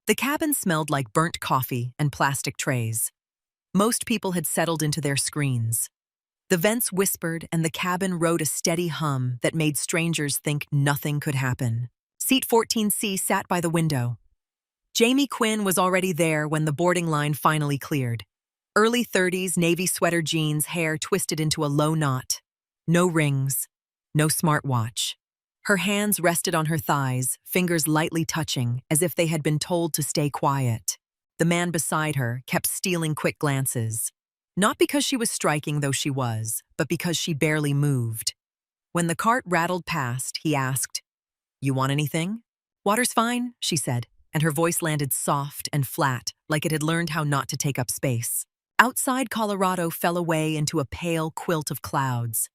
The cabin smelled like burnt coffee and plastic trays. Most people had settled into their screens. The vents whispered and the cabin rode a steady hum that made strangers think nothing could happen. Seat 14C sat by the window. Jamie Quinn was already there when the boarding line finally cleared. Early 30s, navy sweater jeans, hair twisted into a low knot. No rings, no smartwatch. Her hands rested on her thighs, fingers lightly touching, as if they had been told to stay quiet. The man beside her kept stealing quick glances. Not because she was striking, though she was, but because she barely moved. When the cart rattled past, he asked, "You want anything?" "Water's fine," she said, and her voice landed soft and flat, like it had learned how not to take up space. Outside, Colorado fell away into a pale quilt of clouds.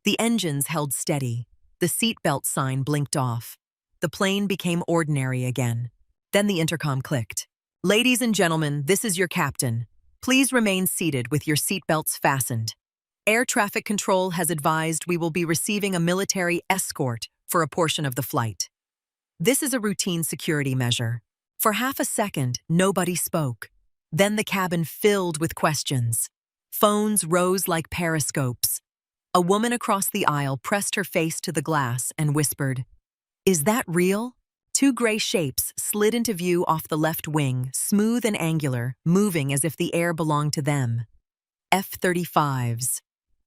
The engines held steady. The seatbelt sign blinked off. The plane became ordinary again. Then the intercom clicked. "Ladies and gentlemen, this is your captain. Please remain seated with your seatbelts fastened. Air traffic control has advised we will be receiving a military escort for a portion of the flight." This is a routine security measure. For half a second, nobody spoke. Then the cabin filled with questions. Phones rose like periscopes. A woman across the aisle pressed her face to the glass and whispered, "Is that real?" Two gray shapes slid into view off the left wing, smooth and angular, moving as if the air belonged to them. F-35s.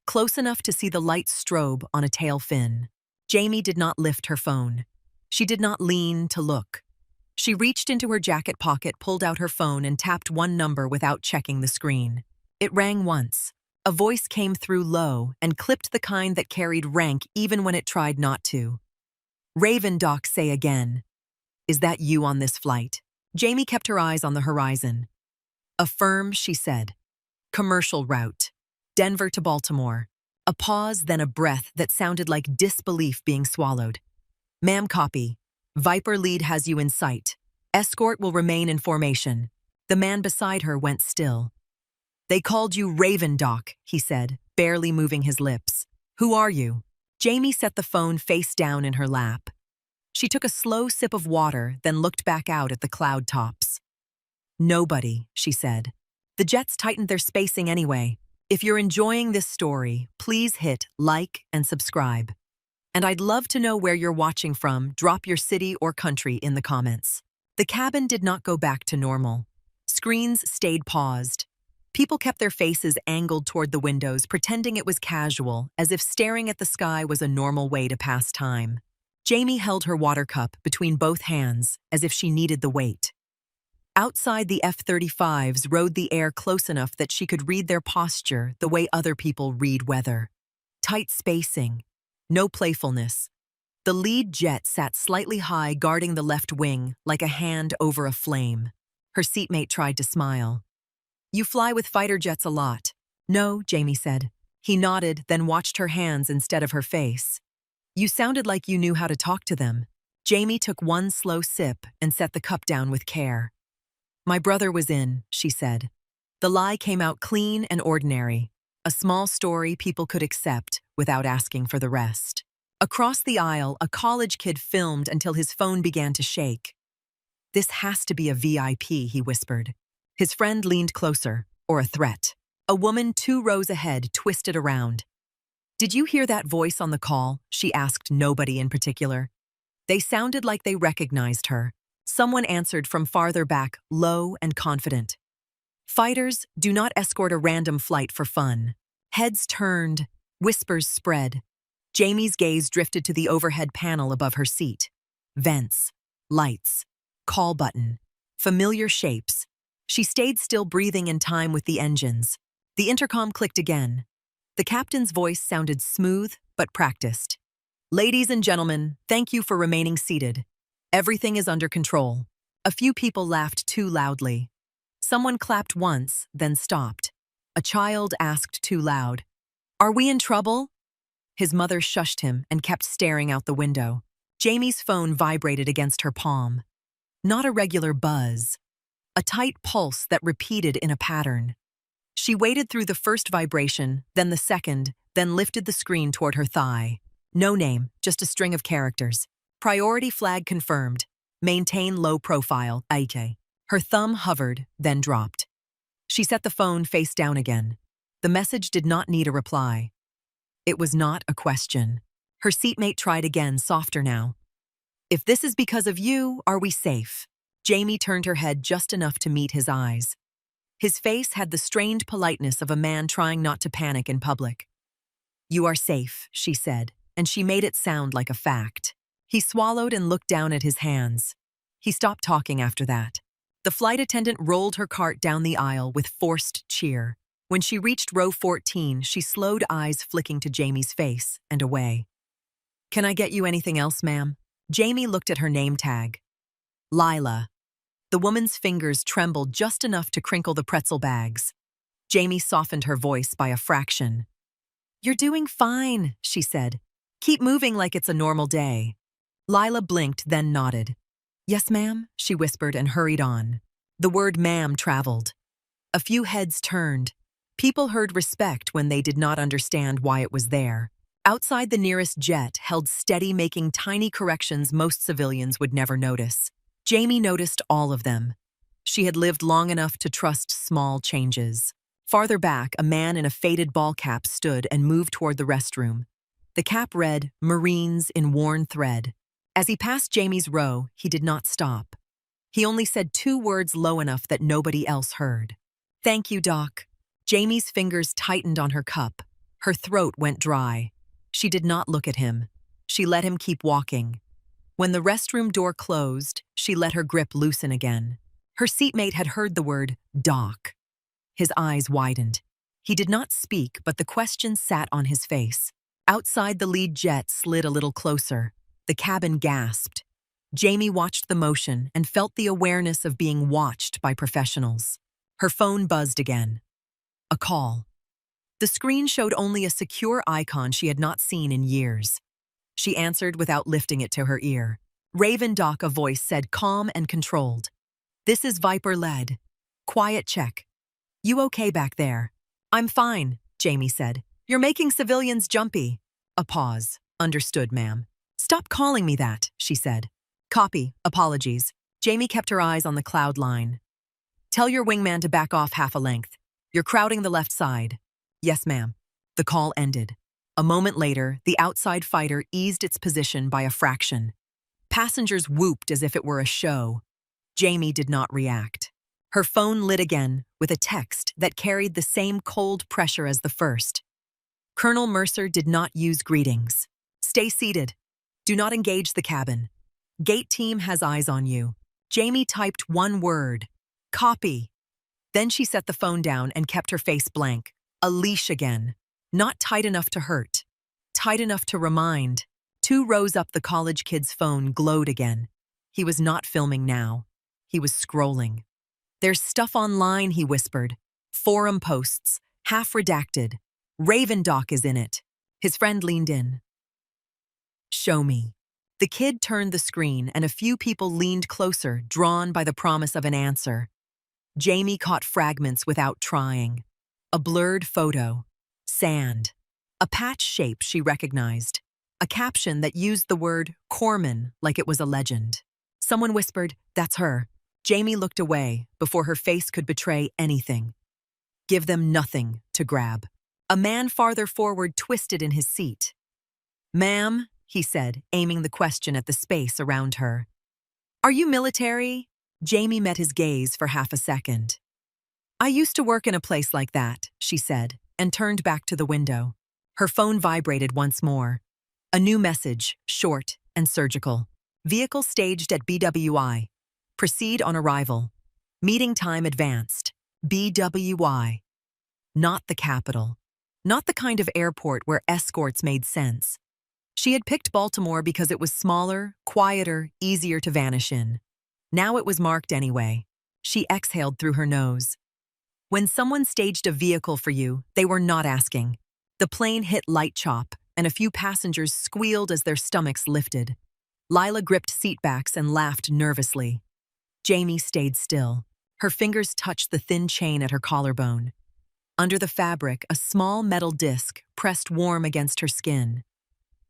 Close enough to see the light strobe on a tail fin. Jamie did not lift her phone. She did not lean to look. She reached into her jacket pocket, pulled out her phone, and tapped one number without checking the screen. It rang once. A voice came through low and clipped the kind that carried rank even when it tried not to. "Raven Doc, say again. Is that you on this flight?" Jamie kept her eyes on the horizon. "Affirm," she said. "Commercial route. Denver to Baltimore." A pause, then a breath that sounded like disbelief being swallowed. "Ma'am, copy. Viper lead has you in sight. Escort will remain in formation." The man beside her went still. "They called you Raven Doc," he said, barely moving his lips. "Who are you?" Jamie set the phone face down in her lap. She took a slow sip of water, then looked back out at the cloud tops. "Nobody," she said. "The jets tightened their spacing anyway. If you're enjoying this story, please hit like and subscribe. And I'd love to know where you're watching from. Drop your city or country in the comments." The cabin did not go back to normal. Screens stayed paused. People kept their faces angled toward the windows, pretending it was casual, as if staring at the sky was a normal way to pass time. Jamie held her water cup between both hands, as if she needed the weight. Outside, the F-35s rode the air close enough that she could read their posture the way other people read weather. Tight spacing. No playfulness. The lead jet sat slightly high, guarding the left wing, like a hand over a flame. Her seatmate tried to smile. "You fly with fighter jets a lot." "No," Jamie said. He nodded, then watched her hands instead of her face. "You sounded like you knew how to talk to them." Jamie took one slow sip and set the cup down with care. "My brother was in," she said. The lie came out clean and ordinary. A small story people could accept without asking for the rest. Across the aisle, a college kid filmed until his phone began to shake. "This has to be a VIP," he whispered. His friend leaned closer, or a threat. A woman 2 rows ahead twisted around. "Did you hear that voice on the call?" she asked nobody in particular. They sounded like they recognized her. Someone answered from farther back, low and confident. "Fighters do not escort a random flight for fun." Heads turned, whispers spread. Jamie's gaze drifted to the overhead panel above her seat. Vents, lights, call button, familiar shapes. She stayed still, breathing in time with the engines. The intercom clicked again. The captain's voice sounded smooth but practiced. "Ladies and gentlemen, thank you for remaining seated. Everything is under control." A few people laughed too loudly. Someone clapped once, then stopped. A child asked too loud, "Are we in trouble?" His mother shushed him and kept staring out the window. Jamie's phone vibrated against her palm. Not a regular buzz. A tight pulse that repeated in a pattern. She waited through the first vibration, then the second, then lifted the screen toward her thigh. No name, just a string of characters. "Priority flag confirmed. Maintain low profile, IK." Her thumb hovered, then dropped. She set the phone face down again. The message did not need a reply. It was not a question. Her seatmate tried again, softer now. "If this is because of you, are we safe?" Jamie turned her head just enough to meet his eyes. His face had the strained politeness of a man trying not to panic in public. "You are safe," she said, and she made it sound like a fact. He swallowed and looked down at his hands. He stopped talking after that. The flight attendant rolled her cart down the aisle with forced cheer. When she reached row 14, she slowed, eyes flicking to Jamie's face and away. "Can I get you anything else, ma'am?" Jamie looked at her name tag. Lila. The woman's fingers trembled just enough to crinkle the pretzel bags. Jamie softened her voice by a fraction. "You're doing fine," she said. "Keep moving like it's a normal day." Lila blinked, then nodded. "Yes, ma'am," she whispered and hurried on. The word ma'am traveled. A few heads turned. People heard respect when they did not understand why it was there. Outside, the nearest jet held steady, making tiny corrections most civilians would never notice. Jamie noticed all of them. She had lived long enough to trust small changes. Farther back, a man in a faded ball cap stood and moved toward the restroom. The cap read, "Marines" in worn thread. As he passed Jamie's row, he did not stop. He only said 2 words low enough that nobody else heard. "Thank you, Doc." Jamie's fingers tightened on her cup. Her throat went dry. She did not look at him. She let him keep walking. When the restroom door closed, she let her grip loosen again. Her seatmate had heard the word "Doc." His eyes widened. He did not speak, but the question sat on his face. Outside, the lead jet slid a little closer. The cabin gasped. Jamie watched the motion and felt the awareness of being watched by professionals. Her phone buzzed again. A call. The screen showed only a secure icon she had not seen in years. She answered without lifting it to her ear. "Raven Doc," a voice said, calm and controlled. "This is Viper Led. Quiet check. You okay back there?" "I'm fine," Jamie said. "You're making civilians jumpy." A pause. "Understood, ma'am." "Stop calling me that," she said. "Copy. Apologies." Jamie kept her eyes on the cloud line. "Tell your wingman to back off half a length. You're crowding the left side." "Yes, ma'am." The call ended. A moment later, the outside fighter eased its position by a fraction. Passengers whooped as if it were a show. Jamie did not react. Her phone lit again with a text that carried the same cold pressure as the first. Colonel Mercer did not use greetings. "Stay seated. Do not engage the cabin. Gate team has eyes on you." Jamie typed one word. "Copy." Then she set the phone down and kept her face blank. A leash again. Not tight enough to hurt. Tight enough to remind. 2 rows up, the college kid's phone glowed again. He was not filming now. He was scrolling. "There's stuff online," he whispered. "Forum posts, half redacted. Raven Doc is in it." His friend leaned in. "Show me." The kid turned the screen and a few people leaned closer, drawn by the promise of an answer. Jamie caught fragments without trying. A blurred photo. Sand. A patch shape she recognized. A caption that used the word Corman like it was a legend. Someone whispered, "That's her." Jamie looked away before her face could betray anything. "Give them nothing to grab." A man farther forward twisted in his seat. "Ma'am," he said, aiming the question at the space around her. "Are you military?" Jamie met his gaze for half a second. "I used to work in a place like that," she said, and turned back to the window. Her phone vibrated once more. A new message, short and surgical. "Vehicle staged at BWI. Proceed on arrival. Meeting time advanced. BWI." Not the capital. Not the kind of airport where escorts made sense. She had picked Baltimore because it was smaller, quieter, easier to vanish in. Now it was marked anyway. She exhaled through her nose. When someone staged a vehicle for you, they were not asking. The plane hit light chop, and a few passengers squealed as their stomachs lifted. Lila gripped seatbacks and laughed nervously. Jamie stayed still. Her fingers touched the thin chain at her collarbone. Under the fabric, a small metal disc pressed warm against her skin.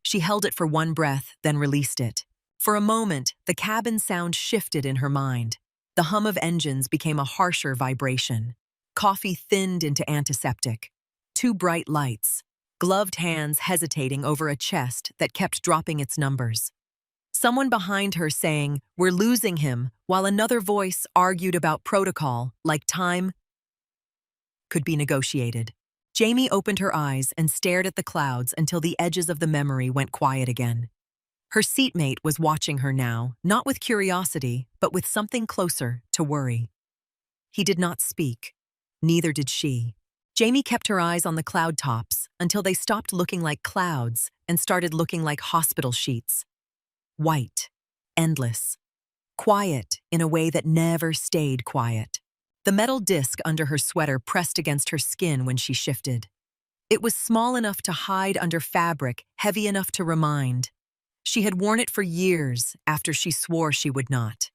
She held it for one breath, then released it. For a moment, the cabin sound shifted in her mind. The hum of engines became a harsher vibration. Coffee thinned into antiseptic. Two bright lights, gloved hands hesitating over a chest that kept dropping its numbers. Someone behind her saying, "We're losing him," while another voice argued about protocol, like time could be negotiated. Jamie opened her eyes and stared at the clouds until the edges of the memory went quiet again. Her seatmate was watching her now, not with curiosity, but with something closer to worry. He did not speak. Neither did she. Jamie kept her eyes on the cloud tops until they stopped looking like clouds and started looking like hospital sheets. White, endless, quiet in a way that never stayed quiet. The metal disc under her sweater pressed against her skin when she shifted. It was small enough to hide under fabric, heavy enough to remind. She had worn it for years after she swore she would not.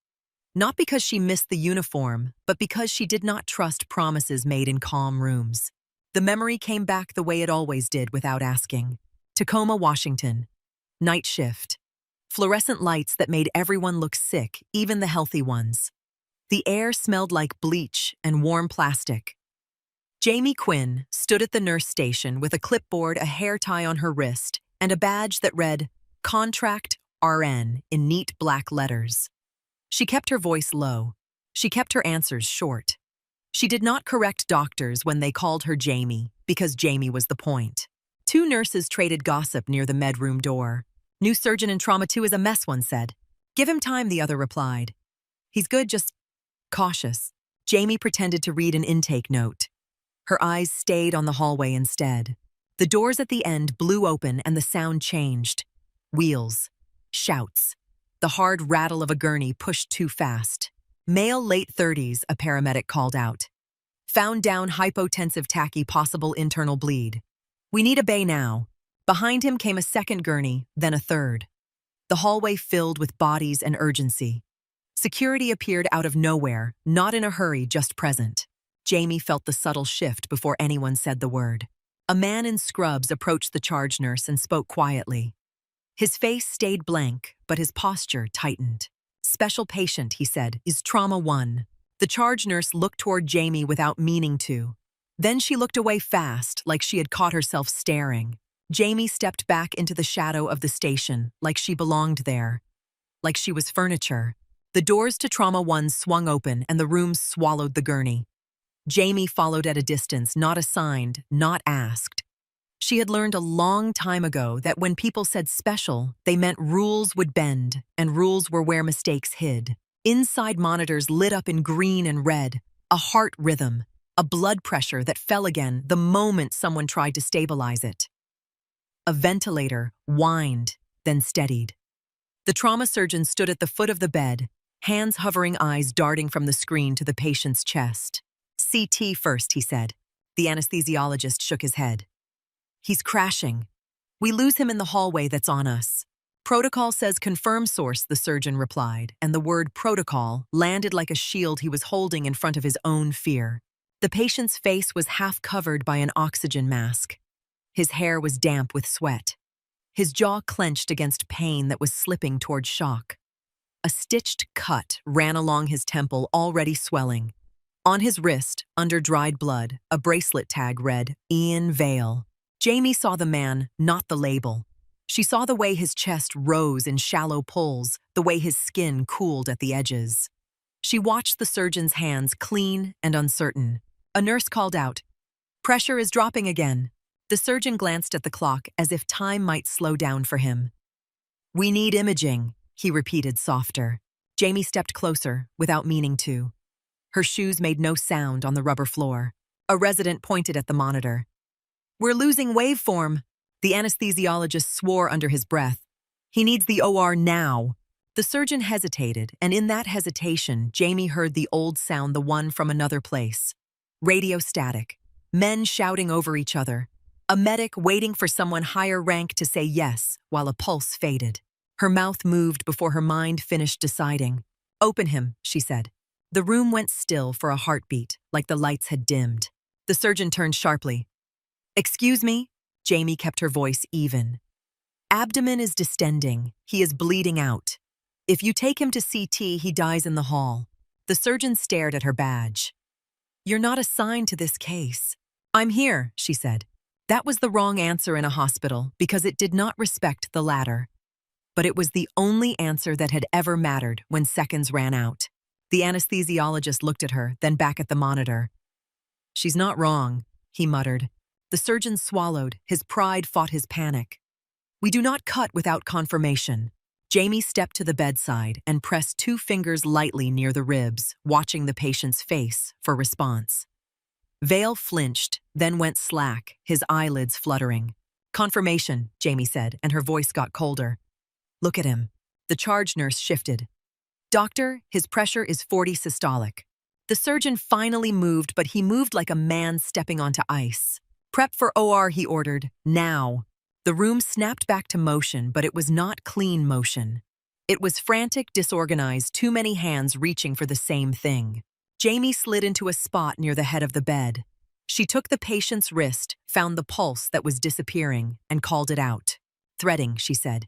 Not because she missed the uniform, but because she did not trust promises made in calm rooms. The memory came back the way it always did without asking. Tacoma, Washington. Night shift. Fluorescent lights that made everyone look sick, even the healthy ones. The air smelled like bleach and warm plastic. Jamie Quinn stood at the nurse station with a clipboard, a hair tie on her wrist, and a badge that read, "Contract RN" in neat black letters. She kept her voice low. She kept her answers short. She did not correct doctors when they called her Jamie, because Jamie was the point. Two nurses traded gossip near the medroom door. "New surgeon in trauma 2 is a mess," one said. "Give him time," the other replied. "He's good, just cautious." Jamie pretended to read an intake note. Her eyes stayed on the hallway instead. The doors at the end blew open and the sound changed. Wheels. Shouts. The hard rattle of a gurney pushed too fast. "Male, late 30s, a paramedic called out. "Found down, hypotensive, tachy, possible internal bleed. We need a bay now." Behind him came a second gurney, then a third. The hallway filled with bodies and urgency. Security appeared out of nowhere, not in a hurry, just present. Jamie felt the subtle shift before anyone said the word. A man in scrubs approached the charge nurse and spoke quietly. His face stayed blank, but his posture tightened. "Special patient," he said, "is trauma 1. The charge nurse looked toward Jamie without meaning to. Then she looked away fast, like she had caught herself staring. Jamie stepped back into the shadow of the station, like she belonged there. Like she was furniture. The doors to trauma 1 swung open and the room swallowed the gurney. Jamie followed at a distance, not assigned, not asked. She had learned a long time ago that when people said special, they meant rules would bend, and rules were where mistakes hid. Inside monitors lit up in green and red, a heart rhythm, a blood pressure that fell again the moment someone tried to stabilize it. A ventilator whined, then steadied. The trauma surgeon stood at the foot of the bed, hands hovering, eyes darting from the screen to the patient's chest. "CT first," he said. The anesthesiologist shook his head. "He's crashing. We lose him in the hallway that's on us." "Protocol says confirm source," the surgeon replied, and the word protocol landed like a shield he was holding in front of his own fear. The patient's face was half covered by an oxygen mask. His hair was damp with sweat. His jaw clenched against pain that was slipping toward shock. A stitched cut ran along his temple, already swelling. On his wrist, under dried blood, a bracelet tag read, "Ian Vale." Jamie saw the man, not the label. She saw the way his chest rose in shallow pulls, the way his skin cooled at the edges. She watched the surgeon's hands, clean and uncertain. A nurse called out, "Pressure is dropping again." The surgeon glanced at the clock as if time might slow down for him. "We need imaging," he repeated, softer. Jamie stepped closer, without meaning to. Her shoes made no sound on the rubber floor. A resident pointed at the monitor. "We're losing waveform." The anesthesiologist swore under his breath. "He needs the OR now." The surgeon hesitated, and in that hesitation, Jamie heard the old sound, the one from another place. Radio static. Men shouting over each other. A medic waiting for someone higher rank to say yes, while a pulse faded. Her mouth moved before her mind finished deciding. "Open him," she said. The room went still for a heartbeat, like the lights had dimmed. The surgeon turned sharply. "Excuse me?" Jamie kept her voice even. "Abdomen is distending. He is bleeding out. If you take him to CT, he dies in the hall. The surgeon stared at her badge. "You're not assigned to this case." "I'm here," she said. That was the wrong answer in a hospital because it did not respect the latter. But it was the only answer that had ever mattered when seconds ran out. The anesthesiologist looked at her, then back at the monitor. "She's not wrong," he muttered. The surgeon swallowed. His pride fought his panic. "We do not cut without confirmation." Jamie stepped to the bedside and pressed 2 fingers lightly near the ribs, watching the patient's face for response. Vale flinched, then went slack, his eyelids fluttering. "Confirmation," Jamie said, and her voice got colder. "Look at him." The charge nurse shifted. "Doctor, his pressure is 40 systolic." The surgeon finally moved, but he moved like a man stepping onto ice. "Prep for OR," he ordered. "Now." The room snapped back to motion, but it was not clean motion. It was frantic, disorganized, too many hands reaching for the same thing. Jamie slid into a spot near the head of the bed. She took the patient's wrist, found the pulse that was disappearing, and called it out. "Threading," she said.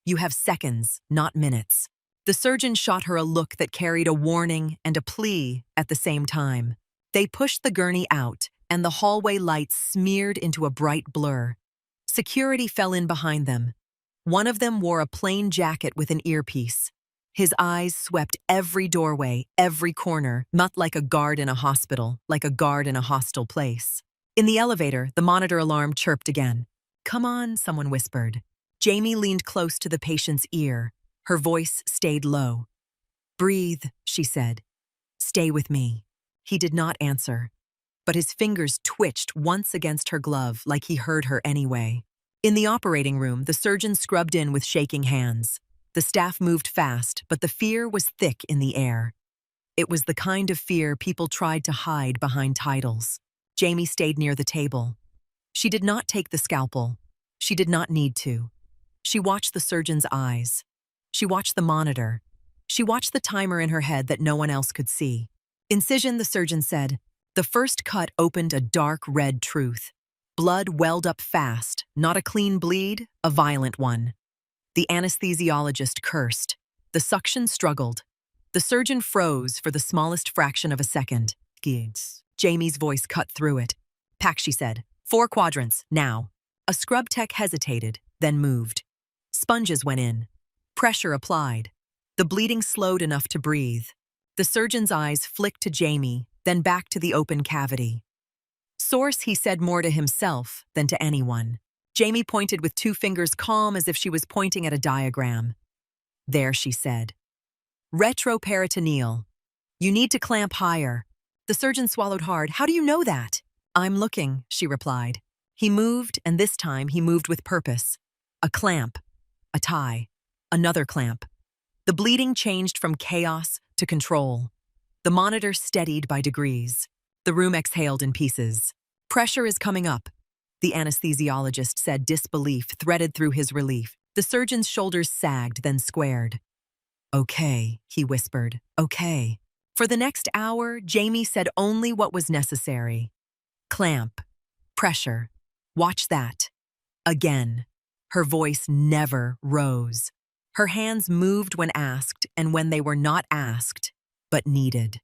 "You have seconds, not minutes." The surgeon shot her a look that carried a warning and a plea at the same time. They pushed the gurney out, and the hallway lights smeared into a bright blur. Security fell in behind them. One of them wore a plain jacket with an earpiece. His eyes swept every doorway, every corner, not like a guard in a hospital, like a guard in a hostile place. In the elevator, the monitor alarm chirped again. "Come on," someone whispered. Jamie leaned close to the patient's ear. Her voice stayed low. "Breathe," she said. "Stay with me." He did not answer, but his fingers twitched once against her glove like he heard her anyway. In the operating room, the surgeon scrubbed in with shaking hands. The staff moved fast, but the fear was thick in the air. It was the kind of fear people tried to hide behind titles. Jamie stayed near the table. She did not take the scalpel. She did not need to. She watched the surgeon's eyes. She watched the monitor. She watched the timer in her head that no one else could see. "Incision," the surgeon said. The first cut opened a dark red truth. Blood welled up fast, not a clean bleed, a violent one. The anesthesiologist cursed. The suction struggled. The surgeon froze for the smallest fraction of a second. Jamie's voice cut through it. "Pack," she said. 4 quadrants, now." A scrub tech hesitated, then moved. Sponges went in. Pressure applied. The bleeding slowed enough to breathe. The surgeon's eyes flicked to Jamie, then back to the open cavity. Source, he said more to himself than to anyone. Jamie pointed with 2 fingers, calm as if she was pointing at a diagram. "There," she said. "Retroperitoneal. You need to clamp higher." The surgeon swallowed hard. "How do you know that?" "I'm looking," she replied. He moved, and this time he moved with purpose. A clamp. A tie. Another clamp. The bleeding changed from chaos to control. The monitor steadied by degrees. The room exhaled in pieces. "Pressure is coming up," the anesthesiologist said, disbelief threaded through his relief. The surgeon's shoulders sagged, then squared. "Okay," he whispered. "Okay." For the next hour, Jamie said only what was necessary. "Clamp. Pressure. Watch that." Again. Her voice never rose. Her hands moved when asked, and when they were not asked, but needed.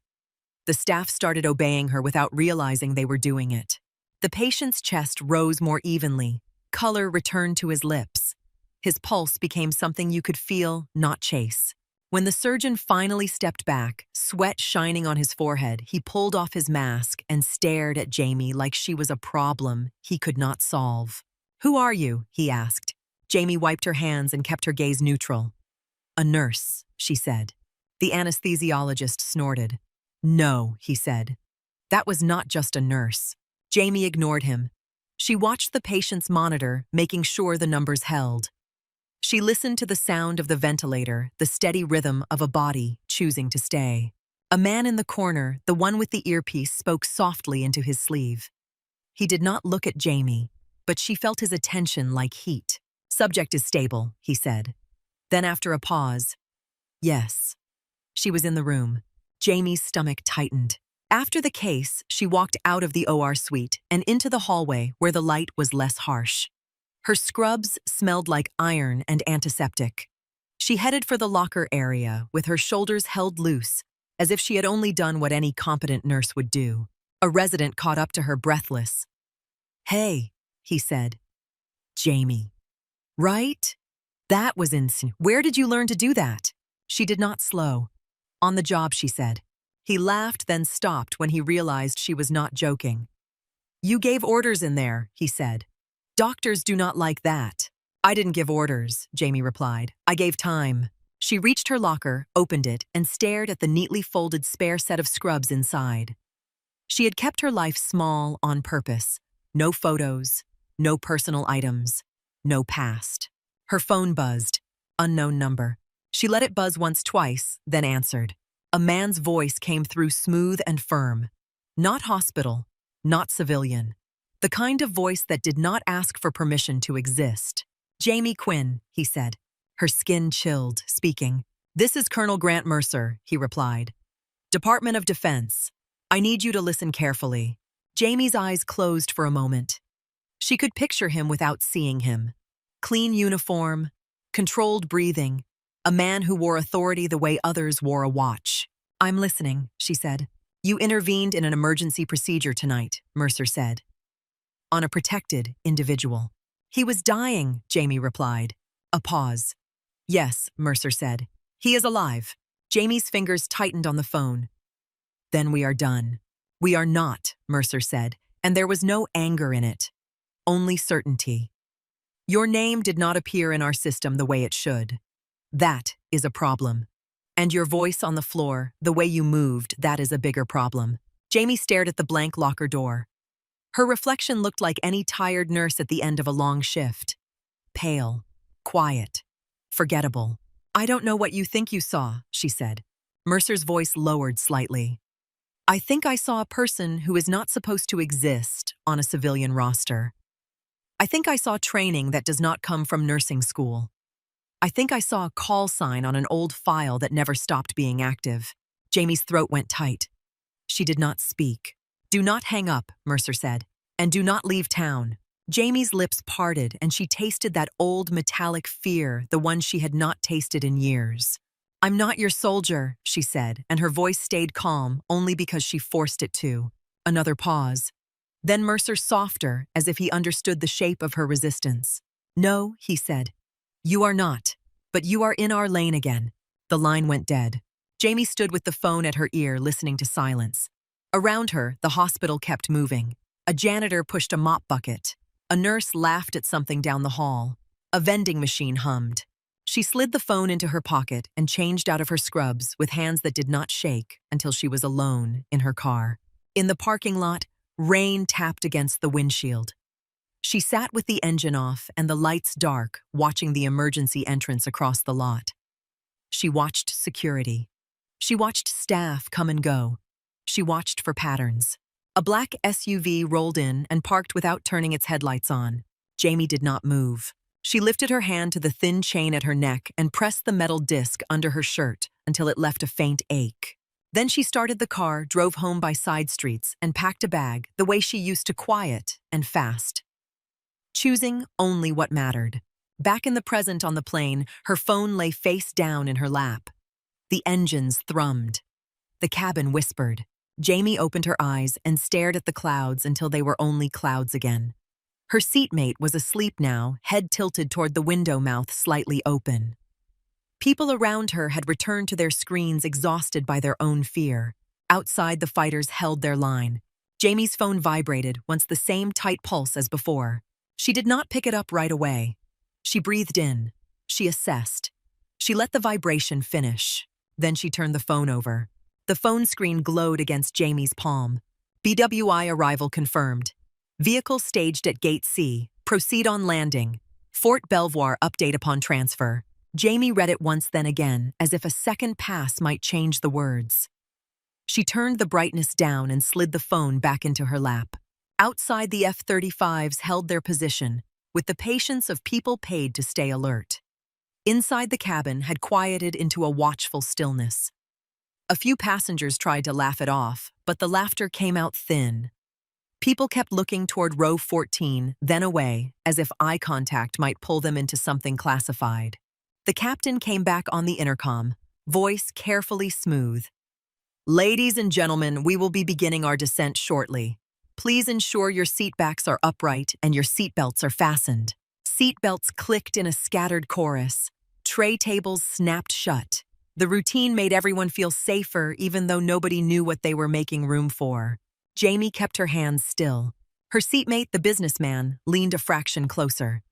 The staff started obeying her without realizing they were doing it. The patient's chest rose more evenly. Color returned to his lips. His pulse became something you could feel, not chase. When the surgeon finally stepped back, sweat shining on his forehead, he pulled off his mask and stared at Jamie like she was a problem he could not solve. "Who are you?" he asked. Jamie wiped her hands and kept her gaze neutral. "A nurse," she said. The anesthesiologist snorted. "No," he said. That was not just a nurse. Jamie ignored him. She watched the patient's monitor, making sure the numbers held. She listened to the sound of the ventilator, the steady rhythm of a body choosing to stay. A man in the corner, the one with the earpiece, spoke softly into his sleeve. He did not look at Jamie, but she felt his attention like heat. "Subject is stable," he said. Then after a pause, "Yes." She was in the room. Jamie's stomach tightened. After the case, she walked out of the OR suite and into the hallway where the light was less harsh. Her scrubs smelled like iron and antiseptic. She headed for the locker area with her shoulders held loose, as if she had only done what any competent nurse would do. A resident caught up to her breathless. "Hey," he said. "Jamie. Right? That was insane. Where did you learn to do that?" She did not slow. "On the job," she said. He laughed, then stopped when he realized she was not joking. "You gave orders in there," he said. "Doctors do not like that." "I didn't give orders," Jamie replied. "I gave time." She reached her locker, opened it, and stared at the neatly folded spare set of scrubs inside. She had kept her life small on purpose. No photos, no personal items, no past. Her phone buzzed. Unknown number. She let it buzz once, twice, then answered. A man's voice came through smooth and firm. Not hospital, not civilian. The kind of voice that did not ask for permission to exist. "Jamie Quinn," he said. Her skin chilled, speaking. "This is Colonel Grant Mercer," he replied. "Department of Defense. I need you to listen carefully." Jamie's eyes closed for a moment. She could picture him without seeing him. Clean uniform, controlled breathing, a man who wore authority the way others wore a watch. "I'm listening," she said. "You intervened in an emergency procedure tonight," Mercer said. "On a protected individual." "He was dying," Jamie replied. A pause. "Yes," Mercer said. "He is alive." Jamie's fingers tightened on the phone. "Then we are done." "We are not," Mercer said, and there was no anger in it. Only certainty. "Your name did not appear in our system the way it should. That is a problem. And your voice on the floor, the way you moved, that is a bigger problem." Jamie stared at the blank locker door. Her reflection looked like any tired nurse at the end of a long shift. Pale, quiet, forgettable. "I don't know what you think you saw," she said. Mercer's voice lowered slightly. "I think I saw a person who is not supposed to exist on a civilian roster. I think I saw training that does not come from nursing school. I think I saw a call sign on an old file that never stopped being active." Jamie's throat went tight. She did not speak. "Do not hang up," Mercer said, "and do not leave town." Jamie's lips parted and she tasted that old metallic fear, the one she had not tasted in years. "I'm not your soldier," she said, and her voice stayed calm only because she forced it to. Another pause. Then Mercer softer, as if he understood the shape of her resistance. "No," he said. "You are not, but you are in our lane again." The line went dead. Jamie stood with the phone at her ear, listening to silence. Around her, the hospital kept moving. A janitor pushed a mop bucket. A nurse laughed at something down the hall. A vending machine hummed. She slid the phone into her pocket and changed out of her scrubs with hands that did not shake until she was alone in her car. In the parking lot, rain tapped against the windshield. She sat with the engine off and the lights dark, watching the emergency entrance across the lot. She watched security. She watched staff come and go. She watched for patterns. A black SUV rolled in and parked without turning its headlights on. Jamie did not move. She lifted her hand to the thin chain at her neck and pressed the metal disc under her shirt until it left a faint ache. Then she started the car, drove home by side streets, and packed a bag the way she used to, quiet and fast, choosing only what mattered. Back in the present on the plane, her phone lay face down in her lap. The engines thrummed. The cabin whispered. Jamie opened her eyes and stared at the clouds until they were only clouds again. Her seatmate was asleep now, head tilted toward the window mouth slightly open. People around her had returned to their screens, exhausted by their own fear. Outside, the fighters held their line. Jamie's phone vibrated, once the same tight pulse as before. She did not pick it up right away. She breathed in. She assessed. She let the vibration finish. Then she turned the phone over. The phone screen glowed against Jamie's palm. BWI arrival confirmed. Vehicle staged at Gate C. Proceed on landing. Fort Belvoir update upon transfer. Jamie read it once, then again, as if a second pass might change the words. She turned the brightness down and slid the phone back into her lap. Outside, the F-35s held their position, with the patience of people paid to stay alert. Inside, the cabin had quieted into a watchful stillness. A few passengers tried to laugh it off, but the laughter came out thin. People kept looking toward row 14, then away, as if eye contact might pull them into something classified. The captain came back on the intercom, voice carefully smooth. Ladies and gentlemen, we will be beginning our descent shortly. Please ensure your seatbacks are upright and your seatbelts are fastened. Seatbelts clicked in a scattered chorus. Tray tables snapped shut. The routine made everyone feel safer even though nobody knew what they were making room for. Jamie kept her hands still. Her seatmate, the businessman, leaned a fraction closer.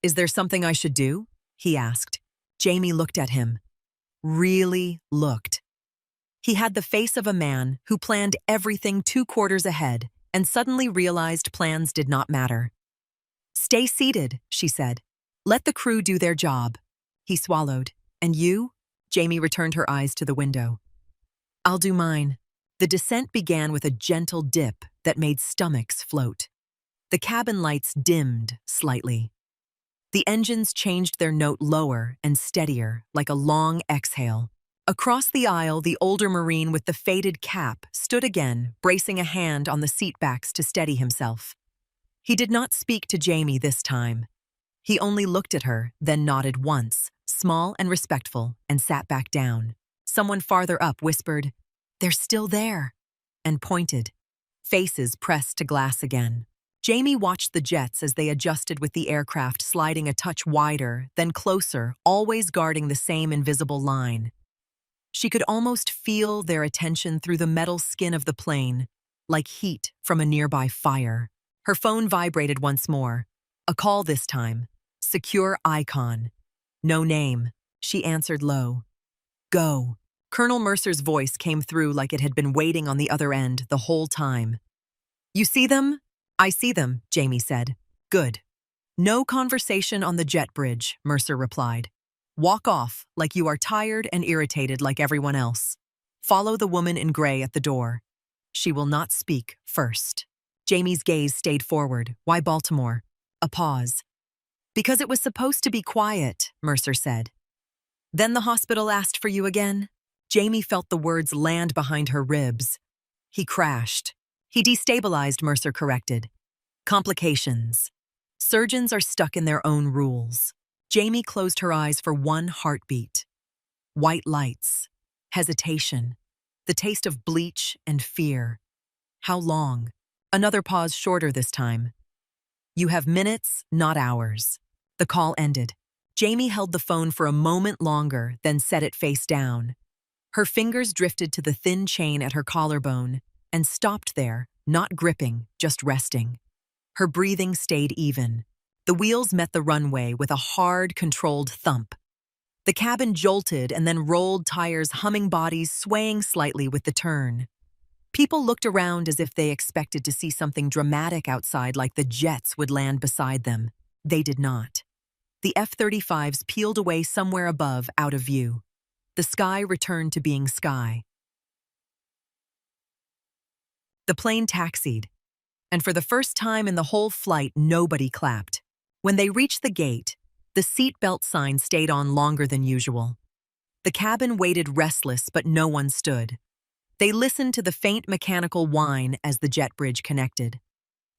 "Is there something I should do?" he asked. Jamie looked at him. Really looked. He had the face of a man who planned everything 2 quarters ahead and suddenly realized plans did not matter. "Stay seated," she said. "Let the crew do their job." He swallowed. "And you?" Jamie returned her eyes to the window. "I'll do mine." The descent began with a gentle dip that made stomachs float. The cabin lights dimmed slightly. The engines changed their note lower and steadier, like a long exhale. Across the aisle, the older Marine with the faded cap stood again, bracing a hand on the seatbacks to steady himself. He did not speak to Jamie this time. He only looked at her, then nodded once, small and respectful, and sat back down. Someone farther up whispered, "They're still there," and pointed. Faces pressed to glass again. Jamie watched the jets as they adjusted with the aircraft sliding a touch wider, then closer, always guarding the same invisible line. She could almost feel their attention through the metal skin of the plane, like heat from a nearby fire. Her phone vibrated once more. A call this time. Secure icon. "No name." She answered low. "Go." Colonel Mercer's voice came through like it had been waiting on the other end the whole time. "You see them?" "I see them," Jamie said. "Good." "No conversation on the jet bridge," Mercer replied. "Walk off like you are tired and irritated like everyone else. Follow the woman in gray at the door. She will not speak first." Jamie's gaze stayed forward. "Why Baltimore?" A pause. "Because it was supposed to be quiet," Mercer said. "Then the hospital asked for you again?" Jamie felt the words land behind her ribs. "He crashed." "He destabilized," Mercer corrected. "Complications. Surgeons are stuck in their own rules." Jamie closed her eyes for one heartbeat. White lights, hesitation, the taste of bleach and fear. How long? Another pause, shorter this time. "You have minutes, not hours." The call ended. Jamie held the phone for a moment longer, then set it face down. Her fingers drifted to the thin chain at her collarbone and stopped there, not gripping, just resting. Her breathing stayed even. The wheels met the runway with a hard, controlled thump. The cabin jolted and then rolled, tires humming, bodies swaying slightly with the turn. People looked around as if they expected to see something dramatic outside, like the jets would land beside them. They did not. The F-35s peeled away somewhere above, out of view. The sky returned to being sky. The plane taxied, and for the first time in the whole flight, nobody clapped. When they reached the gate, the seatbelt sign stayed on longer than usual. The cabin waited restless, but no one stood. They listened to the faint mechanical whine as the jet bridge connected.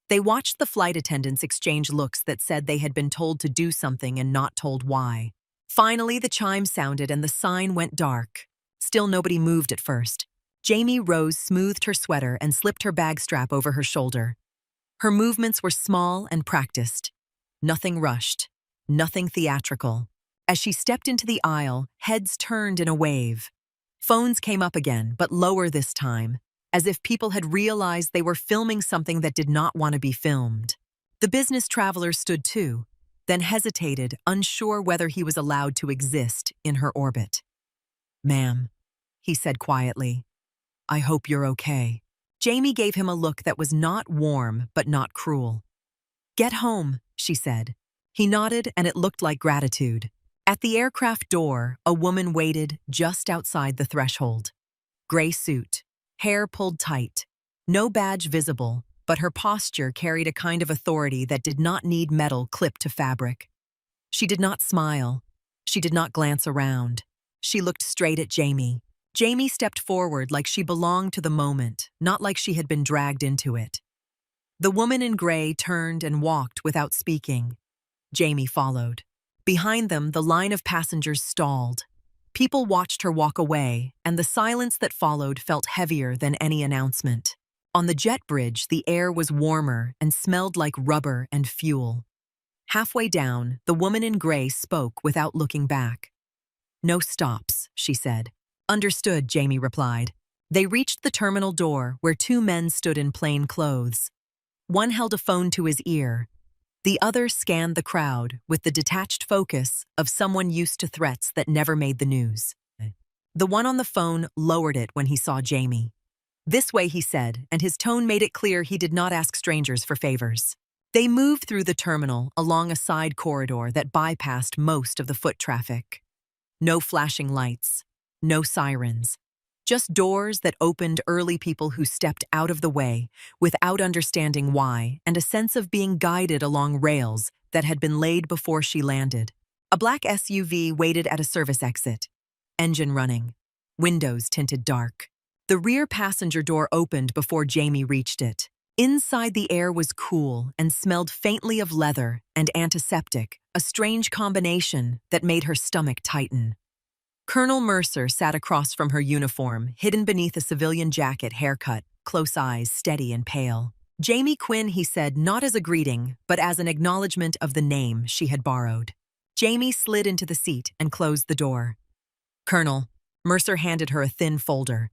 They watched the flight attendants exchange looks that said they had been told to do something and not told why. Finally, the chime sounded and the sign went dark. Still nobody moved at first. Jamie rose, smoothed her sweater, and slipped her bag strap over her shoulder. Her movements were small and practiced. Nothing rushed, nothing theatrical. As she stepped into the aisle, heads turned in a wave. Phones came up again, but lower this time, as if people had realized they were filming something that did not want to be filmed. The business traveler stood too, then hesitated, unsure whether he was allowed to exist in her orbit. "Ma'am," he said quietly, "I hope you're okay." Jamie gave him a look that was not warm but not cruel. "Get home," she said. He nodded, and it looked like gratitude. At the aircraft door, a woman waited just outside the threshold. Gray suit, hair pulled tight, no badge visible, but her posture carried a kind of authority that did not need metal clipped to fabric. She did not smile. She did not glance around. She looked straight at Jamie. Jamie stepped forward like she belonged to the moment, not like she had been dragged into it. The woman in gray turned and walked without speaking. Jamie followed. Behind them, the line of passengers stalled. People watched her walk away, and the silence that followed felt heavier than any announcement. On the jet bridge, the air was warmer and smelled like rubber and fuel. Halfway down, the woman in gray spoke without looking back. "No stops," she said. "Understood," Jamie replied. They reached the terminal door where two men stood in plain clothes. One held a phone to his ear. The other scanned the crowd with the detached focus of someone used to threats that never made the news. The one on the phone lowered it when he saw Jamie. "This way," he said, and his tone made it clear he did not ask strangers for favors. They moved through the terminal along a side corridor that bypassed most of the foot traffic. No flashing lights, no sirens, just doors that opened early people who stepped out of the way without understanding why, and a sense of being guided along rails that had been laid before she landed. A black SUV waited at a service exit, engine running, windows tinted dark. The rear passenger door opened before Jamie reached it. Inside, the air was cool and smelled faintly of leather and antiseptic, a strange combination that made her stomach tighten. Colonel Mercer sat across from her uniform, hidden beneath a civilian jacket, haircut, close eyes, steady and pale. "Jamie Quinn," he said, not as a greeting, but as an acknowledgement of the name she had borrowed. Jamie slid into the seat and closed the door. "Colonel," Mercer handed her a thin folder.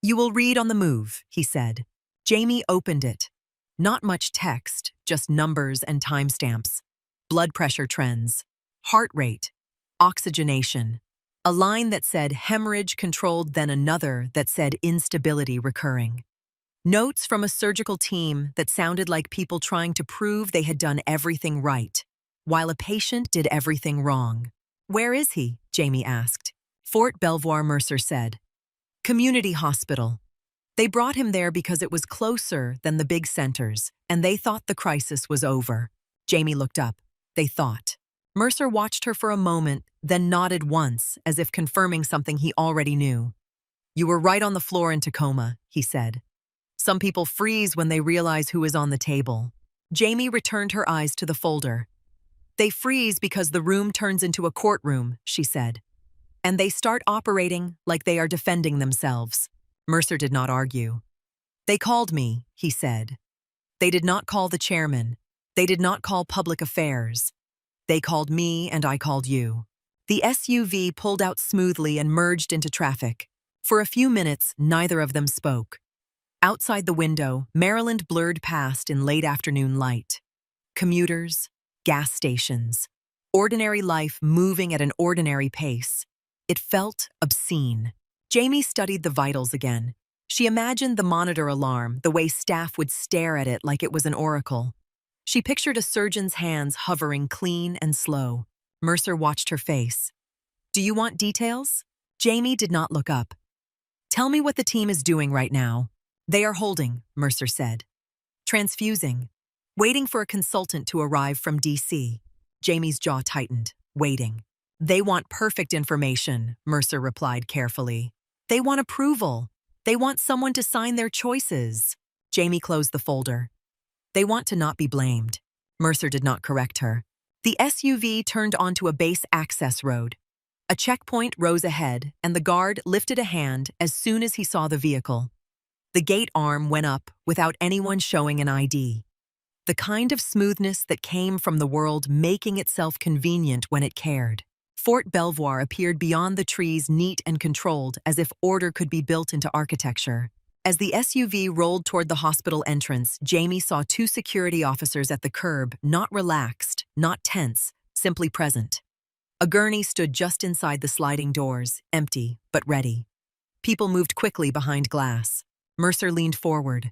"You will read on the move," he said. Jamie opened it. Not much text, just numbers and timestamps. Blood pressure trends, heart rate, oxygenation. A line that said hemorrhage controlled, then another that said instability recurring. Notes from a surgical team that sounded like people trying to prove they had done everything right, while a patient did everything wrong. "Where is he?" Jamie asked. "Fort Belvoir," Mercer said. "Community hospital." They brought him there because it was closer than the big centers, and they thought the crisis was over. Jamie looked up. "They thought." Mercer watched her for a moment, then nodded once, as if confirming something he already knew. "You were right on the floor in Tacoma," he said. "Some people freeze when they realize who is on the table." Jamie returned her eyes to the folder. "They freeze because the room turns into a courtroom," she said. "And they start operating like they are defending themselves." Mercer did not argue. "They called me," he said. "They did not call the chairman. They did not call public affairs. They called me and I called you." The SUV pulled out smoothly and merged into traffic. For a few minutes, neither of them spoke. Outside the window, Maryland blurred past in late afternoon light. Commuters, gas stations, ordinary life moving at an ordinary pace. It felt obscene. Jamie studied the vitals again. She imagined the monitor alarm, the way staff would stare at it like it was an oracle. She pictured a surgeon's hands hovering clean and slow. Mercer watched her face. "Do you want details?" Jamie did not look up. "Tell me what the team is doing right now." "They are holding," Mercer said. "Transfusing. Waiting for a consultant to arrive from DC." Jamie's jaw tightened. Waiting. "They want perfect information," Mercer replied carefully. "They want approval. They want someone to sign their choices." Jamie closed the folder. "They want to not be blamed." Mercer did not correct her. The SUV turned onto a base access road. A checkpoint rose ahead, and the guard lifted a hand as soon as he saw the vehicle. The gate arm went up without anyone showing an ID. The kind of smoothness that came from the world making itself convenient when it cared. Fort Belvoir appeared beyond the trees, neat and controlled, as if order could be built into architecture. As the SUV rolled toward the hospital entrance, Jamie saw two security officers at the curb, not relaxed, not tense, simply present. A gurney stood just inside the sliding doors, empty but ready. People moved quickly behind glass. Mercer leaned forward.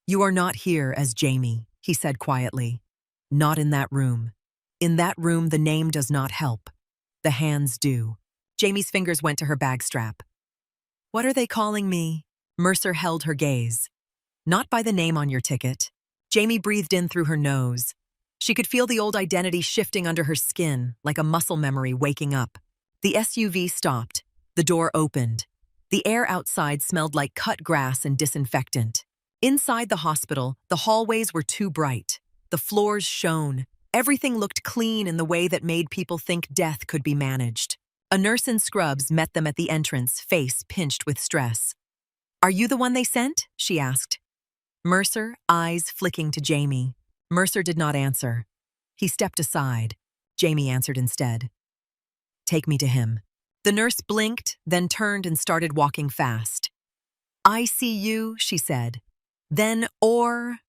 "You are not here as Jamie," he said quietly. "Not in that room. In that room, the name does not help. The hands do." Jamie's fingers went to her bag strap. "What are they calling me?" Mercer held her gaze. "Not by the name on your ticket." Jamie breathed in through her nose. She could feel the old identity shifting under her skin, like a muscle memory waking up. The SUV stopped. The door opened. The air outside smelled like cut grass and disinfectant. Inside the hospital, the hallways were too bright. The floors shone. Everything looked clean in the way that made people think death could be managed. A nurse in scrubs met them at the entrance, face pinched with stress. "Are you the one they sent?" she asked. Mercer, eyes flicking to Jamie. Mercer did not answer. He stepped aside. Jamie answered instead. "Take me to him." The nurse blinked, then turned and started walking fast. "ICU," she said. Then, or...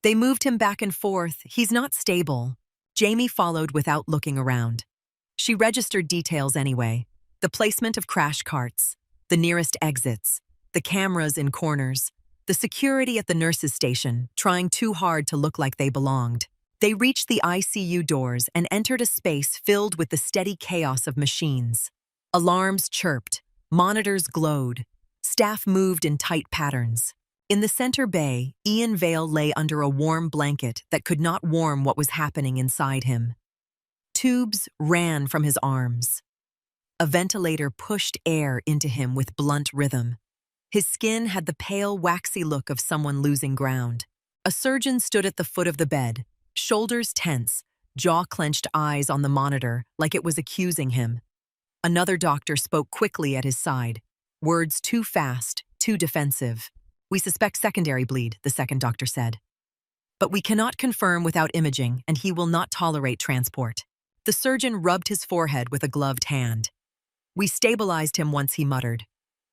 They moved him back and forth. "He's not stable." Jamie followed without looking around. She registered details anyway. The placement of crash carts, the nearest exits, the cameras in corners, the security at the nurse's station, trying too hard to look like they belonged. They reached the ICU doors and entered a space filled with the steady chaos of machines. Alarms chirped, monitors glowed, staff moved in tight patterns. In the center bay, Ian Vale lay under a warm blanket that could not warm what was happening inside him. Tubes ran from his arms. A ventilator pushed air into him with blunt rhythm. His skin had the pale, waxy look of someone losing ground. A surgeon stood at the foot of the bed, shoulders tense, jaw-clenched eyes on the monitor like it was accusing him. Another doctor spoke quickly at his side, words too fast, too defensive. "We suspect secondary bleed," the second doctor said. "But we cannot confirm without imaging, and he will not tolerate transport." The surgeon rubbed his forehead with a gloved hand. "We stabilized him once," he muttered.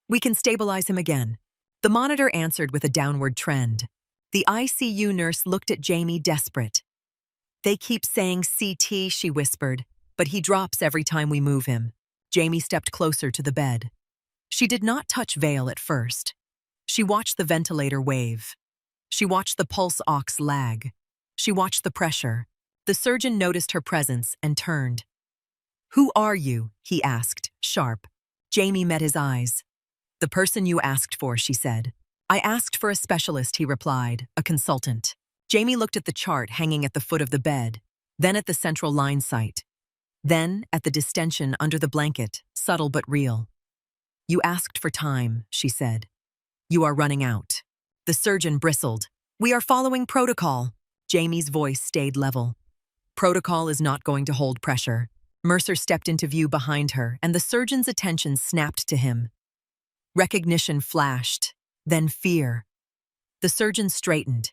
"We can stabilize him again." The monitor answered with a downward trend. The ICU nurse looked at Jamie, desperate. "They keep saying CT," she whispered, "but he drops every time we move him." Jamie stepped closer to the bed. She did not touch Vale at first. She watched the ventilator wave. She watched the pulse ox lag. She watched the pressure. The surgeon noticed her presence and turned. "Who are you?" he asked, sharp. Jamie met his eyes. "The person you asked for," she said. "I asked for a specialist," he replied, "a consultant." Jamie looked at the chart hanging at the foot of the bed, then at the central line site, then at the distension under the blanket, subtle but real. "You asked for time," she said. "You are running out." The surgeon bristled. "We are following protocol." Jamie's voice stayed level. "Protocol is not going to hold pressure." Mercer stepped into view behind her, and the surgeon's attention snapped to him. Recognition flashed, then fear. The surgeon straightened.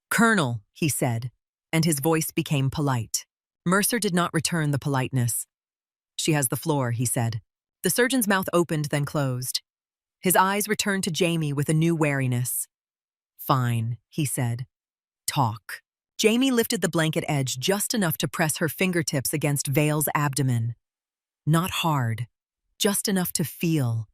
"Colonel," he said, and his voice became polite. Mercer did not return the politeness. "She has the floor," he said. The surgeon's mouth opened, then closed. His eyes returned to Jamie with a new wariness. "Fine," he said. "Talk." Jamie lifted the blanket edge just enough to press her fingertips against Vale's abdomen. Not hard, just enough to feel.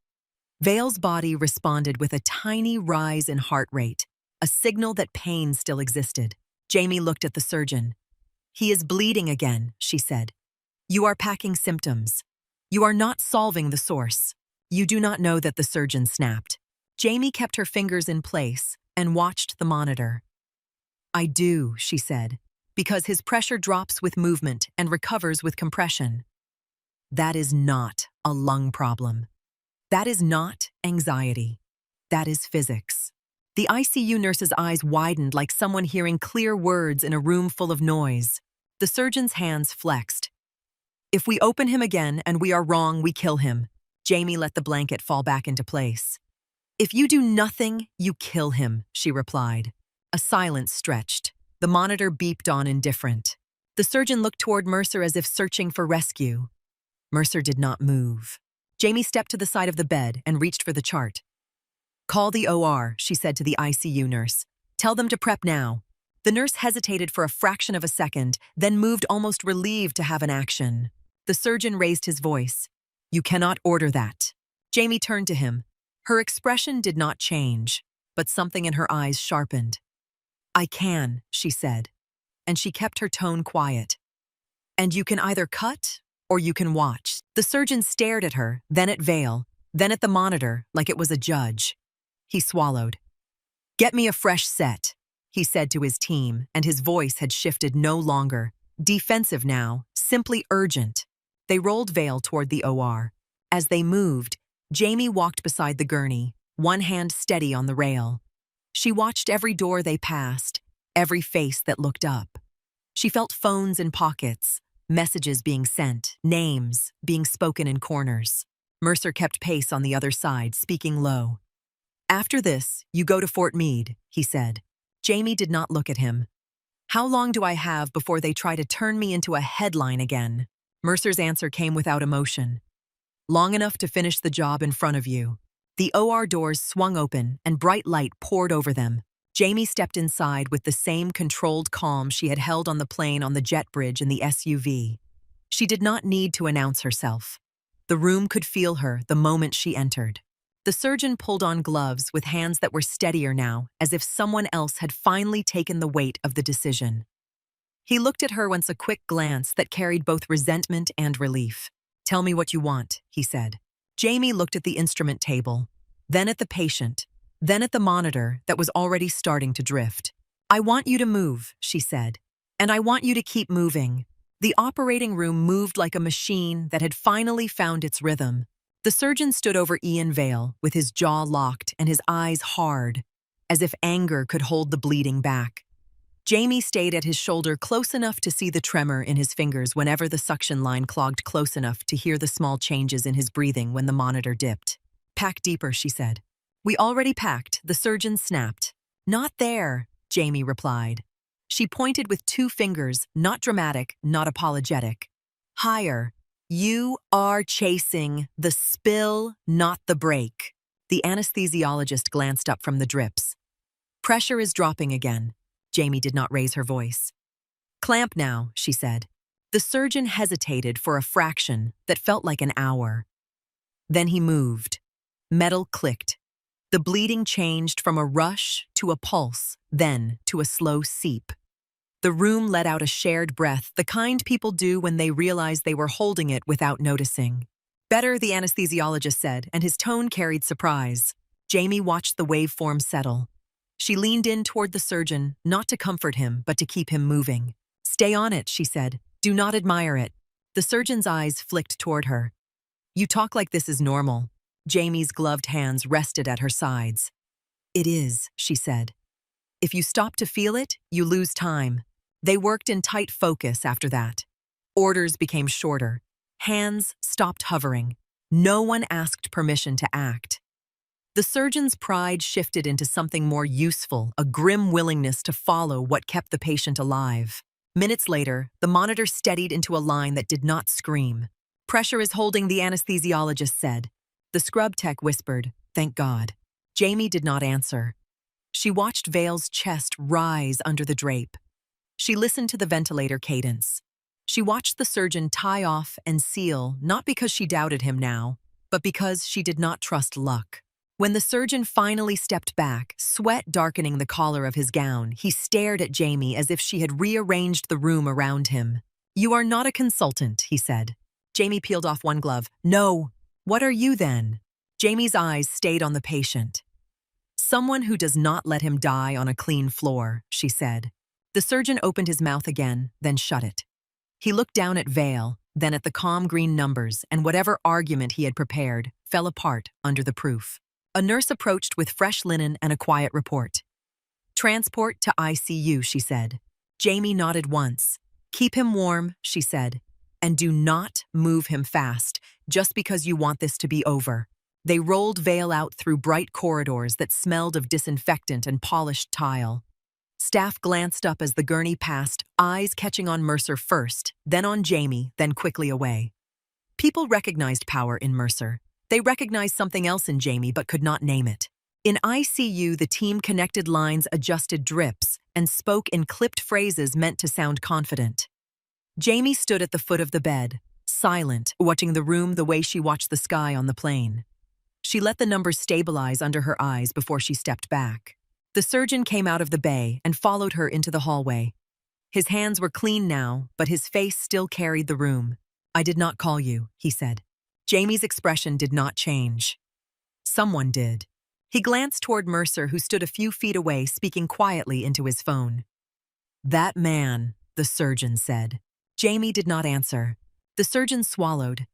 Vale's body responded with a tiny rise in heart rate, a signal that pain still existed. Jamie looked at the surgeon. "He is bleeding again," she said. "You are packing symptoms. You are not solving the source." "You do not know that," the surgeon snapped. Jamie kept her fingers in place and watched the monitor. "I do," she said, "because his pressure drops with movement and recovers with compression. That is not a lung problem. That is not anxiety. That is physics." The ICU nurse's eyes widened like someone hearing clear words in a room full of noise. The surgeon's hands flexed. "If we open him again and we are wrong, we kill him." Jamie let the blanket fall back into place. "If you do nothing, you kill him," she replied. A silence stretched. The monitor beeped on, indifferent. The surgeon looked toward Mercer as if searching for rescue. Mercer did not move. Jamie stepped to the side of the bed and reached for the chart. "Call the OR," she said to the ICU nurse. "Tell them to prep now." The nurse hesitated for a fraction of a second, then moved almost relieved to have an action. The surgeon raised his voice. "You cannot order that." Jamie turned to him. Her expression did not change, but something in her eyes sharpened. "I can," she said, and she kept her tone quiet. "And you can either cut or you can watch." The surgeon stared at her, then at Vale, then at the monitor like it was a judge. He swallowed. "Get me a fresh set," he said to his team, and his voice had shifted no longer. Defensive now, simply urgent. They rolled Vale toward the OR. As they moved, Jamie walked beside the gurney, one hand steady on the rail. She watched every door they passed, every face that looked up. She felt phones in pockets, messages being sent, names being spoken in corners. Mercer kept pace on the other side, speaking low. "After this, you go to Fort Meade," he said. Jamie did not look at him. "How long do I have before they try to turn me into a headline again?" Mercer's answer came without emotion. "Long enough to finish the job in front of you." The OR doors swung open and bright light poured over them. Jamie stepped inside with the same controlled calm she had held on the plane on the jet bridge in the SUV. She did not need to announce herself. The room could feel her the moment she entered. The surgeon pulled on gloves with hands that were steadier now, as if someone else had finally taken the weight of the decision. He looked at her once, a quick glance that carried both resentment and relief. "Tell me what you want," he said. Jamie looked at the instrument table, then at the patient, then at the monitor that was already starting to drift. "I want you to move," she said, "and I want you to keep moving." The operating room moved like a machine that had finally found its rhythm. The surgeon stood over Ian Vale with his jaw locked and his eyes hard, as if anger could hold the bleeding back. Jamie stayed at his shoulder close enough to see the tremor in his fingers whenever the suction line clogged, close enough to hear the small changes in his breathing when the monitor dipped. "Pack deeper," she said. "We already packed," the surgeon snapped. "Not there," Jamie replied. She pointed with two fingers, not dramatic, not apologetic. "Higher. You are chasing the spill, not the break." The anesthesiologist glanced up from the drips. "Pressure is dropping again." Jamie did not raise her voice. "Clamp now," she said. The surgeon hesitated for a fraction that felt like an hour. Then he moved. Metal clicked. The bleeding changed from a rush to a pulse, then to a slow seep. The room let out a shared breath, the kind people do when they realize they were holding it without noticing. "Better," the anesthesiologist said, and his tone carried surprise. Jamie watched the waveform settle. She leaned in toward the surgeon, not to comfort him, but to keep him moving. "Stay on it," she said. "Do not admire it." The surgeon's eyes flicked toward her. "You talk like this is normal." Jamie's gloved hands rested at her sides. "It is," she said. "If you stop to feel it, you lose time." They worked in tight focus after that. Orders became shorter. Hands stopped hovering. No one asked permission to act. The surgeon's pride shifted into something more useful, a grim willingness to follow what kept the patient alive. Minutes later, the monitor steadied into a line that did not scream. "Pressure is holding," the anesthesiologist said. The scrub tech whispered, "Thank God." Jamie did not answer. She watched Vale's chest rise under the drape. She listened to the ventilator cadence. She watched the surgeon tie off and seal, not because she doubted him now, but because she did not trust luck. When the surgeon finally stepped back, sweat darkening the collar of his gown, he stared at Jamie as if she had rearranged the room around him. "You are not a consultant," he said. Jamie peeled off one glove. "No. What are you then?" Jamie's eyes stayed on the patient. "Someone who does not let him die on a clean floor," she said. The surgeon opened his mouth again, then shut it. He looked down at Vale, then at the calm green numbers, and whatever argument he had prepared fell apart under the proof. A nurse approached with fresh linen and a quiet report. "Transport to ICU," she said. Jamie nodded once. "Keep him warm," she said, "and do not move him fast, just because you want this to be over." They rolled Vale out through bright corridors that smelled of disinfectant and polished tile. Staff glanced up as the gurney passed, eyes catching on Mercer first, then on Jamie, then quickly away. People recognized power in Mercer. They recognized something else in Jamie but could not name it. In ICU, the team connected lines, adjusted drips, and spoke in clipped phrases meant to sound confident. Jamie stood at the foot of the bed, silent, watching the room the way she watched the sky on the plane. She let the numbers stabilize under her eyes before she stepped back. The surgeon came out of the bay and followed her into the hallway. His hands were clean now, but his face still carried the room. "I did not call you," he said. Jamie's expression did not change. Someone did. He glanced toward Mercer, who stood a few feet away, speaking quietly into his phone. "That man," the surgeon said. Jamie did not answer. The surgeon swallowed.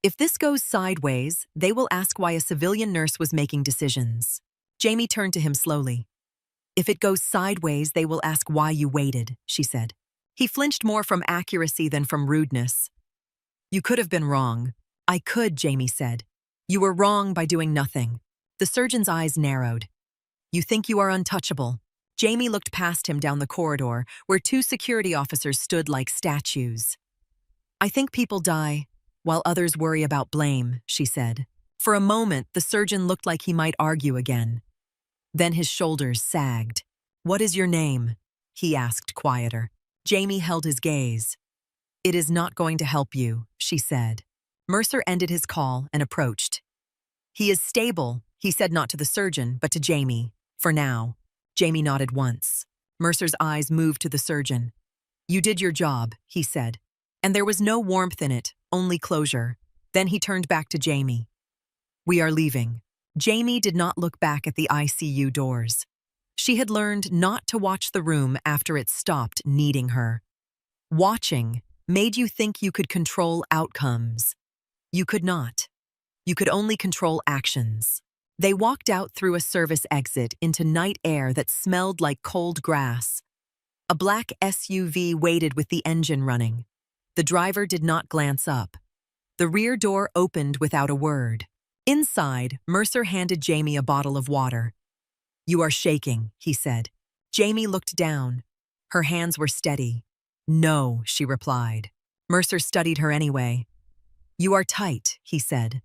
"If this goes sideways, they will ask why a civilian nurse was making decisions." Jamie turned to him slowly. "If it goes sideways, they will ask why you waited," she said. He flinched more from accuracy than from rudeness. You could have been wrong. I could, Jamie said. You were wrong by doing nothing. The surgeon's eyes narrowed. You think you are untouchable. Jamie looked past him down the corridor, where two security officers stood like statues. I think people die, while others worry about blame, she said. For a moment, the surgeon looked like he might argue again. Then his shoulders sagged. What is your name? He asked, quieter. Jamie held his gaze. It is not going to help you, she said. Mercer ended his call and approached. He is stable, he said, not to the surgeon, but to Jamie. For now. Jamie nodded once. Mercer's eyes moved to the surgeon. You did your job, he said. And there was no warmth in it, only closure. Then he turned back to Jamie. We are leaving. Jamie did not look back at the ICU doors. She had learned not to watch the room after it stopped needing her. Watching made you think you could control outcomes. You could not. You could only control actions. They walked out through a service exit into night air that smelled like cold grass. A black SUV waited with the engine running. The driver did not glance up. The rear door opened without a word. Inside, Mercer handed Jamie a bottle of water. You are shaking, he said. Jamie looked down. Her hands were steady. No, she replied. Mercer studied her anyway. You are tight, he said.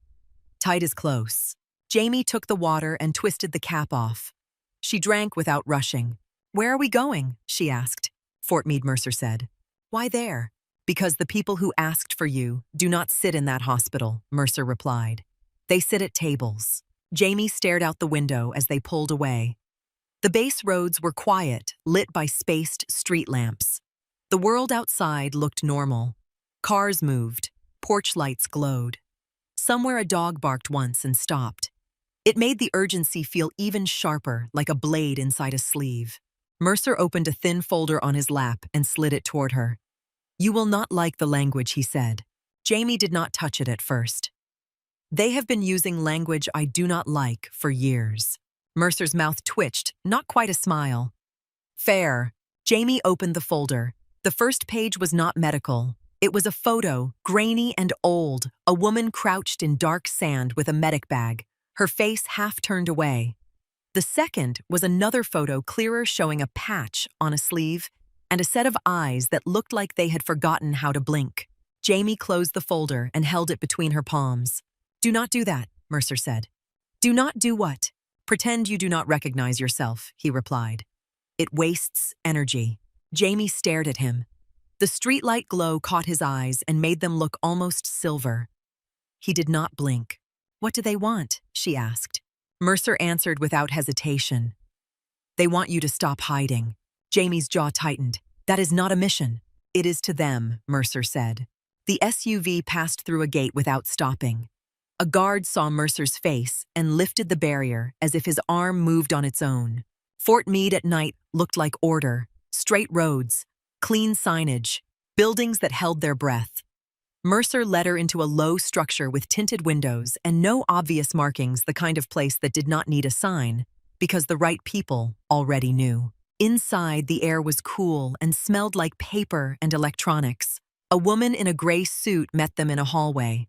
Tight is close. Jamie took the water and twisted the cap off. She drank without rushing. Where are we going? She asked. Fort Meade, Mercer said. Why there? Because the people who asked for you do not sit in that hospital, Mercer replied. They sit at tables. Jamie stared out the window as they pulled away. The base roads were quiet, lit by spaced street lamps. The world outside looked normal. Cars moved. Porch lights glowed. Somewhere a dog barked once and stopped. It made the urgency feel even sharper, like a blade inside a sleeve. Mercer opened a thin folder on his lap and slid it toward her. You will not like the language, he said. Jamie did not touch it at first. They have been using language I do not like for years. Mercer's mouth twitched, not quite a smile. Fair. Jamie opened the folder. The first page was not medical. It was a photo, grainy and old, a woman crouched in dark sand with a medic bag, her face half turned away. The second was another photo, clearer, showing a patch on a sleeve and a set of eyes that looked like they had forgotten how to blink. Jamie closed the folder and held it between her palms. Do not do that, Mercer said. Do not do what? Pretend you do not recognize yourself, he replied. It wastes energy. Jamie stared at him. The streetlight glow caught his eyes and made them look almost silver. He did not blink. What do they want? She asked. Mercer answered without hesitation. They want you to stop hiding. Jamie's jaw tightened. That is not a mission. It is to them, Mercer said. The SUV passed through a gate without stopping. A guard saw Mercer's face and lifted the barrier as if his arm moved on its own. Fort Meade at night looked like order, straight roads, clean signage, buildings that held their breath. Mercer led her into a low structure with tinted windows and no obvious markings, the kind of place that did not need a sign, because the right people already knew. Inside, the air was cool and smelled like paper and electronics. A woman in a gray suit met them in a hallway.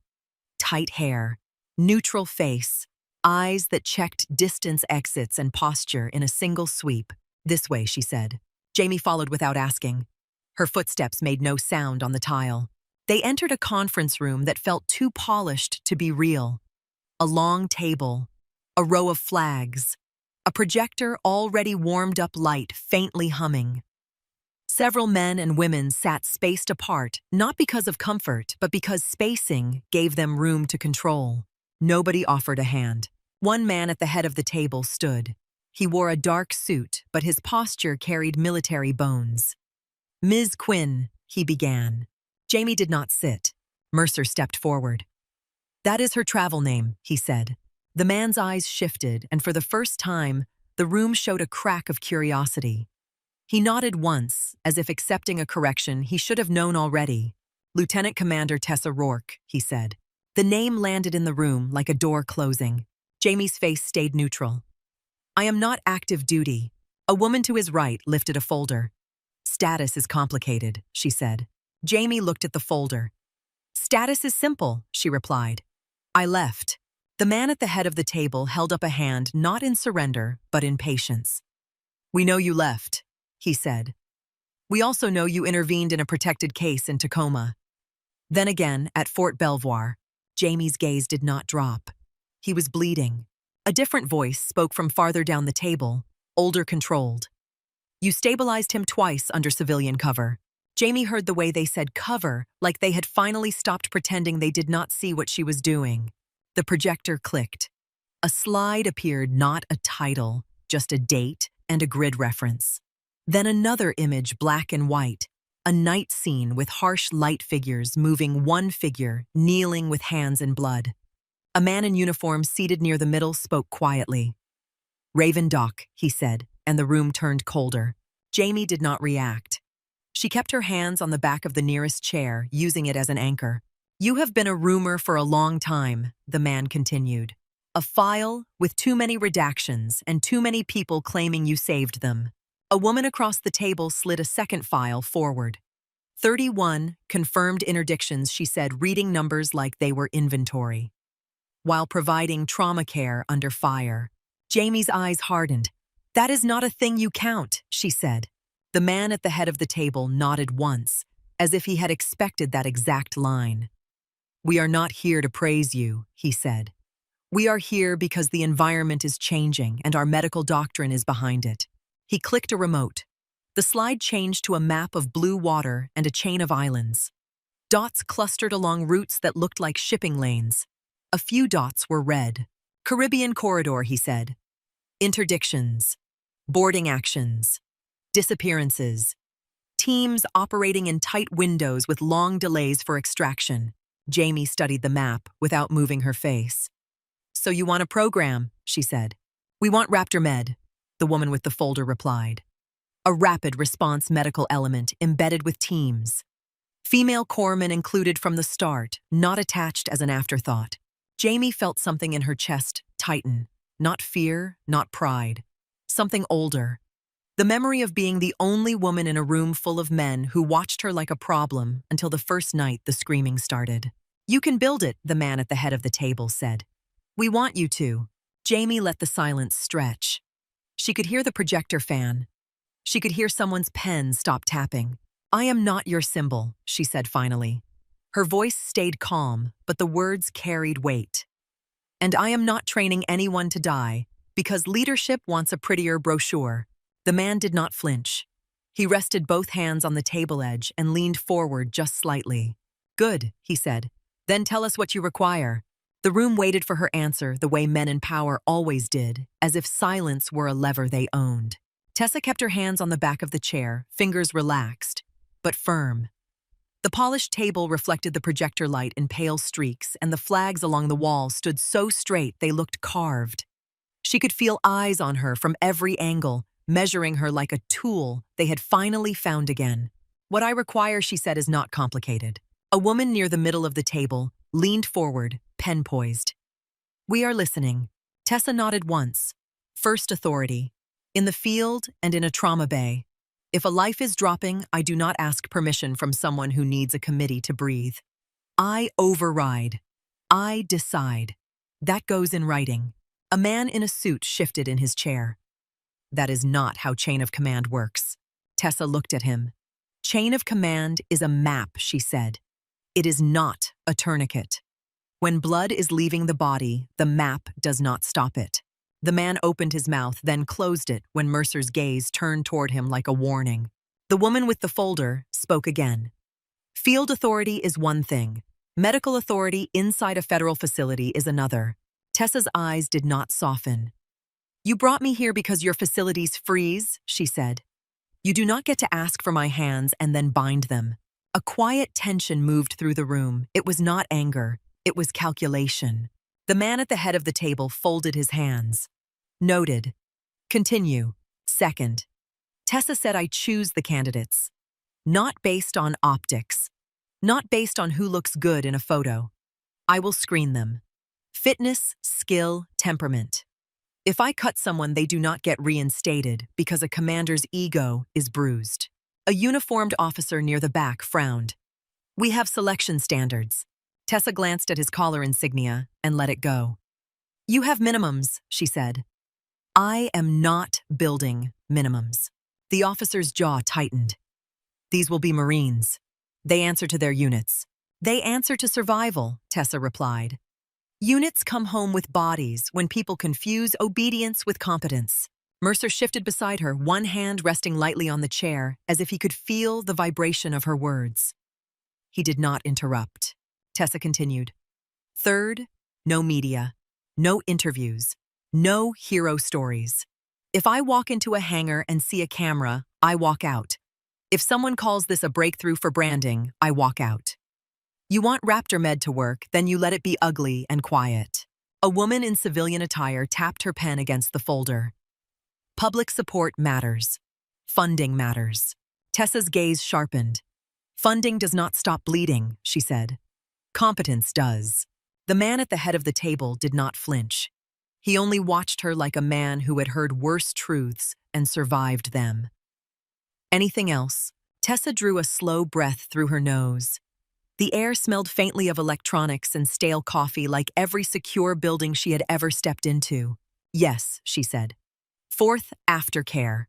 Tight hair, neutral face, eyes that checked distance, exits, and posture in a single sweep. This way, she said. Jamie followed without asking. Her footsteps made no sound on the tile. They entered a conference room that felt too polished to be real. A long table, a row of flags, a projector already warmed up, light faintly humming. Several men and women sat spaced apart, not because of comfort, but because spacing gave them room to control. Nobody offered a hand. One man at the head of the table stood. He wore a dark suit, but his posture carried military bones. Ms. Quinn, he began. Jamie did not sit. Mercer stepped forward. That is her travel name, he said. The man's eyes shifted, and for the first time, the room showed a crack of curiosity. He nodded once, as if accepting a correction he should have known already. Lieutenant Commander Tessa Rourke, he said. The name landed in the room like a door closing. Jamie's face stayed neutral. I am not active duty. A woman to his right lifted a folder. Status is complicated, she said. Jamie looked at the folder. Status is simple, she replied. I left. The man at the head of the table held up a hand not in surrender, but in patience. We know you left, he said. We also know you intervened in a protected case in Tacoma. Then again, at Fort Belvoir, Jamie's gaze did not drop. He was bleeding. A different voice spoke from farther down the table, older controlled. You stabilized him twice under civilian cover. Jamie heard the way they said cover, like they had finally stopped pretending they did not see what she was doing. The projector clicked. A slide appeared, not a title, just a date and a grid reference. Then another image, black and white, a night scene with harsh light figures moving, one figure kneeling with hands in blood. A man in uniform seated near the middle spoke quietly. Raven Doc, he said, and the room turned colder. Jamie did not react. She kept her hands on the back of the nearest chair, using it as an anchor. You have been a rumor for a long time, the man continued. A file with too many redactions and too many people claiming you saved them. A woman across the table slid a second file forward. 31 confirmed interdictions, she said, reading numbers like they were inventory. While providing trauma care under fire. Jamie's eyes hardened. That is not a thing you count, she said. The man at the head of the table nodded once, as if he had expected that exact line. We are not here to praise you, he said. We are here because the environment is changing and our medical doctrine is behind it. He clicked a remote. The slide changed to a map of blue water and a chain of islands. Dots clustered along routes that looked like shipping lanes. A few dots were red. Caribbean corridor, he said. Interdictions. Boarding actions. Disappearances. Teams operating in tight windows with long delays for extraction. Jamie studied the map without moving her face. So you want a program, she said. We want Raptor Med, the woman with the folder replied. A rapid response medical element embedded with teams. Female corpsmen included from the start, not attached as an afterthought. Jamie felt something in her chest tighten. Not fear, not pride. Something older. The memory of being the only woman in a room full of men who watched her like a problem until the first night the screaming started. You can build it, the man at the head of the table said. We want you to. Jamie let the silence stretch. She could hear the projector fan. She could hear someone's pen stop tapping. I am not your symbol, she said finally. Her voice stayed calm, but the words carried weight. And I am not training anyone to die, because leadership wants a prettier brochure. The man did not flinch. He rested both hands on the table edge and leaned forward just slightly. Good, he said. Then tell us what you require. The room waited for her answer the way men in power always did, as if silence were a lever they owned. Tessa kept her hands on the back of the chair, fingers relaxed, but firm. The polished table reflected the projector light in pale streaks, and the flags along the wall stood so straight they looked carved. She could feel eyes on her from every angle, measuring her like a tool they had finally found again. What I require, she said, is not complicated. A woman near the middle of the table leaned forward, pen poised. We are listening. Tessa nodded once. First authority. In the field and in a trauma bay. If a life is dropping, I do not ask permission from someone who needs a committee to breathe. I override. I decide. That goes in writing. A man in a suit shifted in his chair. That is not how chain of command works. Tessa looked at him. Chain of command is a map, she said. It is not a tourniquet. When blood is leaving the body, the map does not stop it. The man opened his mouth, then closed it when Mercer's gaze turned toward him like a warning. The woman with the folder spoke again. Field authority is one thing. Medical authority inside a federal facility is another. Tessa's eyes did not soften. You brought me here because your facilities freeze, she said. You do not get to ask for my hands and then bind them. A quiet tension moved through the room. It was not anger. It was calculation. The man at the head of the table folded his hands. Noted. Continue. Second. Tessa said I choose the candidates. Not based on optics. Not based on who looks good in a photo. I will screen them. Fitness, skill, temperament. If I cut someone, they do not get reinstated because a commander's ego is bruised. A uniformed officer near the back frowned. "We have selection standards." Tessa glanced at his collar insignia and let it go. "You have minimums," she said. "I am not building minimums." The officer's jaw tightened. "These will be Marines. They answer to their units." "They answer to survival," Tessa replied. "Units come home with bodies when people confuse obedience with competence." Mercer shifted beside her, one hand resting lightly on the chair, as if he could feel the vibration of her words. He did not interrupt. Tessa continued. "Third, no media, no interviews, no hero stories. If I walk into a hangar and see a camera, I walk out. If someone calls this a breakthrough for branding, I walk out. You want Raptor Med to work, then you let it be ugly and quiet." A woman in civilian attire tapped her pen against the folder. "Public support matters. Funding matters." Tessa's gaze sharpened. "Funding does not stop bleeding," she said. "Competence does." The man at the head of the table did not flinch. He only watched her like a man who had heard worse truths and survived them. "Anything else?" Tessa drew a slow breath through her nose. The air smelled faintly of electronics and stale coffee, like every secure building she had ever stepped into. "Yes," she said. "Fourth, aftercare.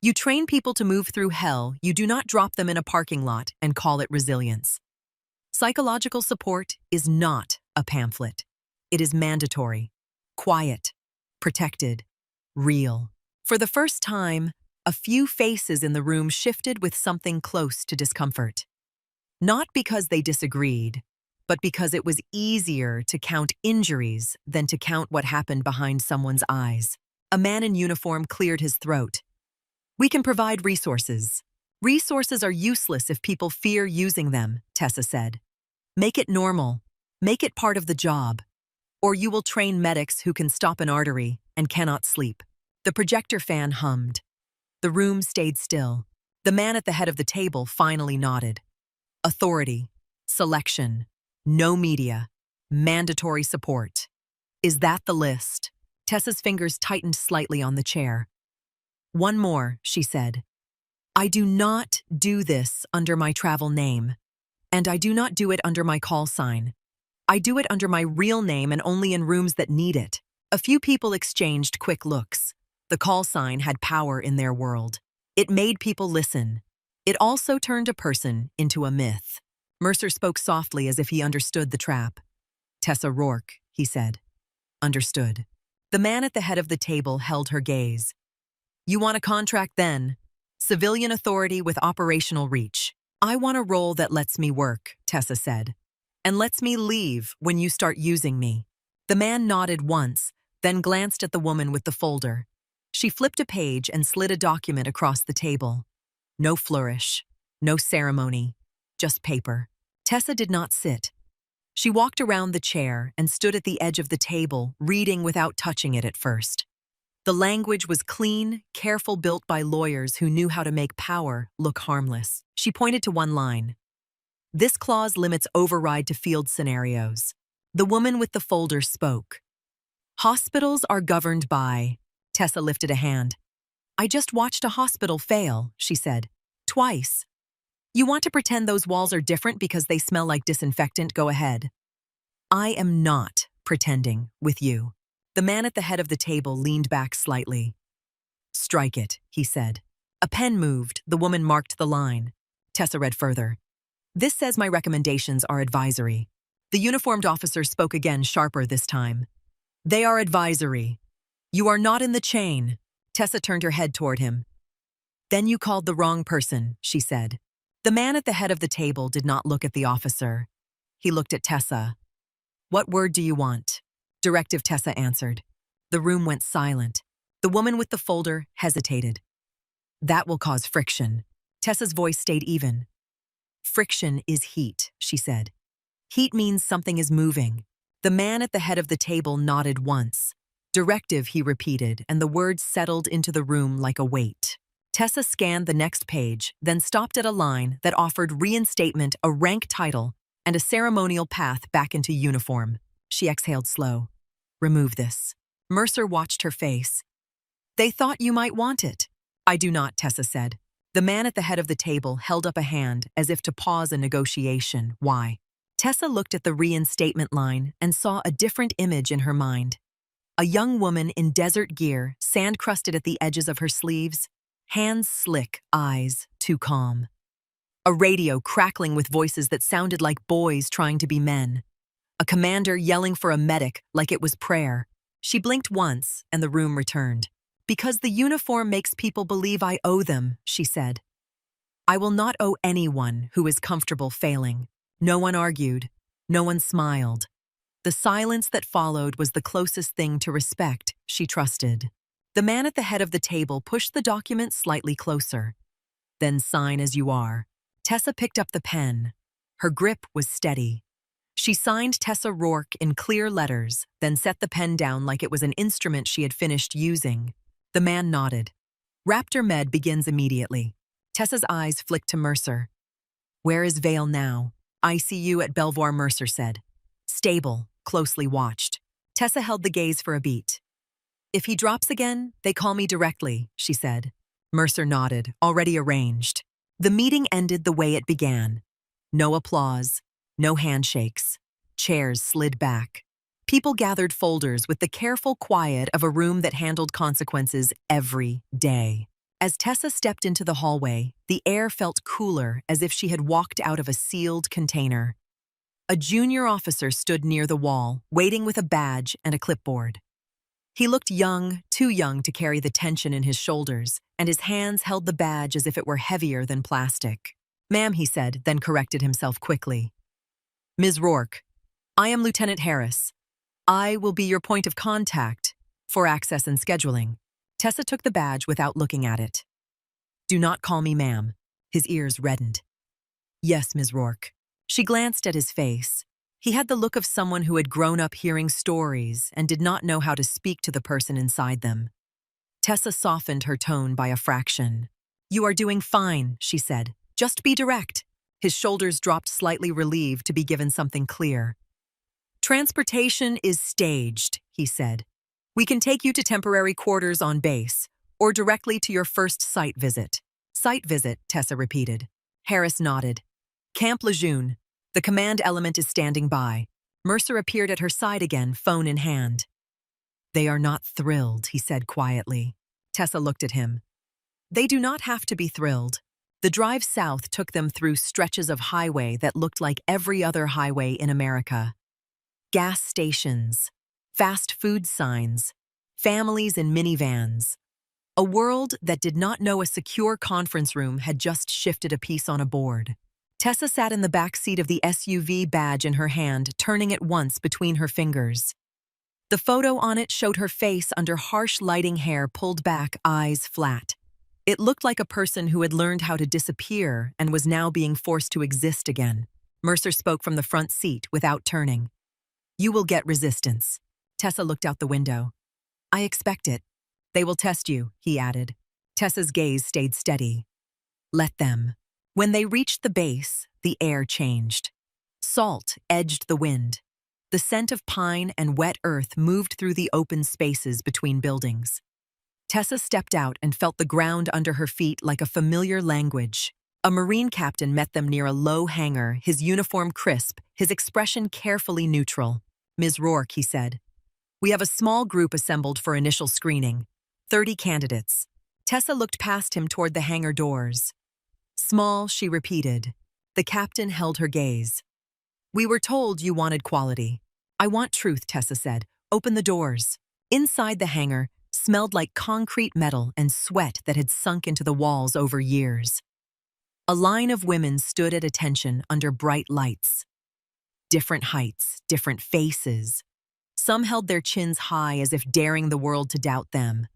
You train people to move through hell, you do not drop them in a parking lot and call it resilience. Psychological support is not a pamphlet. It is mandatory, quiet, protected, real." For the first time, a few faces in the room shifted with something close to discomfort. Not because they disagreed, but because it was easier to count injuries than to count what happened behind someone's eyes. A man in uniform cleared his throat. "We can provide resources. Resources are useless if people fear using them," Tessa said. "Make it normal. Make it part of the job. Or you will train medics who can stop an artery and cannot sleep." The projector fan hummed. The room stayed still. The man at the head of the table finally nodded. "Authority, selection, no media, mandatory support. Is that the list?" Tessa's fingers tightened slightly on the chair. "One more," she said. "I do not do this under my travel name, and I do not do it under my call sign. I do it under my real name and only in rooms that need it." A few people exchanged quick looks. The call sign had power in their world. It made people listen. It also turned a person into a myth. Mercer spoke softly as if he understood the trap. "Tessa Rourke," he said. "Understood." The man at the head of the table held her gaze. "You want a contract then? Civilian authority with operational reach." "I want a role that lets me work," Tessa said. "And lets me leave when you start using me." The man nodded once, then glanced at the woman with the folder. She flipped a page and slid a document across the table. No flourish, no ceremony, just paper. Tessa did not sit. She walked around the chair and stood at the edge of the table, reading without touching it at first. The language was clean, careful, built by lawyers who knew how to make power look harmless. She pointed to one line. "This clause limits override to field scenarios." The woman with the folder spoke. "Hospitals are governed by..." Tessa lifted a hand. "I just watched a hospital fail," she said. "Twice. You want to pretend those walls are different because they smell like disinfectant? Go ahead." "I am not pretending with you." The man at the head of the table leaned back slightly. "Strike it," he said. A pen moved. The woman marked the line. Tessa read further. "This says my recommendations are advisory." The uniformed officer spoke again, sharper this time. "They are advisory. You are not in the chain." Tessa turned her head toward him. "Then you called the wrong person," she said. The man at the head of the table did not look at the officer. He looked at Tessa. "What word do you want?" "Directive," Tessa answered. The room went silent. The woman with the folder hesitated. "That will cause friction." Tessa's voice stayed even. "Friction is heat," she said. "Heat means something is moving." The man at the head of the table nodded once. "Directive," he repeated, and the words settled into the room like a weight. Tessa scanned the next page, then stopped at a line that offered reinstatement, a rank title, and a ceremonial path back into uniform. She exhaled slow. "Remove this." Mercer watched her face. "They thought you might want it." "I do not," Tessa said. The man at the head of the table held up a hand as if to pause a negotiation. Why? Tessa looked at the reinstatement line and saw a different image in her mind. A young woman in desert gear, sand-crusted at the edges of her sleeves, hands slick, eyes too calm. A radio crackling with voices that sounded like boys trying to be men. A commander yelling for a medic like it was prayer. She blinked once, and the room returned. "Because the uniform makes people believe I owe them," she said. "I will not owe anyone who is comfortable failing." No one argued. No one smiled. The silence that followed was the closest thing to respect she trusted. The man at the head of the table pushed the document slightly closer. "Then sign as you are." Tessa picked up the pen. Her grip was steady. She signed Tessa Rourke in clear letters, then set the pen down like it was an instrument she had finished using. The man nodded. "Raptor Med begins immediately." Tessa's eyes flicked to Mercer. "Where is Vale now?" "ICU at Belvoir," Mercer said. "Stable, closely watched." Tessa held the gaze for a beat. "If he drops again, they call me directly," she said. Mercer nodded, already arranged. The meeting ended the way it began. No applause, no handshakes. Chairs slid back. People gathered folders with the careful quiet of a room that handled consequences every day. As Tessa stepped into the hallway, the air felt cooler, as if she had walked out of a sealed container. A junior officer stood near the wall, waiting with a badge and a clipboard. He looked young, too young to carry the tension in his shoulders, and his hands held the badge as if it were heavier than plastic. "Ma'am," he said, then corrected himself quickly. "Ms. Rourke, I am Lieutenant Harris. I will be your point of contact for access and scheduling." Tessa took the badge without looking at it. "Do not call me ma'am." His ears reddened. "Yes, Ms. Rourke." She glanced at his face. He had the look of someone who had grown up hearing stories and did not know how to speak to the person inside them. Tessa softened her tone by a fraction. "You are doing fine," she said. "Just be direct." His shoulders dropped, slightly relieved to be given something clear. "Transportation is staged," he said. "We can take you to temporary quarters on base, or directly to your first site visit." "Site visit," Tessa repeated. Harris nodded. "Camp Lejeune. The command element is standing by." Mercer appeared at her side again, phone in hand. "They are not thrilled," he said quietly. Tessa looked at him. "They do not have to be thrilled." The drive south took them through stretches of highway that looked like every other highway in America. Gas stations, fast food signs, families in minivans. A world that did not know a secure conference room had just shifted a piece on a board. Tessa sat in the back seat of the SUV, badge in her hand, turning it once between her fingers. The photo on it showed her face under harsh lighting, hair pulled back, eyes flat. It looked like a person who had learned how to disappear and was now being forced to exist again. Mercer spoke from the front seat without turning. "You will get resistance." Tessa looked out the window. "I expect it. They will test you," he added. Tessa's gaze stayed steady. "Let them." When they reached the base, the air changed. Salt edged the wind. The scent of pine and wet earth moved through the open spaces between buildings. Tessa stepped out and felt the ground under her feet like a familiar language. A Marine captain met them near a low hangar, his uniform crisp, his expression carefully neutral. "Ms. Rourke," he said, "we have a small group assembled for initial screening. 30 candidates." Tessa looked past him toward the hangar doors. "Small," she repeated. The captain held her gaze. "We were told you wanted quality." "I want truth," Tessa said. "Open the doors." Inside the hangar smelled like concrete metal and sweat that had sunk into the walls over years. A line of women stood at attention under bright lights. Different heights, different faces. Some held their chins high as if daring the world to doubt them.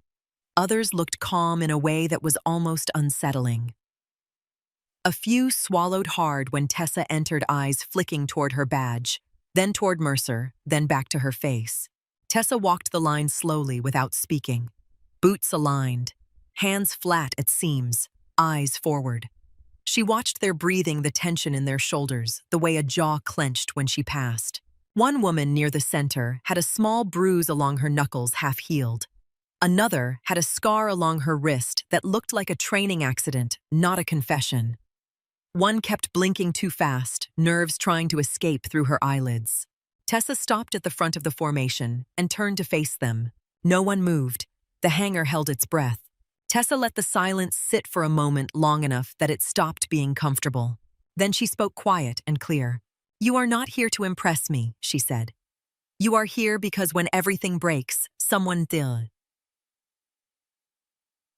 Others looked calm in a way that was almost unsettling. A few swallowed hard when Tessa entered, eyes flicking toward her badge, then toward Mercer, then back to her face. Tessa walked the line slowly without speaking. Boots aligned, hands flat at seams, eyes forward. She watched their breathing, the tension in their shoulders, the way a jaw clenched when she passed. One woman near the center had a small bruise along her knuckles, half healed. Another had a scar along her wrist that looked like a training accident, not a confession. One kept blinking too fast, nerves trying to escape through her eyelids. Tessa stopped at the front of the formation and turned to face them. No one moved. The hangar held its breath. Tessa let the silence sit for a moment long enough that it stopped being comfortable. Then she spoke quiet and clear. "You are not here to impress me," she said. "You are here because when everything breaks, someone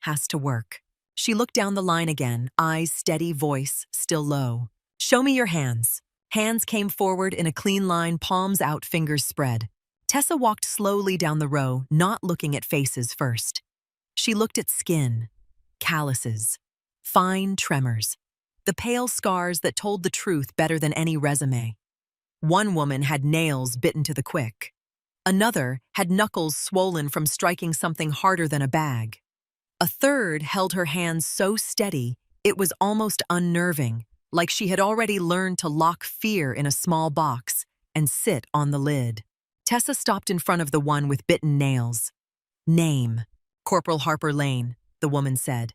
has to work." She looked down the line again, eyes steady, voice still low. "Show me your hands." Hands came forward in a clean line, palms out, fingers spread. Tessa walked slowly down the row, not looking at faces first. She looked at skin, calluses, fine tremors, the pale scars that told the truth better than any resume. One woman had nails bitten to the quick. Another had knuckles swollen from striking something harder than a bag. A third held her hands so steady it was almost unnerving, like she had already learned to lock fear in a small box and sit on the lid. Tessa stopped in front of the one with bitten nails. "Name, Corporal Harper Lane," the woman said.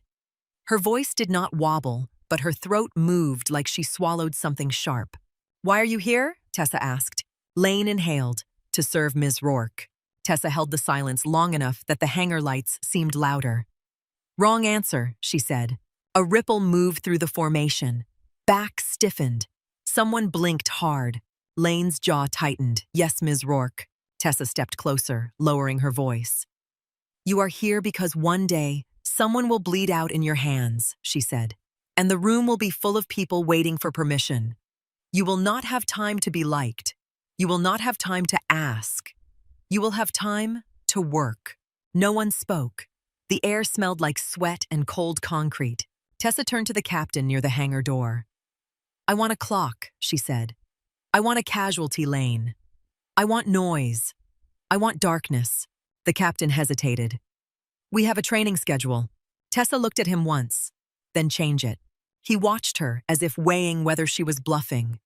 Her voice did not wobble, but her throat moved like she swallowed something sharp. "Why are you here?" Tessa asked. Lane inhaled. "To serve Ms. Rourke." Tessa held the silence long enough that the hangar lights seemed louder. "Wrong answer," she said. A ripple moved through the formation. Back stiffened. Someone blinked hard. Lane's jaw tightened. "Yes, Ms. Rourke." Tessa stepped closer, lowering her voice. "You are here because one day, someone will bleed out in your hands," she said. "And the room will be full of people waiting for permission. You will not have time to be liked. You will not have time to ask. You will have time to work." No one spoke. The air smelled like sweat and cold concrete. Tessa turned to the captain near the hangar door. "I want a clock," she said. "I want a casualty lane. I want noise. I want darkness." The captain hesitated. "We have a training schedule." Tessa looked at him once, then changed it. He watched her as if weighing whether she was bluffing.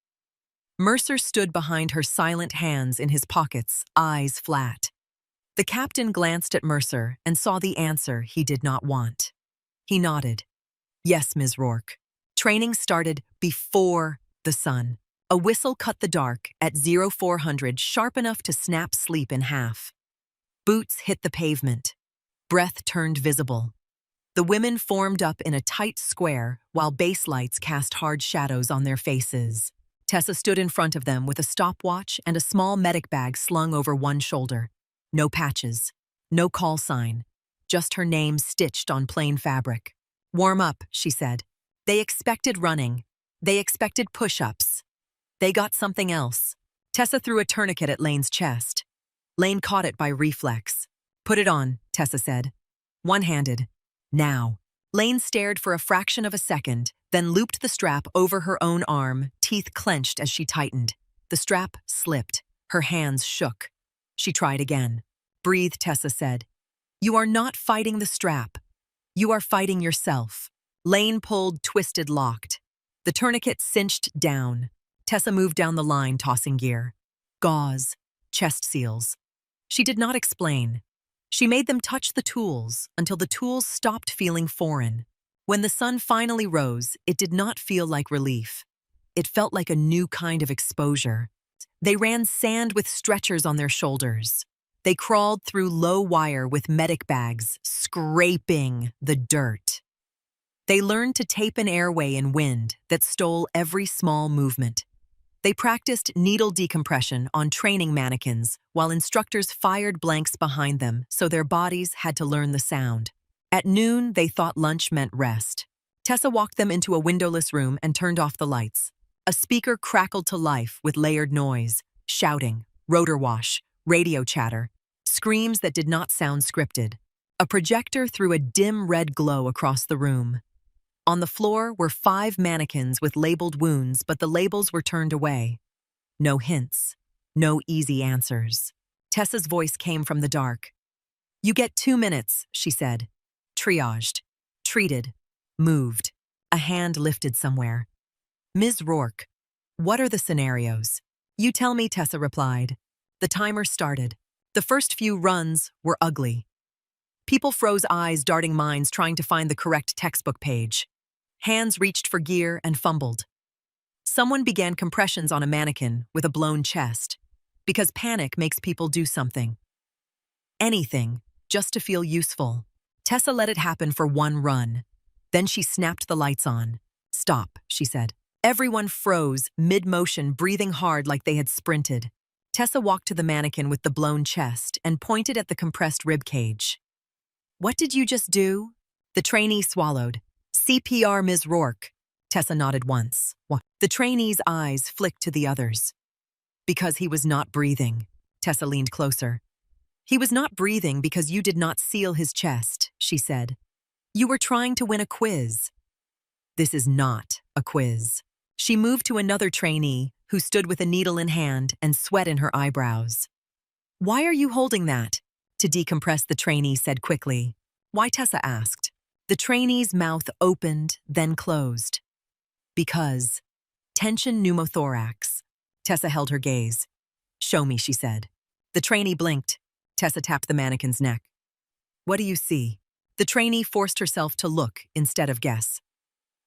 Mercer stood behind her, silent, hands in his pockets, eyes flat. The captain glanced at Mercer and saw the answer he did not want. He nodded. "Yes, Ms. Rourke." Training started before the sun. A whistle cut the dark at 0400, sharp enough to snap sleep in half. Boots hit the pavement. Breath turned visible. The women formed up in a tight square while base lights cast hard shadows on their faces. Tessa stood in front of them with a stopwatch and a small medic bag slung over one shoulder. No patches, no call sign, just her name stitched on plain fabric. "Warm up," she said. They expected running. They expected push-ups. They got something else. Tessa threw a tourniquet at Lane's chest. Lane caught it by reflex. "Put it on," Tessa said. One-handed. "Now." Lane stared for a fraction of a second, then looped the strap over her own arm, teeth clenched as she tightened. The strap slipped. Her hands shook. She tried again. "Breathe," Tessa said. "You are not fighting the strap. You are fighting yourself." Lane pulled, twisted, locked. The tourniquet cinched down. Tessa moved down the line, tossing gear. Gauze, chest seals. She did not explain. She made them touch the tools until the tools stopped feeling foreign. When the sun finally rose, it did not feel like relief. It felt like a new kind of exposure. They ran sand with stretchers on their shoulders. They crawled through low wire with medic bags, scraping the dirt. They learned to tape an airway in wind that stole every small movement. They practiced needle decompression on training mannequins while instructors fired blanks behind them so their bodies had to learn the sound. At noon, they thought lunch meant rest. Tessa walked them into a windowless room and turned off the lights. A speaker crackled to life with layered noise, shouting, rotor wash, radio chatter, screams that did not sound scripted. A projector threw a dim red glow across the room. On the floor were 5 mannequins with labeled wounds, but the labels were turned away. No hints, no easy answers. Tessa's voice came from the dark. "You get 2 minutes," she said. Triaged, treated, moved. A hand lifted somewhere. "Ms. Rourke, what are the scenarios?" "You tell me," Tessa replied. The timer started. The first few runs were ugly. People froze eyes, darting minds trying to find the correct textbook page. Hands reached for gear and fumbled. Someone began compressions on a mannequin with a blown chest, because panic makes people do something. Anything, just to feel useful. Tessa let it happen for one run. Then she snapped the lights on. "Stop," she said. Everyone froze, mid-motion, breathing hard like they had sprinted. Tessa walked to the mannequin with the blown chest and pointed at the compressed rib cage. "What did you just do?" The trainee swallowed. "CPR, Ms. Rourke." Tessa nodded once. The trainee's eyes flicked to the others. "Because he was not breathing." Tessa leaned closer. "He was not breathing because you did not seal his chest," she said. "You were trying to win a quiz." "This is not a quiz." She moved to another trainee who stood with a needle in hand and sweat in her eyebrows. "Why are you holding that?" To decompress, the trainee said quickly. "Why?" Tessa asked. The trainee's mouth opened, then closed. "Because. Tension pneumothorax." Tessa held her gaze. "Show me," she said. The trainee blinked. Tessa tapped the mannequin's neck. "What do you see?" The trainee forced herself to look instead of guess.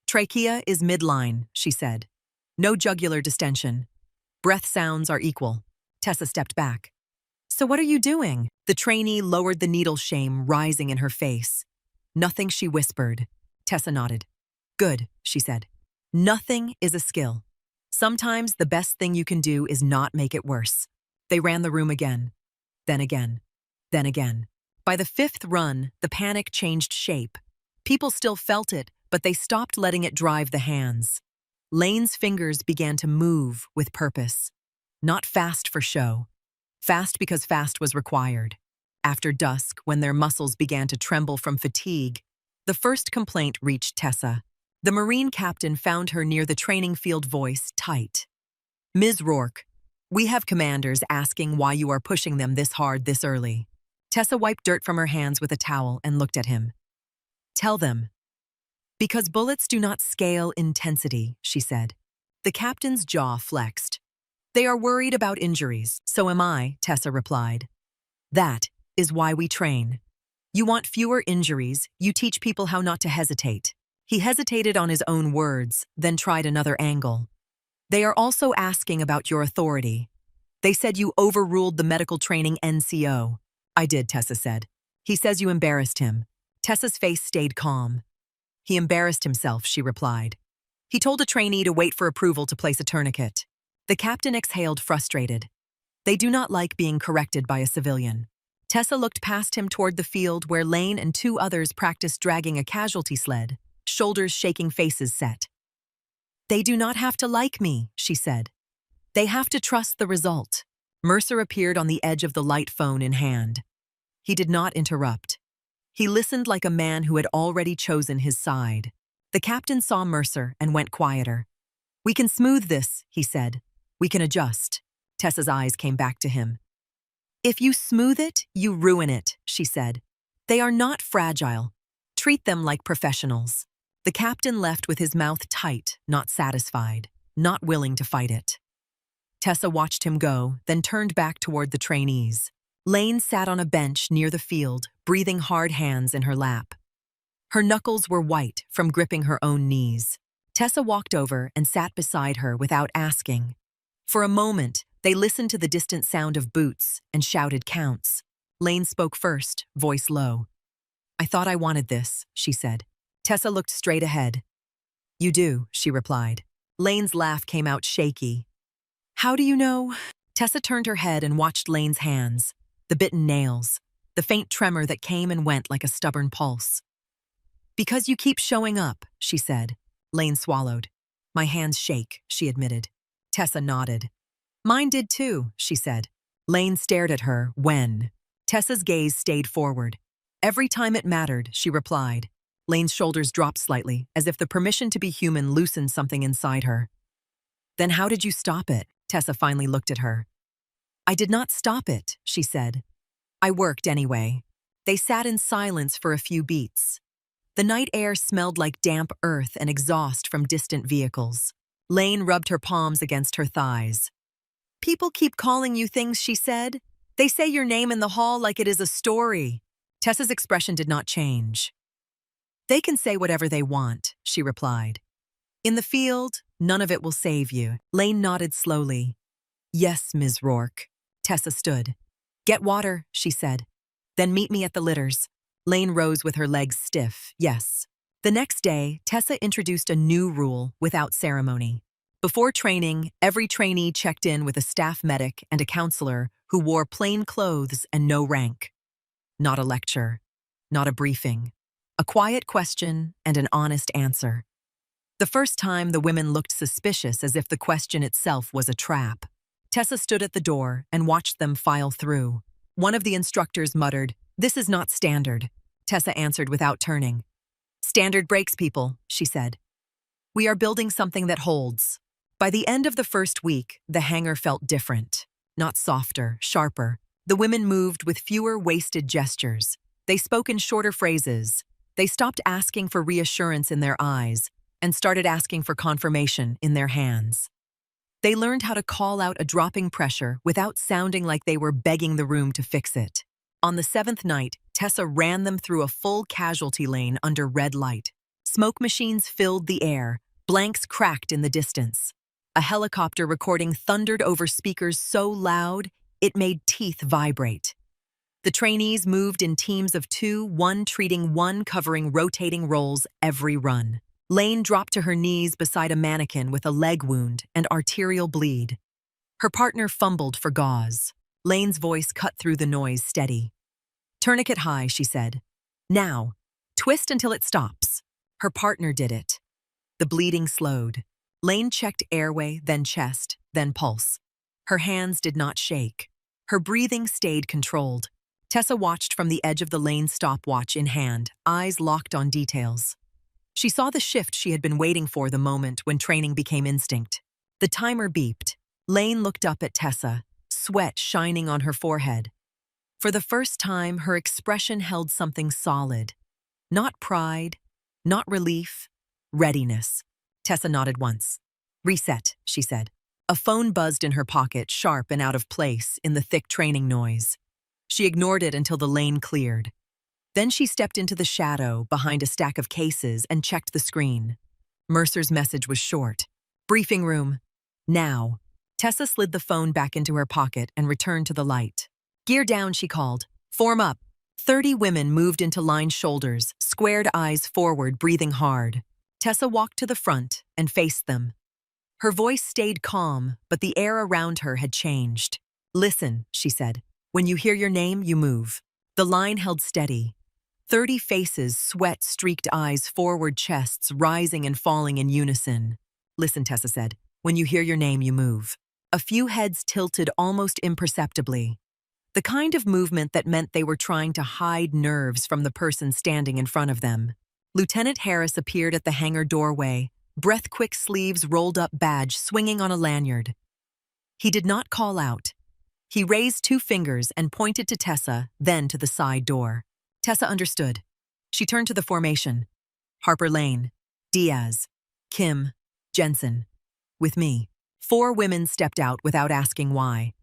"Trachea is midline," she said. "No jugular distension. Breath sounds are equal." Tessa stepped back. "So what are you doing?" The trainee lowered the needle, shame rising in her face. "Nothing," she whispered. Tessa nodded. "Good," she said. "Nothing is a skill. Sometimes the best thing you can do is not make it worse." They ran the room again. Then again. Then again. By the fifth run, the panic changed shape. People still felt it, but they stopped letting it drive the hands. Lane's fingers began to move with purpose. Not fast for show. Fast because fast was required. After dusk, when their muscles began to tremble from fatigue, the first complaint reached Tessa. The Marine captain found her near the training field, voice tight. "Ms. Rourke, we have commanders asking why you are pushing them this hard this early." Tessa wiped dirt from her hands with a towel and looked at him. "Tell them." "Because bullets do not scale intensity," she said. The captain's jaw flexed. "They are worried about injuries, so am I," Tessa replied. "That is why we train. You want fewer injuries, you teach people how not to hesitate." He hesitated on his own words, then tried another angle. "They are also asking about your authority. They said you overruled the medical training NCO." "I did," Tessa said. "He says you embarrassed him." Tessa's face stayed calm. "He embarrassed himself," she replied. "He told a trainee to wait for approval to place a tourniquet." The captain exhaled, frustrated. They do not like being corrected by a civilian. Tessa looked past him toward the field where Lane and two others practiced dragging a casualty sled, shoulders shaking, faces set. "They do not have to like me," she said. "They have to trust the result." Mercer appeared on the edge of the light, phone in hand. He did not interrupt. He listened like a man who had already chosen his side. The captain saw Mercer and went quieter. "We can smooth this," he said. "We can adjust." Tessa's eyes came back to him. "If you smooth it, you ruin it," she said. "They are not fragile. Treat them like professionals." The captain left with his mouth tight, not satisfied, not willing to fight it. Tessa watched him go, then turned back toward the trainees. Lane sat on a bench near the field, breathing hard, hands in her lap. Her knuckles were white from gripping her own knees. Tessa walked over and sat beside her without asking. For a moment, they listened to the distant sound of boots and shouted counts. Lane spoke first, voice low. "I thought I wanted this," she said. Tessa looked straight ahead. "You do," she replied. Lane's laugh came out shaky. "How do you know?" Tessa turned her head and watched Lane's hands, the bitten nails, the faint tremor that came and went like a stubborn pulse. "Because you keep showing up," she said. Lane swallowed. "My hands shake," she admitted. Tessa nodded. "Mine did too," she said. Lane stared at her. "When?" Tessa's gaze stayed forward. "Every time it mattered," she replied. Lane's shoulders dropped slightly, as if the permission to be human loosened something inside her. "Then how did you stop it?" Tessa finally looked at her. "I did not stop it," she said. "I worked anyway." They sat in silence for a few beats. The night air smelled like damp earth and exhaust from distant vehicles. Lane rubbed her palms against her thighs. "People keep calling you things," she said. "They say your name in the hall like it is a story." Tessa's expression did not change. They can say whatever they want, she replied. In the field, none of it will save you. Lane nodded slowly. Yes, Ms. Rourke. Tessa stood. Get water, she said. Then meet me at the litters. Lane rose with her legs stiff. Yes. The next day, Tessa introduced a new rule without ceremony. Before training, every trainee checked in with a staff medic and a counselor who wore plain clothes and no rank. Not a lecture, not a briefing. A quiet question and an honest answer. The first time, the women looked suspicious, as if the question itself was a trap. Tessa stood at the door and watched them file through. One of the instructors muttered, "This is not standard." Tessa answered without turning. "Standard breaks people," she said. "We are building something that holds." By the end of the first week, the hangar felt different. Not softer, sharper. The women moved with fewer wasted gestures. They spoke in shorter phrases. They stopped asking for reassurance in their eyes and started asking for confirmation in their hands. They learned how to call out a dropping pressure without sounding like they were begging the room to fix it. On the 7th night, Tessa ran them through a full casualty lane under red light. Smoke machines filled the air, blanks cracked in the distance. A helicopter recording thundered over speakers so loud it made teeth vibrate. The trainees moved in teams of 2, one treating one, covering rotating roles every run. Lane dropped to her knees beside a mannequin with a leg wound and arterial bleed. Her partner fumbled for gauze. Lane's voice cut through the noise steady. "Tourniquet high," she said. "Now, twist until it stops." Her partner did it. The bleeding slowed. Lane checked airway, then chest, then pulse. Her hands did not shake. Her breathing stayed controlled. Tessa watched from the edge of the lane, stopwatch in hand, eyes locked on details. She saw the shift she had been waiting for, the moment when training became instinct. The timer beeped. Lane looked up at Tessa, sweat shining on her forehead. For the first time, her expression held something solid. Not pride, not relief, readiness. Tessa nodded once. "Reset," she said. A phone buzzed in her pocket, sharp and out of place in the thick training noise. She ignored it until the lane cleared. Then she stepped into the shadow behind a stack of cases and checked the screen. Mercer's message was short. "Briefing room. Now." Tessa slid the phone back into her pocket and returned to the light. "Gear down," she called. "Form up." 30 women moved into lined shoulders, squared eyes forward, breathing hard. Tessa walked to the front and faced them. Her voice stayed calm, but the air around her had changed. "Listen," she said. "When you hear your name, you move." The line held steady. 30 faces, sweat-streaked eyes, forward chests, rising and falling in unison. "Listen," Tessa said. "When you hear your name, you move." A few heads tilted almost imperceptibly. The kind of movement that meant they were trying to hide nerves from the person standing in front of them. Lieutenant Harris appeared at the hangar doorway, breath-quick sleeves, rolled up badge swinging on a lanyard. He did not call out. He raised 2 fingers and pointed to Tessa, then to the side door. Tessa understood. She turned to the formation. Harper Lane, Diaz, Kim, Jensen. With me. 4 women stepped out without asking why.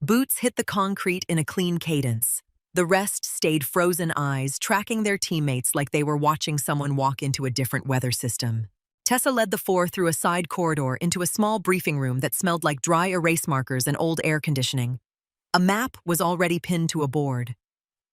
Boots hit the concrete in a clean cadence. The rest stayed frozen eyes, tracking their teammates like they were watching someone walk into a different weather system. Tessa led the 4 through a side corridor into a small briefing room that smelled like dry erase markers and old air conditioning. A map was already pinned to a board.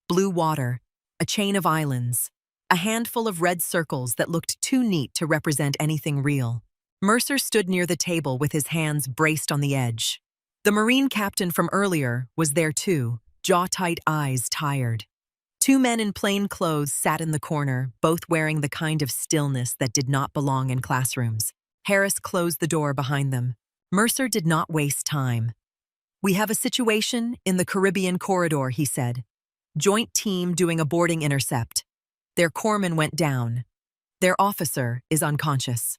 Blue water, a chain of islands, a handful of red circles that looked too neat to represent anything real. Mercer stood near the table with his hands braced on the edge. The Marine captain from earlier was there too, jaw-tight, eyes tired. 2 men in plain clothes sat in the corner, both wearing the kind of stillness that did not belong in classrooms. Harris closed the door behind them. Mercer did not waste time. "We have a situation in the Caribbean corridor," he said. "Joint team doing a boarding intercept. Their corpsman went down. Their officer is unconscious.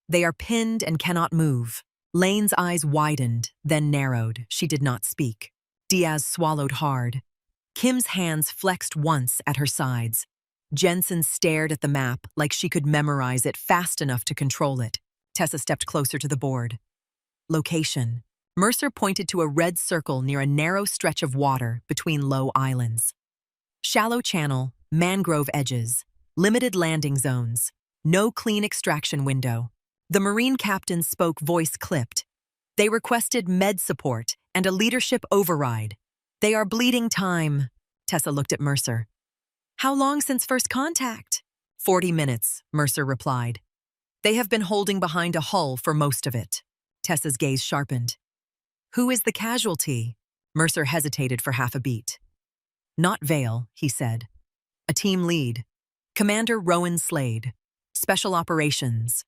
They are pinned and cannot move." Lane's eyes widened, then narrowed. She did not speak. Diaz swallowed hard. Kim's hands flexed once at her sides. Jensen stared at the map like she could memorize it fast enough to control it. Tessa stepped closer to the board. Location. Mercer pointed to a red circle near a narrow stretch of water between low islands. Shallow channel, mangrove edges, limited landing zones, no clean extraction window. The Marine captain spoke voice clipped. They requested med support and a leadership override. They are bleeding time. Tessa looked at Mercer. How long since first contact? 40 minutes, Mercer replied. They have been holding behind a hull for most of it. Tessa's gaze sharpened. Who is the casualty? Mercer hesitated for half a beat. Not Vale, he said. A team lead. Commander Rowan Slade. Special operations.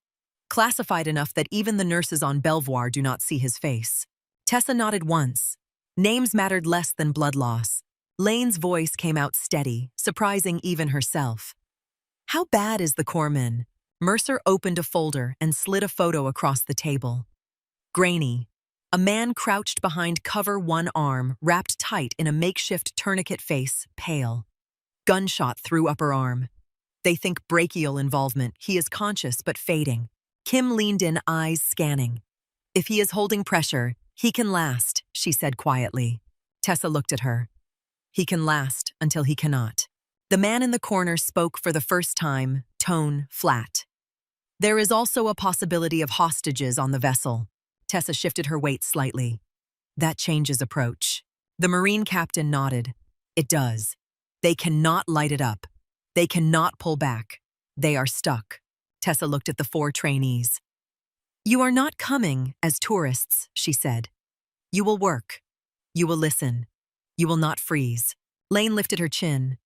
Classified enough that even the nurses on Belvoir do not see his face. Tessa nodded once. Names mattered less than blood loss. Lane's voice came out steady, surprising even herself. How bad is the corpsman? Mercer opened a folder and slid a photo across the table. Grainy. A man crouched behind cover, one arm, wrapped tight in a makeshift tourniquet, face pale. Gunshot through upper arm. They think brachial involvement. He is conscious but fading. Kim leaned in, eyes scanning. If he is holding pressure, he can last, she said quietly. Tessa looked at her. He can last until he cannot. The man in the corner spoke for the first time, tone flat. There is also a possibility of hostages on the vessel. Tessa shifted her weight slightly. That changes approach. The Marine captain nodded. It does. They cannot light it up. They cannot pull back. They are stuck. Tessa looked at the 4 trainees. You are not coming as tourists, she said. You will work. You will listen. You will not freeze. Lane lifted her chin.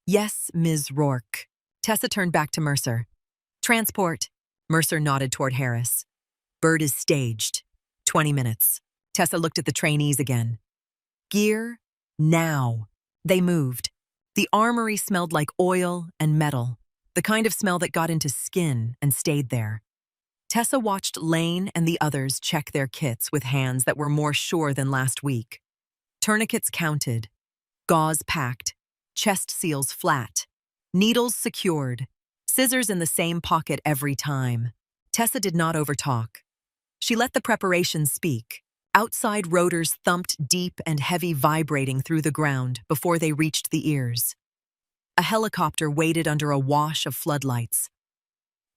Yes, Ms. Rourke. Tessa turned back to Mercer. Transport. Mercer nodded toward Harris. Bird is staged. 20 minutes. Tessa looked at the trainees again. Gear, now. They moved. The armory smelled like oil and metal, the kind of smell that got into skin and stayed there. Tessa watched Lane and the others check their kits with hands that were more sure than last week. Tourniquets counted, gauze packed, chest seals flat, needles secured, scissors in the same pocket every time. Tessa did not overtalk. She let the preparations speak. Outside rotors thumped deep and heavy, vibrating through the ground before they reached the ears. A helicopter waited under a wash of floodlights.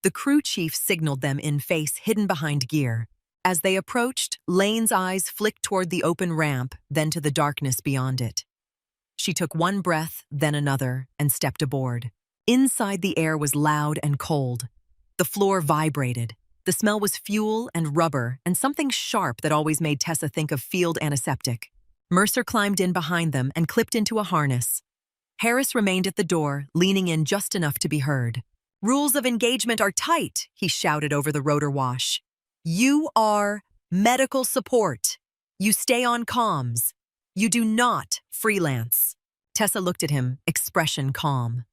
The crew chief signaled them in face hidden behind gear. As they approached, Lane's eyes flicked toward the open ramp, then to the darkness beyond it. She took one breath, then another, and stepped aboard. Inside, the air was loud and cold. The floor vibrated. The smell was fuel and rubber and something sharp that always made Tessa think of field antiseptic. Mercer climbed in behind them and clipped into a harness. Harris remained at the door, leaning in just enough to be heard. Rules of engagement are tight, he shouted over the rotor wash. You are medical support. You stay on comms. You do not freelance. Tessa looked at him, expression calm.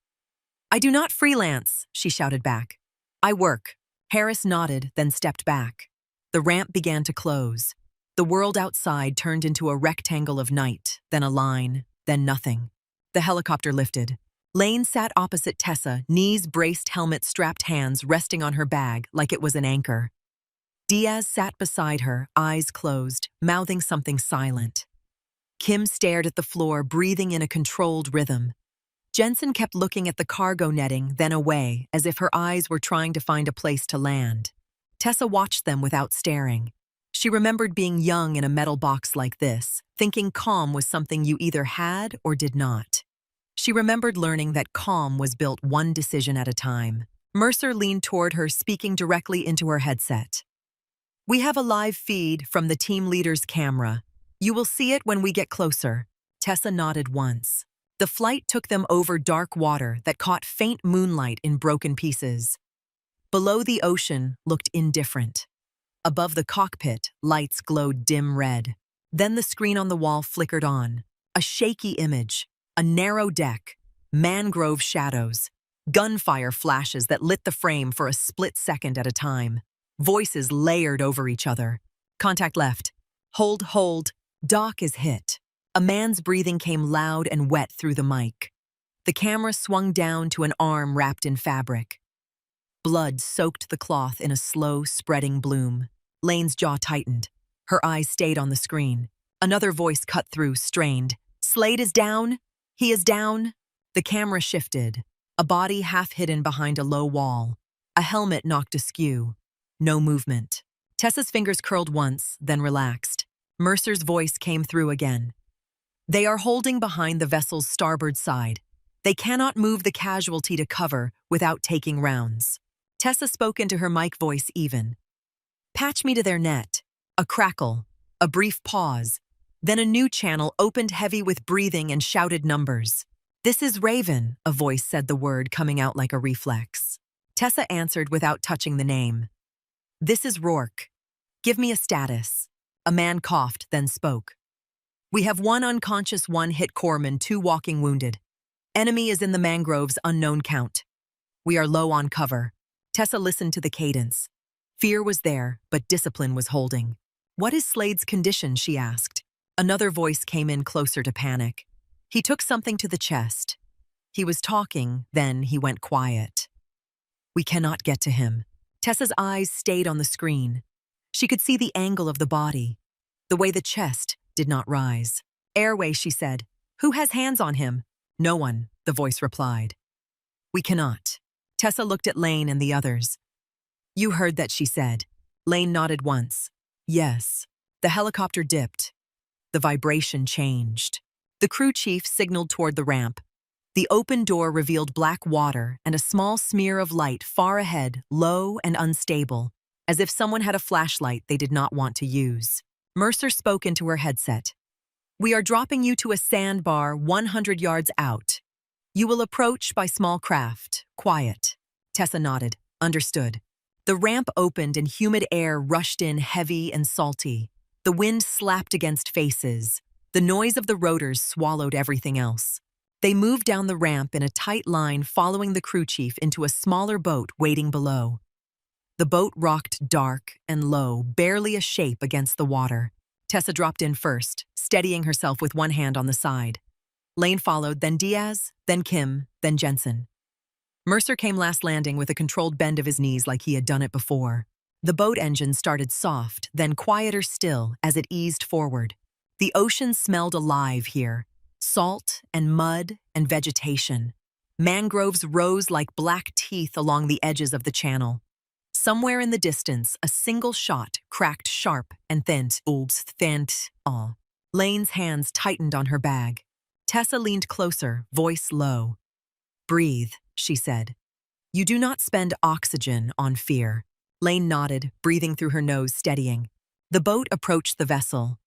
I do not freelance, she shouted back. I work. Harris nodded, then stepped back. The ramp began to close. The world outside turned into a rectangle of night, then a line, then nothing. The helicopter lifted. Lane sat opposite Tessa, knees braced, helmet strapped, hands resting on her bag like it was an anchor. Diaz sat beside her, eyes closed, mouthing something silent. Kim stared at the floor, breathing in a controlled rhythm. Jensen kept looking at the cargo netting, then away, as if her eyes were trying to find a place to land. Tessa watched them without staring. She remembered being young in a metal box like this, thinking calm was something you either had or did not. She remembered learning that calm was built one decision at a time. Mercer leaned toward her, speaking directly into her headset. We have a live feed from the team leader's camera. You will see it when we get closer. Tessa nodded once. The flight took them over dark water that caught faint moonlight in broken pieces. Below, the ocean looked indifferent. Above the cockpit, lights glowed dim red. Then the screen on the wall flickered on. A shaky image, a narrow deck, mangrove shadows, gunfire flashes that lit the frame for a split second at a time. Voices layered over each other. Contact left. Hold. Dock is hit. A man's breathing came loud and wet through the mic. The camera swung down to an arm wrapped in fabric. Blood soaked the cloth in a slow, spreading bloom. Lane's jaw tightened. Her eyes stayed on the screen. Another voice cut through, strained. Slade is down. He is down. The camera shifted, a body half hidden behind a low wall, a helmet knocked askew. No movement. Tessa's fingers curled once, then relaxed. Mercer's voice came through again. They are holding behind the vessel's starboard side. They cannot move the casualty to cover without taking rounds. Tessa spoke into her mic voice even. Patch me to their net. A crackle, a brief pause. Then a new channel opened heavy with breathing and shouted numbers. This is Raven, a voice said the word coming out like a reflex. Tessa answered without touching the name. This is Rourke. Give me a status. A man coughed, then spoke. We have 1 unconscious, 1 hit corpsman, 2 walking wounded. Enemy is in the mangroves, unknown count. We are low on cover. Tessa listened to the cadence. Fear was there, but discipline was holding. What is Slade's condition, she asked. Another voice came in closer to panic. He took something to the chest. He was talking, then he went quiet. We cannot get to him. Tessa's eyes stayed on the screen. She could see the angle of the body, the way the chest did not rise. Airway, she said. Who has hands on him? No one, the voice replied. We cannot. Tessa looked at Lane and the others. You heard that, she said. Lane nodded once. Yes. The helicopter dipped. The vibration changed. The crew chief signaled toward the ramp. The open door revealed black water and a small smear of light far ahead, low and unstable, as if someone had a flashlight they did not want to use. Mercer spoke into her headset. We are dropping you to a sandbar 100 yards out. You will approach by small craft, quiet. Tessa nodded. Understood. The ramp opened and humid air rushed in heavy and salty. The wind slapped against faces. The noise of the rotors swallowed everything else. They moved down the ramp in a tight line, following the crew chief into a smaller boat waiting below. The boat rocked dark and low, barely a shape against the water. Tessa dropped in first, steadying herself with one hand on the side. Lane followed, then Diaz, then Kim, then Jensen. Mercer came last, landing with a controlled bend of his knees like he had done it before. The boat engine started soft, then quieter still as it eased forward. The ocean smelled alive here. Salt and mud and vegetation. Mangroves rose like black teeth along the edges of the channel. Somewhere in the distance, a single shot cracked sharp and thin. Lane's hands tightened on her bag. Tessa leaned closer, voice low. Breathe, she said. You do not spend oxygen on fear. Lane nodded, breathing through her nose, steadying. The boat approached the vessel.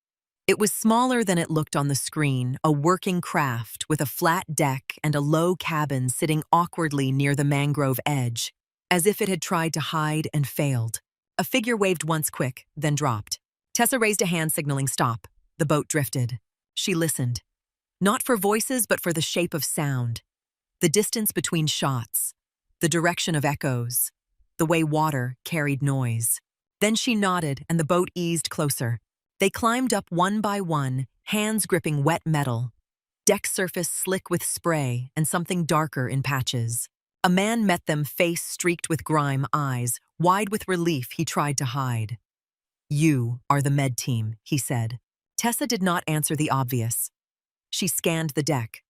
It was smaller than it looked on the screen, a working craft with a flat deck and a low cabin sitting awkwardly near the mangrove edge, as if it had tried to hide and failed. A figure waved once quick, then dropped. Tessa raised a hand signaling stop. The boat drifted. She listened. Not for voices, but for the shape of sound. The distance between shots. The direction of echoes. The way water carried noise. Then she nodded and the boat eased closer. They climbed up one by one, hands gripping wet metal. Deck surface slick with spray and something darker in patches. A man met them, face streaked with grime, eyes wide with relief he tried to hide. You are the med team, he said. Tessa did not answer the obvious. She scanned the deck.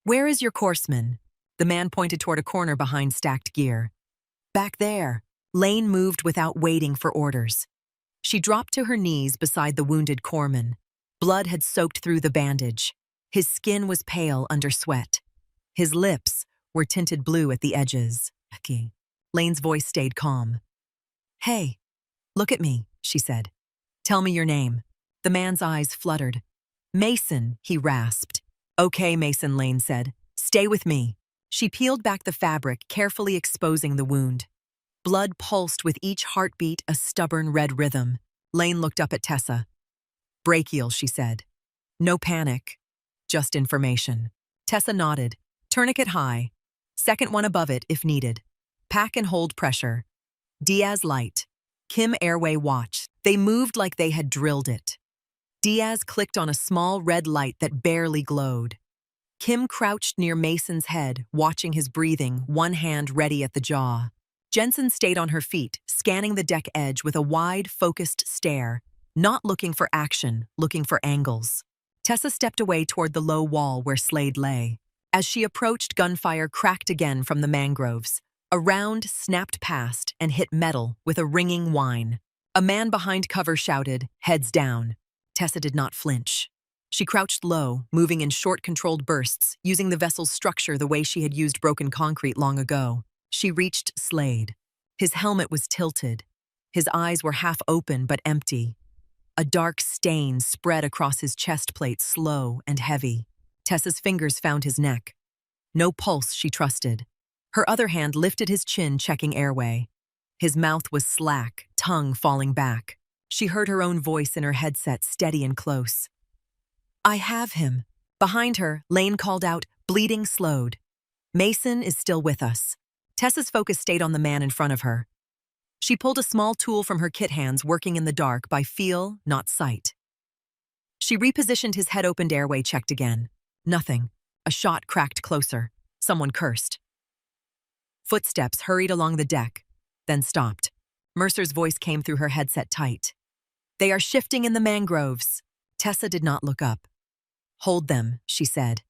Where is your courseman? The man pointed toward a corner behind stacked gear. Back there. Lane moved without waiting for orders. She dropped to her knees beside the wounded corpsman. Blood had soaked through the bandage. His skin was pale under sweat. His lips were tinted blue at the edges. Lane's voice stayed calm. Hey, look at me, she said. Tell me your name. The man's eyes fluttered. Mason, he rasped. Okay, Mason, Lane said. Stay with me. She peeled back the fabric, carefully exposing the wound. Blood pulsed with each heartbeat, a stubborn red rhythm. Lane looked up at Tessa. Brachial, she said. No panic, just information. Tessa nodded. Tourniquet high. Second one above it if needed. Pack and hold pressure. Diaz light. Kim airway watch. They moved like they had drilled it. Diaz clicked on a small red light that barely glowed. Kim crouched near Mason's head, watching his breathing, one hand ready at the jaw. Jensen stayed on her feet, scanning the deck edge with a wide, focused stare, not looking for action, looking for angles. Tessa stepped away toward the low wall where Slade lay. As she approached, gunfire cracked again from the mangroves. A round snapped past and hit metal with a ringing whine. A man behind cover shouted, "Heads down." Tessa did not flinch. She crouched low, moving in short, controlled bursts, using the vessel's structure the way she had used broken concrete long ago. She reached Slade. His helmet was tilted. His eyes were half open but empty. A dark stain spread across his chest plate, slow and heavy. Tessa's fingers found his neck. No pulse, she trusted. Her other hand lifted his chin, checking airway. His mouth was slack, tongue falling back. She heard her own voice in her headset, steady and close. "I have him." Behind her, Lane called out, bleeding slowed. "Mason is still with us." Tessa's focus stayed on the man in front of her. She pulled a small tool from her kit hands, working in the dark by feel, not sight. She repositioned his head-opened airway, checked again. Nothing. A shot cracked closer. Someone cursed. Footsteps hurried along the deck, then stopped. Mercer's voice came through her headset tight. "They are shifting in the mangroves." Tessa did not look up. "Hold them," she said.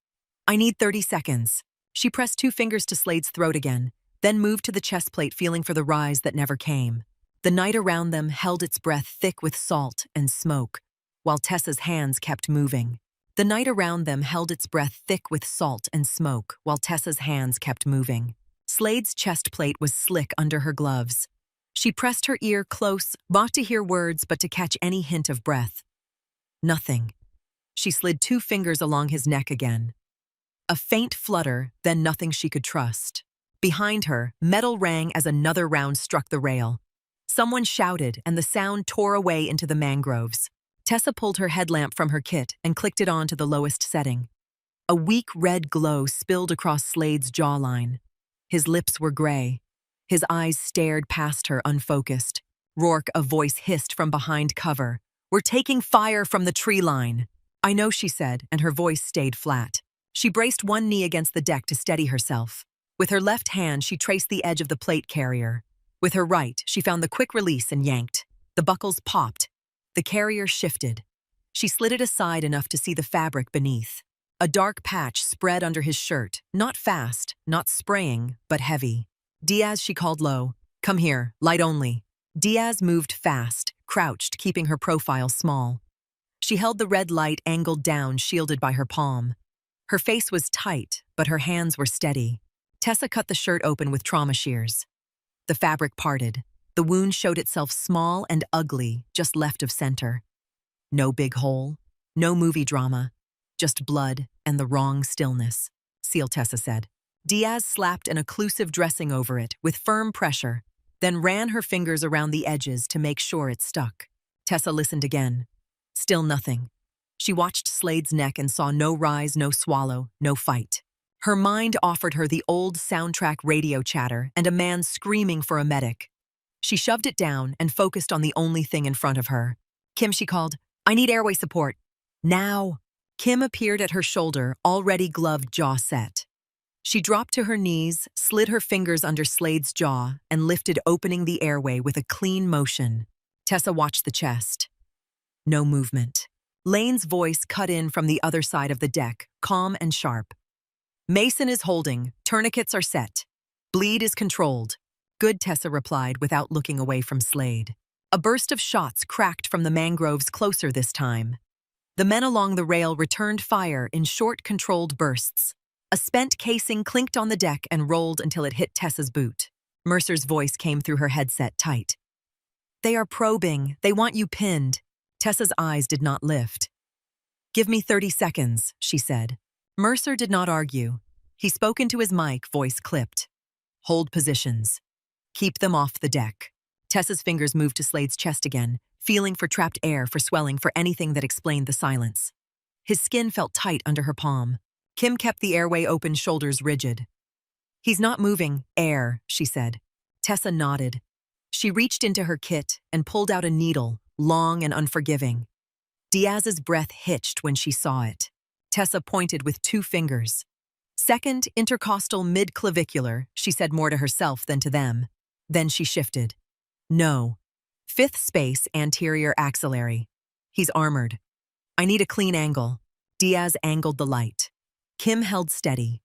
"I need 30 seconds." She pressed 2 fingers to Slade's throat again, then moved to the chest plate, feeling for the rise that never came. The night around them held its breath thick with salt and smoke, while Tessa's hands kept moving. The night around them held its breath thick with salt and smoke, while Tessa's hands kept moving. Slade's chest plate was slick under her gloves. She pressed her ear close, not to hear words, but to catch any hint of breath. Nothing. She slid 2 fingers along his neck again. A faint flutter, then nothing she could trust. Behind her, metal rang as another round struck the rail. Someone shouted, and the sound tore away into the mangroves. Tessa pulled her headlamp from her kit and clicked it on to the lowest setting. A weak red glow spilled across Slade's jawline. His lips were gray. His eyes stared past her, unfocused. "Rourke," a voice hissed from behind cover. "We're taking fire from the tree line." "I know," she said, and her voice stayed flat. She braced one knee against the deck to steady herself. With her left hand, she traced the edge of the plate carrier. With her right, she found the quick release and yanked. The buckles popped. The carrier shifted. She slid it aside enough to see the fabric beneath. A dark patch spread under his shirt, not fast, not spraying, but heavy. "Diaz," she called low. "Come here, light only." Diaz moved fast, crouched, keeping her profile small. She held the red light angled down, shielded by her palm. Her face was tight, but her hands were steady. Tessa cut the shirt open with trauma shears. The fabric parted. The wound showed itself small and ugly, just left of center. No big hole, no movie drama, just blood and the wrong stillness, Seal Tessa said. Diaz slapped an occlusive dressing over it with firm pressure, then ran her fingers around the edges to make sure it stuck. Tessa listened again. Still nothing. She watched Slade's neck and saw no rise, no swallow, no fight. Her mind offered her the old soundtrack radio chatter and a man screaming for a medic. She shoved it down and focused on the only thing in front of her. "Kim," she called, "I need airway support. Now." Kim appeared at her shoulder, already gloved, jaw set. She dropped to her knees, slid her fingers under Slade's jaw, and lifted, opening the airway with a clean motion. Tessa watched the chest. No movement. Lane's voice cut in from the other side of the deck, calm and sharp. "Mason is holding. Tourniquets are set. Bleed is controlled." "Good," Tessa replied without looking away from Slade. A burst of shots cracked from the mangroves closer this time. The men along the rail returned fire in short, controlled bursts. A spent casing clinked on the deck and rolled until it hit Tessa's boot. Mercer's voice came through her headset tight. "They are probing. They want you pinned." Tessa's eyes did not lift. "Give me 30 seconds, she said. Mercer did not argue. He spoke into his mic, voice clipped. "Hold positions. Keep them off the deck." Tessa's fingers moved to Slade's chest again, feeling for trapped air, for swelling, for anything that explained the silence. His skin felt tight under her palm. Kim kept the airway open, shoulders rigid. "He's not moving. Air," she said. Tessa nodded. She reached into her kit and pulled out a needle, long and unforgiving. Diaz's breath hitched when she saw it. Tessa pointed with 2 fingers. "Second intercostal mid-clavicular," she said, more to herself than to them. Then she shifted. "No. 5th space anterior axillary. He's armored. I need a clean angle." Diaz angled the light. Kim held steady.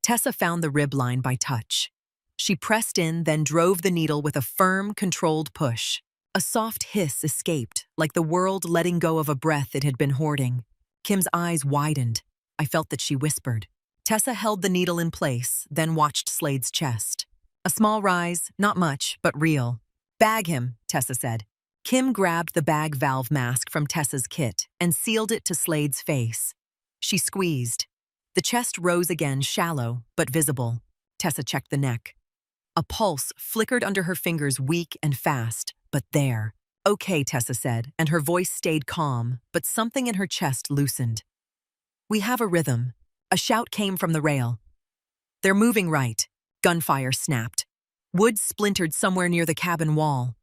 Tessa found the rib line by touch. She pressed in, then drove the needle with a firm, controlled push. A soft hiss escaped, like the world letting go of a breath it had been hoarding. Kim's eyes widened. I felt that she whispered. Tessa held the needle in place, then watched Slade's chest. A small rise, not much, but real. "Bag him," Tessa said. Kim grabbed the bag valve mask from Tessa's kit and sealed it to Slade's face. She squeezed. The chest rose again, shallow, but visible. Tessa checked the neck. A pulse flickered under her fingers, weak and fast, but there. "Okay," Tessa said, and her voice stayed calm, but something in her chest loosened. "We have a rhythm." A shout came from the rail. "They're moving right." Gunfire snapped. Wood splintered somewhere near the cabin wall.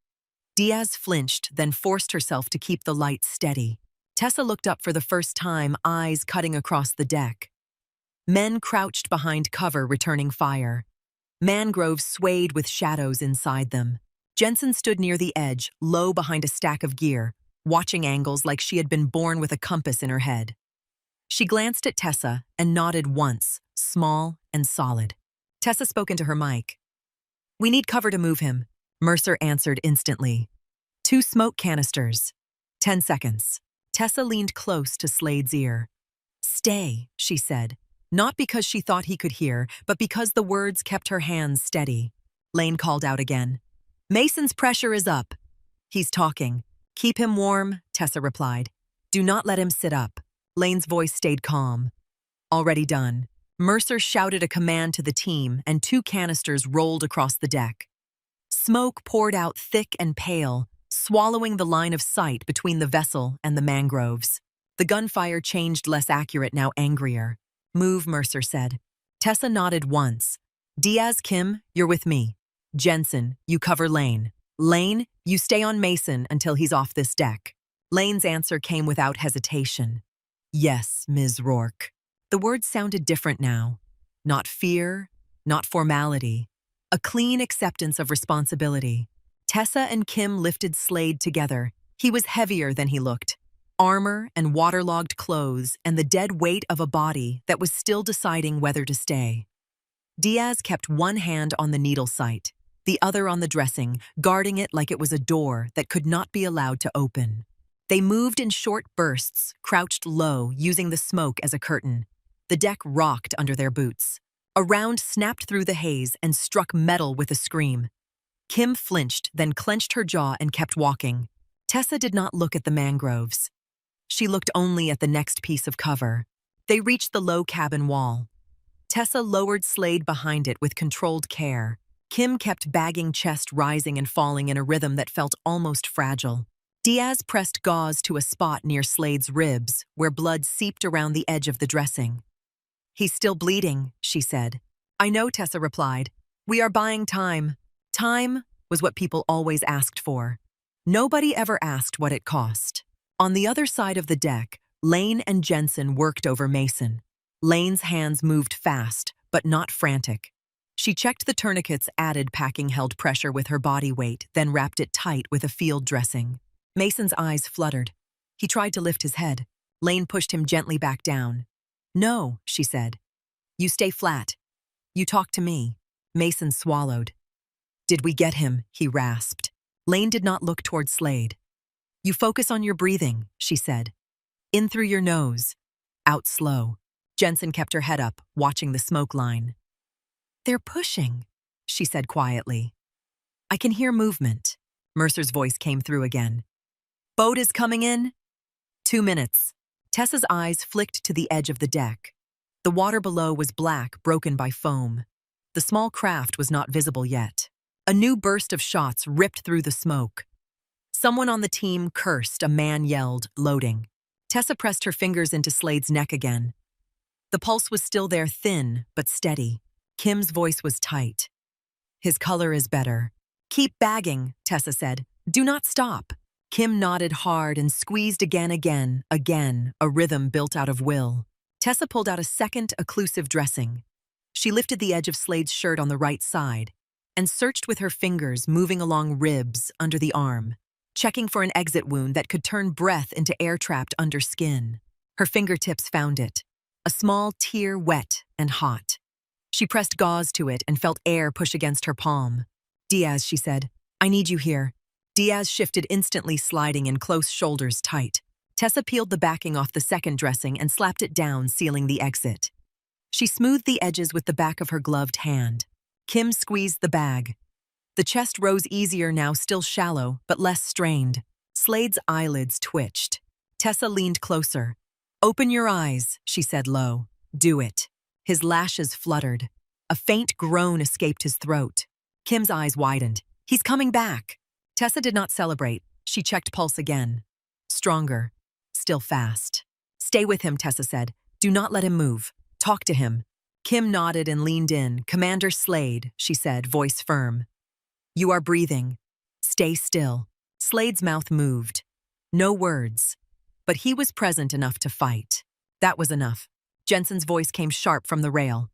Diaz flinched, then forced herself to keep the light steady. Tessa looked up for the first time, eyes cutting across the deck. Men crouched behind cover, returning fire. Mangroves swayed with shadows inside them. Jensen stood near the edge, low behind a stack of gear, watching angles like she had been born with a compass in her head. She glanced at Tessa and nodded once, small and solid. Tessa spoke into her mic. "We need cover to move him," Mercer answered instantly. "2 smoke canisters." 10 seconds. Tessa leaned close to Slade's ear. "Stay," she said, not because she thought he could hear, but because the words kept her hands steady. Lane called out again. "Mason's pressure is up." "He's talking. Keep him warm," Tessa replied. "Do not let him sit up." Lane's voice stayed calm. "Already done." Mercer shouted a command to the team, and 2 canisters rolled across the deck. Smoke poured out thick and pale, swallowing the line of sight between the vessel and the mangroves. The gunfire changed, less accurate, now angrier. "Move," Mercer said. Tessa nodded once. "Diaz, Kim, you're with me. Jensen, you cover Lane. Lane, you stay on Mason until he's off this deck." Lane's answer came without hesitation. "Yes, Ms. Rourke." The words sounded different now. Not fear, not formality. A clean acceptance of responsibility. Tessa and Kim lifted Slade together. He was heavier than he looked. Armor and waterlogged clothes and the dead weight of a body that was still deciding whether to stay. Diaz kept one hand on the needle sight, the other on the dressing, guarding it like it was a door that could not be allowed to open. They moved in short bursts, crouched low, using the smoke as a curtain. The deck rocked under their boots. A round snapped through the haze and struck metal with a scream. Kim flinched, then clenched her jaw and kept walking. Tessa did not look at the mangroves. She looked only at the next piece of cover. They reached the low cabin wall. Tessa lowered Slade behind it with controlled care. Kim kept bagging, chest rising and falling in a rhythm that felt almost fragile. Diaz pressed gauze to a spot near Slade's ribs, where blood seeped around the edge of the dressing. "He's still bleeding," she said. "I know," Tessa replied. "We are buying time." Time was what people always asked for. Nobody ever asked what it cost. On the other side of the deck, Lane and Jensen worked over Mason. Lane's hands moved fast, but not frantic. She checked the tourniquet's added packing held pressure with her body weight, then wrapped it tight with a field dressing. Mason's eyes fluttered. He tried to lift his head. Lane pushed him gently back down. "No," she said. "You stay flat. You talk to me." Mason swallowed. "Did we get him?" he rasped. Lane did not look toward Slade. "You focus on your breathing," she said. "In through your nose. Out slow." Jensen kept her head up, watching the smoke line. "They're pushing," she said quietly. "I can hear movement." Mercer's voice came through again. "Boat is coming in." 2 minutes. Tessa's eyes flicked to the edge of the deck. The water below was black, broken by foam. The small craft was not visible yet. A new burst of shots ripped through the smoke. Someone on the team cursed, a man yelled, "Loading." Tessa pressed her fingers into Slade's neck again. The pulse was still there, thin but steady. Kim's voice was tight. "His color is better." "Keep bagging," Tessa said. "Do not stop." Kim nodded hard and squeezed again, a rhythm built out of will. Tessa pulled out a second, occlusive dressing. She lifted the edge of Slade's shirt on the right side and searched with her fingers, moving along ribs, under the arm, checking for an exit wound that could turn breath into air trapped under skin. Her fingertips found it, a small tear, wet and hot. She pressed gauze to it and felt air push against her palm. "Diaz," she said, "I need you here." Diaz shifted instantly, sliding in close, shoulders tight. Tessa peeled the backing off the second dressing and slapped it down, sealing the exit. She smoothed the edges with the back of her gloved hand. Kim squeezed the bag. The chest rose easier now, still shallow, but less strained. Slade's eyelids twitched. Tessa leaned closer. "Open your eyes," she said low. "Do it." His lashes fluttered. A faint groan escaped his throat. Kim's eyes widened. "He's coming back." Tessa did not celebrate. She checked pulse again. Stronger. Still fast. "Stay with him," Tessa said. "Do not let him move. Talk to him." Kim nodded and leaned in. "Commander Slade," she said, voice firm. "You are breathing. Stay still." Slade's mouth moved. No words. But he was present enough to fight. That was enough. Jensen's voice came sharp from the rail.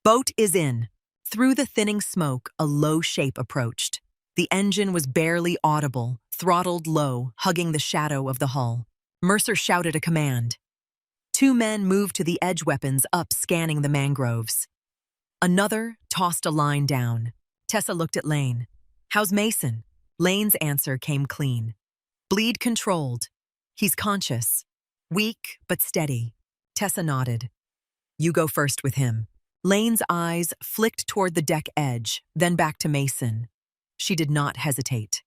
"Boat is in." Through the thinning smoke, a low shape approached. The engine was barely audible, throttled low, hugging the shadow of the hull. Mercer shouted a command. Two men moved to the edge, weapons up, scanning the mangroves. Another tossed a line down. Tessa looked at Lane. "How's Mason?" Lane's answer came clean. "Bleed controlled. He's conscious. Weak, but steady." Tessa nodded. "You go first with him." Lane's eyes flicked toward the deck edge, then back to Mason. She did not hesitate.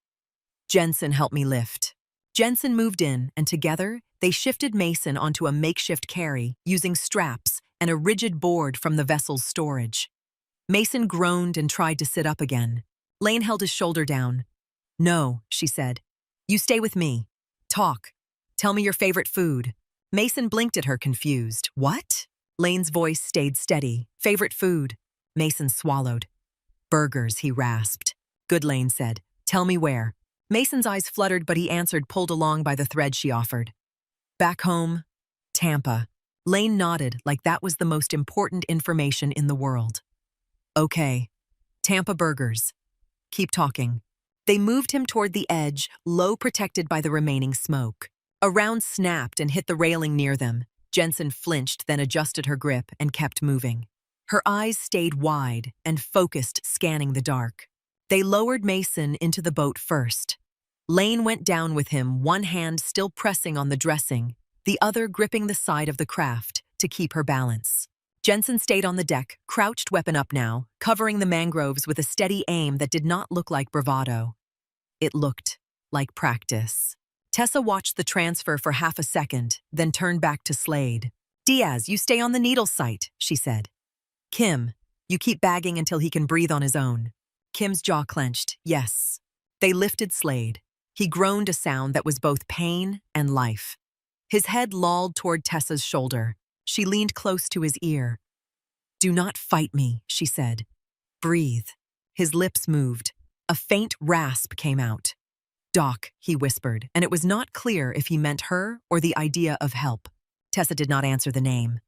"Jensen, help me lift." Jensen moved in, and together, they shifted Mason onto a makeshift carry, using straps and a rigid board from the vessel's storage. Mason groaned and tried to sit up again. Lane held his shoulder down. "No," she said. "You stay with me. Talk. Tell me your favorite food." Mason blinked at her, confused. "What?" Lane's voice stayed steady. "Favorite food." Mason swallowed. "Burgers," he rasped. "Good," Lane said. "Tell me where." Mason's eyes fluttered, but he answered, pulled along by the thread she offered. "Back home, Tampa." Lane nodded, like that was the most important information in the world. "Okay. Tampa burgers. Keep talking." They moved him toward the edge, low, protected by the remaining smoke. A round snapped and hit the railing near them. Jensen flinched, then adjusted her grip and kept moving. Her eyes stayed wide and focused, scanning the dark. They lowered Mason into the boat first. Lane went down with him, one hand still pressing on the dressing, the other gripping the side of the craft to keep her balance. Jensen stayed on the deck, crouched, weapon up now, covering the mangroves with a steady aim that did not look like bravado. It looked like practice. Tessa watched the transfer for half a second, then turned back to Slade. "Diaz, you stay on the needle sight," she said. "Kim, you keep bagging until he can breathe on his own." Kim's jaw clenched. "Yes." They lifted Slade. He groaned a sound that was both pain and life. His head lolled toward Tessa's shoulder. She leaned close to his ear. "Do not fight me," she said. "Breathe." His lips moved. A faint rasp came out. "Doc," he whispered, and it was not clear if he meant her or the idea of help. Tessa did not answer the name.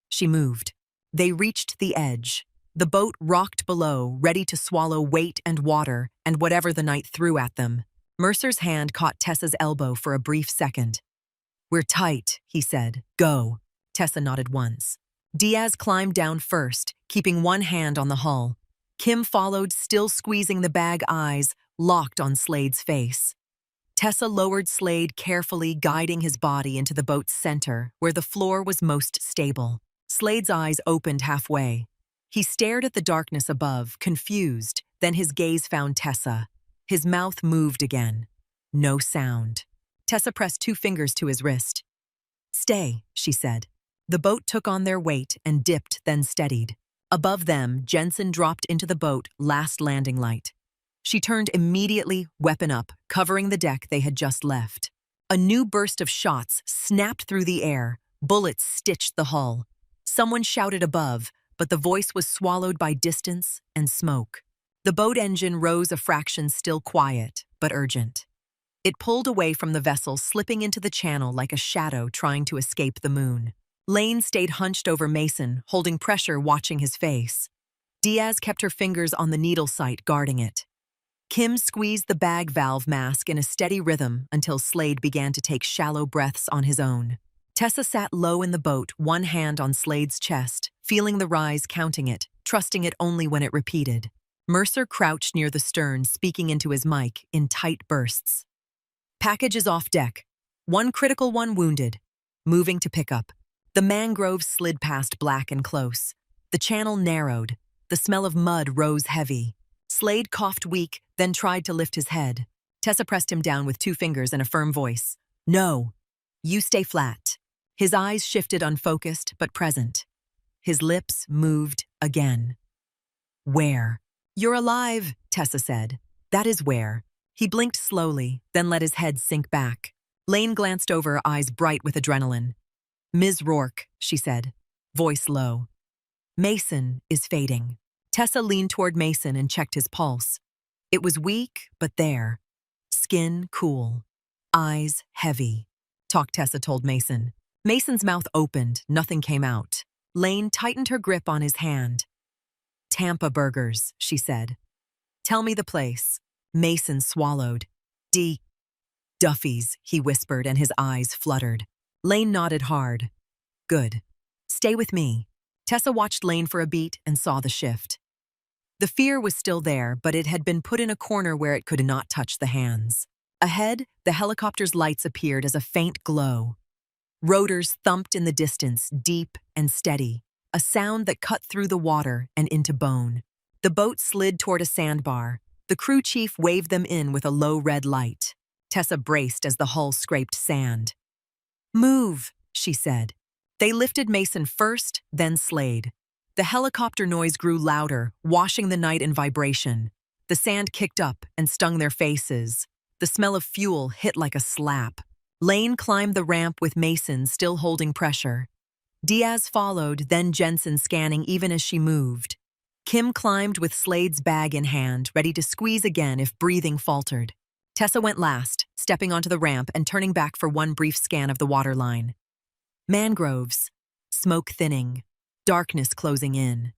She moved. They reached the edge. The boat rocked below, ready to swallow weight and water and whatever the night threw at them. Mercer's hand caught Tessa's elbow for a brief second. "We're tight," he said. "Go." Tessa nodded once. Diaz climbed down first, keeping one hand on the hull. Kim followed, still squeezing the bag, eyes locked on Slade's face. Tessa lowered Slade carefully, guiding his body into the boat's center, where the floor was most stable. Slade's eyes opened halfway. He stared at the darkness above, confused, then his gaze found Tessa. His mouth moved again. No sound. Tessa pressed two fingers to his wrist. "Stay," she said. The boat took on their weight and dipped, then steadied. Above them, Jensen dropped into the boat, last landing light. She turned immediately, weapon up, covering the deck they had just left. A new burst of shots snapped through the air. Bullets stitched the hull. Someone shouted above, but the voice was swallowed by distance and smoke. The boat engine rose a fraction, still quiet, but urgent. It pulled away from the vessel, slipping into the channel like a shadow trying to escape the moon. Lane stayed hunched over Mason, holding pressure, watching his face. Diaz kept her fingers on the needle sight, guarding it. Kim squeezed the bag valve mask in a steady rhythm until Slade began to take shallow breaths on his own. Tessa sat low in the boat, one hand on Slade's chest, feeling the rise, counting it. trusting it only when it repeated. Mercer crouched near the stern, speaking into his mic in tight bursts. Package is off deck. One critical one wounded. Moving to pickup. The mangroves slid past black and close. The channel narrowed. The smell of mud rose heavy. Slade coughed weak, then tried to lift his head. Tessa pressed him down with 2 fingers and a firm voice. No. You stay flat. His eyes shifted, unfocused but present. His lips moved again. Where? You're alive, Tessa said. That is where. He blinked slowly, then let his head sink back. Lane glanced over, eyes bright with adrenaline. Ms. Rourke, she said, voice low. Mason is fading. Tessa leaned toward Mason and checked his pulse. It was weak, but there. Skin cool. Eyes heavy. Talk, Tessa told Mason. Mason's mouth opened, nothing came out. Lane tightened her grip on his hand. Tampa Burgers, she said. Tell me the place. Mason swallowed. Duffy's, he whispered, and his eyes fluttered. Lane nodded hard. Good. Stay with me. Tessa watched Lane for a beat and saw the shift. The fear was still there, but it had been put in a corner where it could not touch the hands. Ahead, the helicopter's lights appeared as a faint glow. Rotors thumped in the distance, deep and steady, a sound that cut through the water and into bone. The boat slid toward a sandbar. The crew chief waved them in with a low red light. Tessa braced as the hull scraped sand. Move, she said. They lifted Mason first, then Slade. The helicopter noise grew louder, washing the night in vibration. The sand kicked up and stung their faces. The smell of fuel hit like a slap. Lane climbed the ramp with Mason still holding pressure. Diaz followed, then Jensen scanning even as she moved. Kim climbed with Slade's bag in hand, ready to squeeze again if breathing faltered. Tessa went last, stepping onto the ramp and turning back for one brief scan of the waterline. Mangroves, smoke thinning, darkness closing in.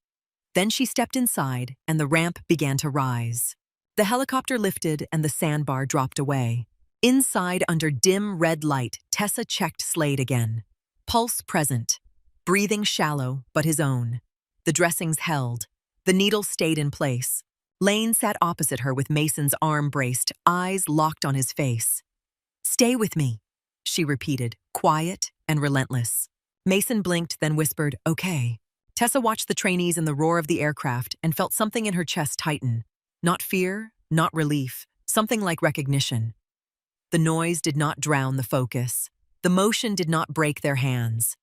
Then she stepped inside, and the ramp began to rise. The helicopter lifted, and the sandbar dropped away. Inside, under dim red light, Tessa checked Slade again. Pulse present. Breathing shallow, but his own. The dressings held. The needle stayed in place. Lane sat opposite her with Mason's arm braced, eyes locked on his face. Stay with me, she repeated, quiet and relentless. Mason blinked, then whispered, okay. Tessa watched the trainees and the roar of the aircraft and felt something in her chest tighten. Not fear, not relief, something like recognition. The noise did not drown the focus. The motion did not break their hands.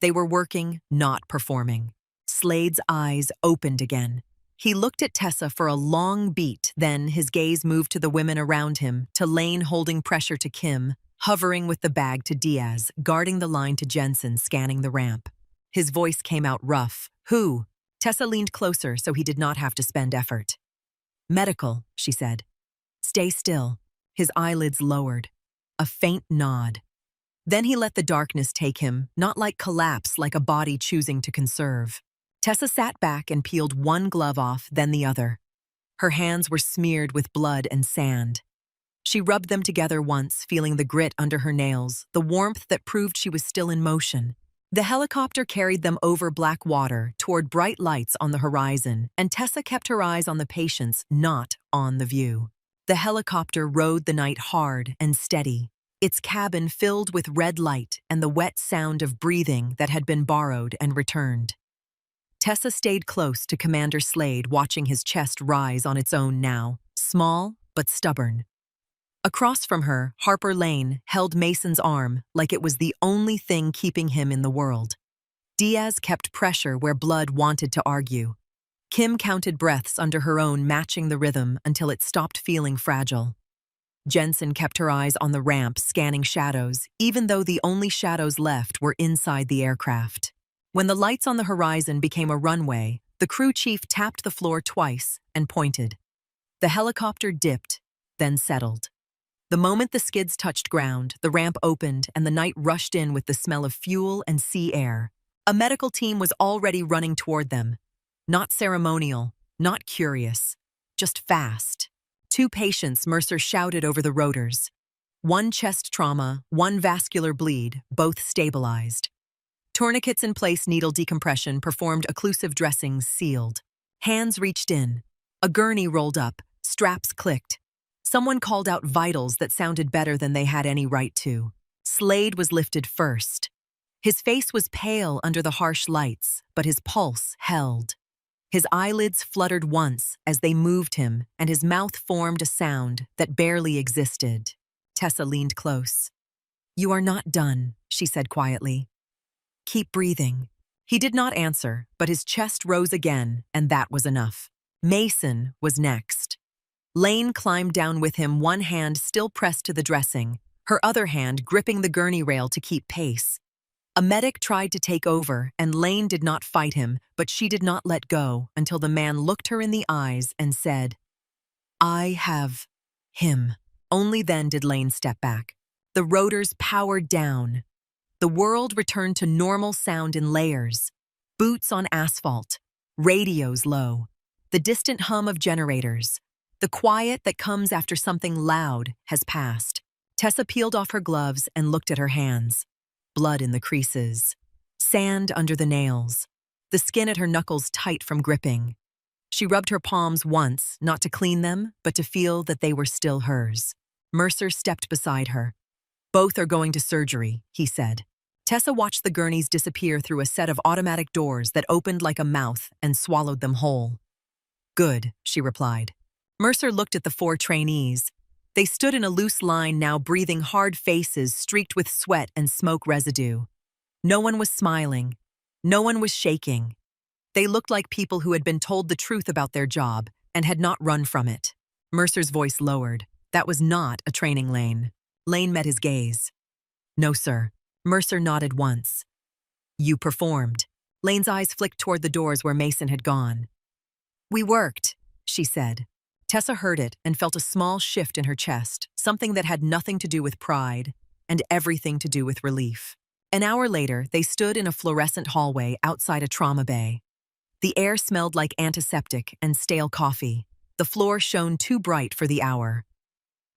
They were working, not performing. Slade's eyes opened again. He looked at Tessa for a long beat, then his gaze moved to the women around him, to Lane holding pressure to Kim, hovering with the bag to Diaz, guarding the line to Jensen, scanning the ramp. His voice came out rough. Who? Tessa leaned closer so he did not have to spend effort. Medical, she said. Stay still. His eyelids lowered. A faint nod. Then he let the darkness take him, not like collapse, like a body choosing to conserve. Tessa sat back and peeled one glove off, then the other. Her hands were smeared with blood and sand. She rubbed them together once, feeling the grit under her nails, the warmth that proved she was still in motion. The helicopter carried them over black water, toward bright lights on the horizon, and Tessa kept her eyes on the patients, not on the view. The helicopter rode the night hard and steady, its cabin filled with red light and the wet sound of breathing that had been borrowed and returned. Tessa stayed close to Commander Slade, watching his chest rise on its own now, small but stubborn. Across from her, Harper Lane held Mason's arm like it was the only thing keeping him in the world. Diaz kept pressure where blood wanted to argue. Kim counted breaths under her own, matching the rhythm until it stopped feeling fragile. Jensen kept her eyes on the ramp, scanning shadows, even though the only shadows left were inside the aircraft. When the lights on the horizon became a runway, the crew chief tapped the floor twice and pointed. The helicopter dipped, then settled. The moment the skids touched ground, the ramp opened and the night rushed in with the smell of fuel and sea air. A medical team was already running toward them. Not ceremonial, not curious, just fast. 2 patients, Mercer shouted over the rotors. 1 chest trauma, 1 vascular bleed, both stabilized. Tourniquets in place, needle decompression, performed occlusive dressings sealed. Hands reached in. A gurney rolled up. Straps clicked. Someone called out vitals that sounded better than they had any right to. Slade was lifted first. His face was pale under the harsh lights, but his pulse held. His eyelids fluttered once as they moved him, and his mouth formed a sound that barely existed. Tessa leaned close. "You are not done," she said quietly. "Keep breathing." He did not answer, but his chest rose again, and that was enough. Mason was next. Lane climbed down with him, one hand still pressed to the dressing, her other hand gripping the gurney rail to keep pace. A medic tried to take over, and Lane did not fight him, but she did not let go until the man looked her in the eyes and said, "I have him." Only then did Lane step back. The rotors powered down. The world returned to normal sound in layers. Boots on asphalt, radios low, the distant hum of generators. The quiet that comes after something loud has passed. Tessa peeled off her gloves and looked at her hands. Blood in the creases. Sand under the nails. The skin at her knuckles tight from gripping. She rubbed her palms once, not to clean them, but to feel that they were still hers. Mercer stepped beside her. "Both are going to surgery," he said. Tessa watched the gurneys disappear through a set of automatic doors that opened like a mouth and swallowed them whole. "Good," she replied. Mercer looked at the 4 trainees. They stood in a loose line now, breathing hard faces streaked with sweat and smoke residue. No one was smiling. No one was shaking. They looked like people who had been told the truth about their job and had not run from it. Mercer's voice lowered. That was not a training Lane. Lane met his gaze. "No, sir." Mercer nodded once. "You performed." Lane's eyes flicked toward the doors where Mason had gone. "We worked," she said. Tessa heard it and felt a small shift in her chest, something that had nothing to do with pride and everything to do with relief. An hour later, they stood in a fluorescent hallway outside a trauma bay. The air smelled like antiseptic and stale coffee. The floor shone too bright for the hour.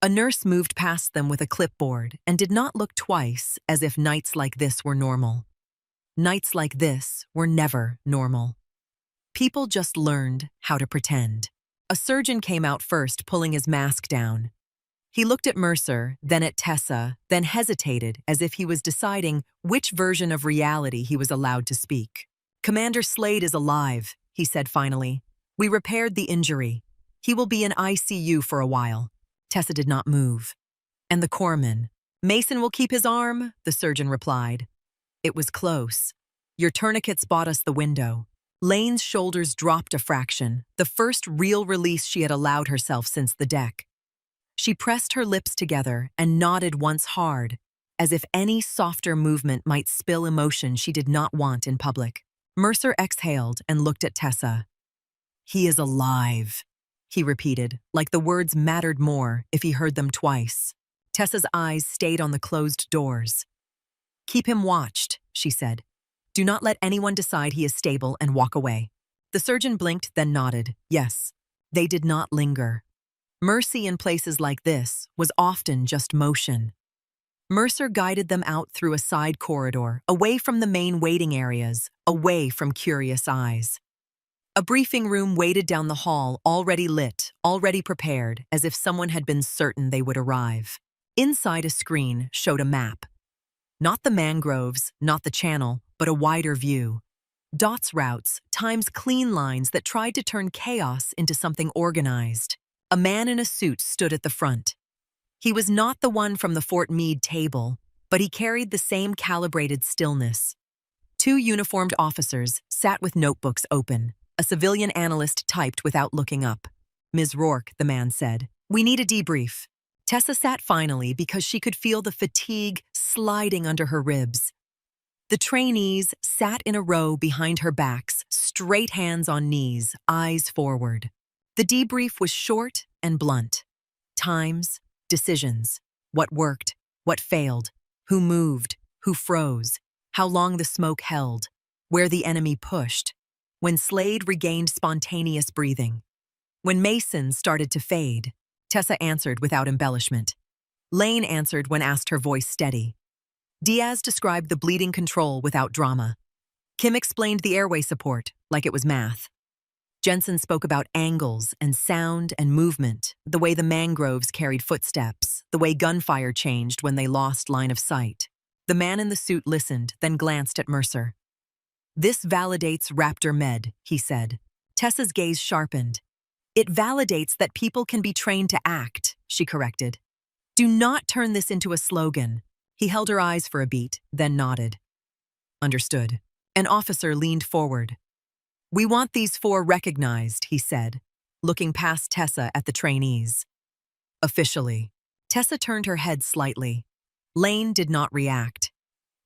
A nurse moved past them with a clipboard and did not look twice, as if nights like this were normal. Nights like this were never normal. People just learned how to pretend. A surgeon came out first, pulling his mask down. He looked at Mercer, then at Tessa, then hesitated as if he was deciding which version of reality he was allowed to speak. "Commander Slade is alive," he said finally. "We repaired the injury. He will be in ICU for a while." Tessa did not move. "And the corpsman?" "Mason will keep his arm," the surgeon replied. "It was close. Your tourniquets bought us the window." Lane's shoulders dropped a fraction, the first real release she had allowed herself since the deck. She pressed her lips together and nodded once hard, as if any softer movement might spill emotion she did not want in public. Mercer exhaled and looked at Tessa. "He is alive," he repeated, like the words mattered more if he heard them twice. Tessa's eyes stayed on the closed doors. "Keep him watched," she said. "Do not let anyone decide he is stable and walk away." The surgeon blinked, then nodded. Yes, they did not linger. Mercy in places like this was often just motion. Mercer guided them out through a side corridor, away from the main waiting areas, away from curious eyes. A briefing room waited down the hall, already lit, already prepared, as if someone had been certain they would arrive. Inside a screen showed a map. Not the mangroves, not the channel, but a wider view. Dots routes, times clean lines that tried to turn chaos into something organized. A man in a suit stood at the front. He was not the one from the Fort Meade table, but he carried the same calibrated stillness. 2 uniformed officers sat with notebooks open. A civilian analyst typed without looking up. "Ms. Rourke," the man said, "we need a debrief." Tessa sat finally because she could feel the fatigue sliding under her ribs. The trainees sat in a row behind her backs, straight hands on knees, eyes forward. The debrief was short and blunt. Times, decisions, what worked, what failed, who moved, who froze, how long the smoke held, where the enemy pushed, when Slade regained spontaneous breathing. When Mason started to fade, Tessa answered without embellishment. Lane answered when asked, her voice steady. Diaz described the bleeding control without drama. Kim explained the airway support like it was math. Jensen spoke about angles and sound and movement, the way the mangroves carried footsteps, the way gunfire changed when they lost line of sight. The man in the suit listened, then glanced at Mercer. "This validates Raptor Med," he said. Tessa's gaze sharpened. "It validates that people can be trained to act," she corrected. "Do not turn this into a slogan." He held her eyes for a beat, then nodded. "Understood." An officer leaned forward. "We want these 4 recognized," he said, looking past Tessa at the trainees. "Officially." Tessa turned her head slightly. Lane did not react.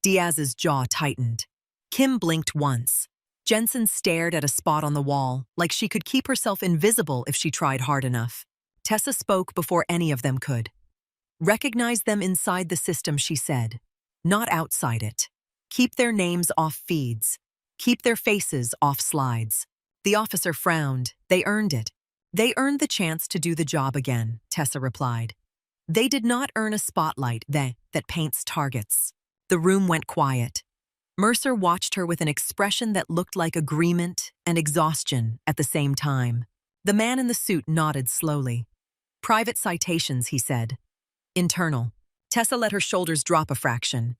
Diaz's jaw tightened. Kim blinked once. Jensen stared at a spot on the wall, like she could keep herself invisible if she tried hard enough. Tessa spoke before any of them could. "Recognize them inside the system," she said, "not outside it. Keep their names off feeds. Keep their faces off slides." The officer frowned. "They earned it." "They earned the chance to do the job again," Tessa replied. "They did not earn a spotlight that paints targets." The room went quiet. Mercer watched her with an expression that looked like agreement and exhaustion at the same time. The man in the suit nodded slowly. "Private citations," he said. "Internal." Tessa let her shoulders drop a fraction.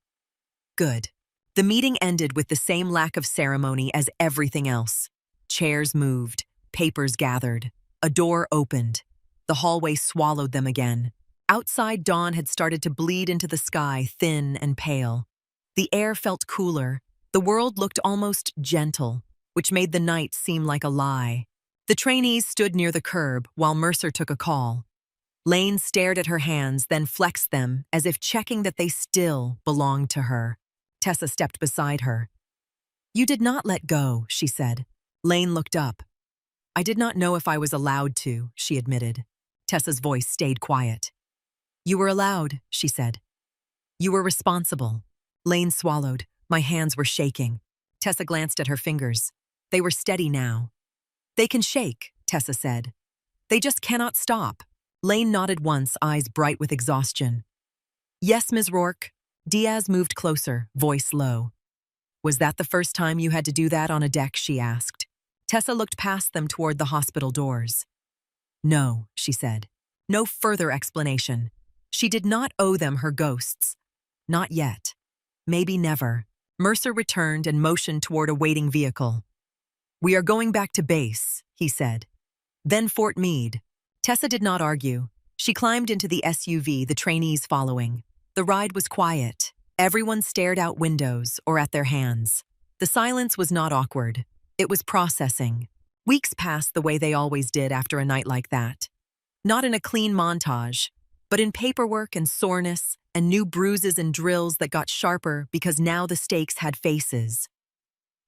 "Good." The meeting ended with the same lack of ceremony as everything else. Chairs moved, papers gathered, a door opened. The hallway swallowed them again. Outside, dawn had started to bleed into the sky, thin and pale. The air felt cooler. The world looked almost gentle, which made the night seem like a lie. The trainees stood near the curb while Mercer took a call. Lane stared at her hands, then flexed them as if checking that they still belonged to her. Tessa stepped beside her. "You did not let go," she said. Lane looked up. "I did not know if I was allowed to," she admitted. Tessa's voice stayed quiet. "You were allowed," she said. "You were responsible." Lane swallowed. My hands were shaking. Tessa glanced at her fingers. They were steady now. "They can shake," Tessa said. "They just cannot stop." Lane nodded once, eyes bright with exhaustion. "Yes, Ms. Rourke." Diaz moved closer, voice low. "Was that the first time you had to do that on a deck?" she asked. Tessa looked past them toward the hospital doors. "No," she said. No further explanation. She did not owe them her ghosts. Not yet. Maybe never. Mercer returned and motioned toward a waiting vehicle. "We are going back to base," he said. "Then Fort Meade." Tessa did not argue. She climbed into the SUV, the trainees following. The ride was quiet. Everyone stared out windows or at their hands. The silence was not awkward. It was processing. Weeks passed the way they always did after a night like that. Not in a clean montage, but in paperwork and soreness and new bruises and drills that got sharper because now the stakes had faces.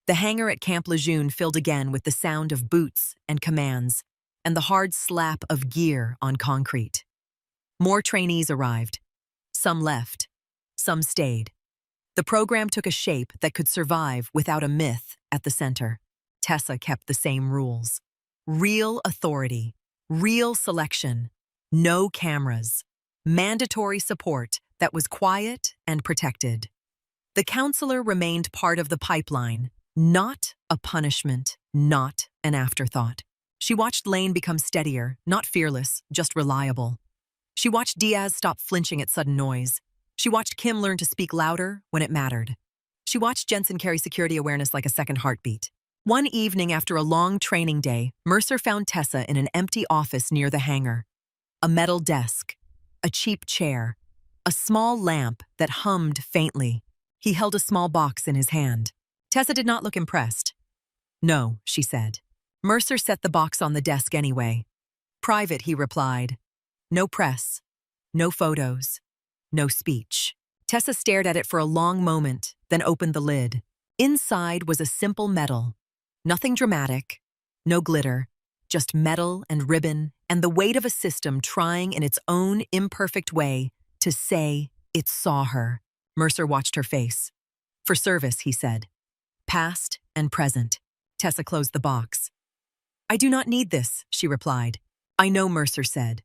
The hangar at Camp Lejeune filled again with the sound of boots and commands and the hard slap of gear on concrete. More trainees arrived. Some left. Some stayed. The program took a shape that could survive without a myth at the center. Tessa kept the same rules. Real authority. Real selection. No cameras. Mandatory support that was quiet and protected. The counselor remained part of the pipeline, not a punishment, not an afterthought. She watched Lane become steadier, not fearless, just reliable. She watched Diaz stop flinching at sudden noise. She watched Kim learn to speak louder when it mattered. She watched Jensen carry security awareness like a second heartbeat. One evening after a long training day, Mercer found Tessa in an empty office near the hangar. A metal desk, a cheap chair, a small lamp that hummed faintly. He held a small box in his hand. Tessa did not look impressed. "No," she said. Mercer set the box on the desk anyway. "Private," he replied. "No press, no photos, no speech." Tessa stared at it for a long moment, then opened the lid. Inside was a simple medal. Nothing dramatic, no glitter, just metal and ribbon and the weight of a system trying in its own imperfect way to say it saw her. Mercer watched her face. "For service," he said. "Past and present." Tessa closed the box. "I do not need this," she replied. "I know," Mercer said.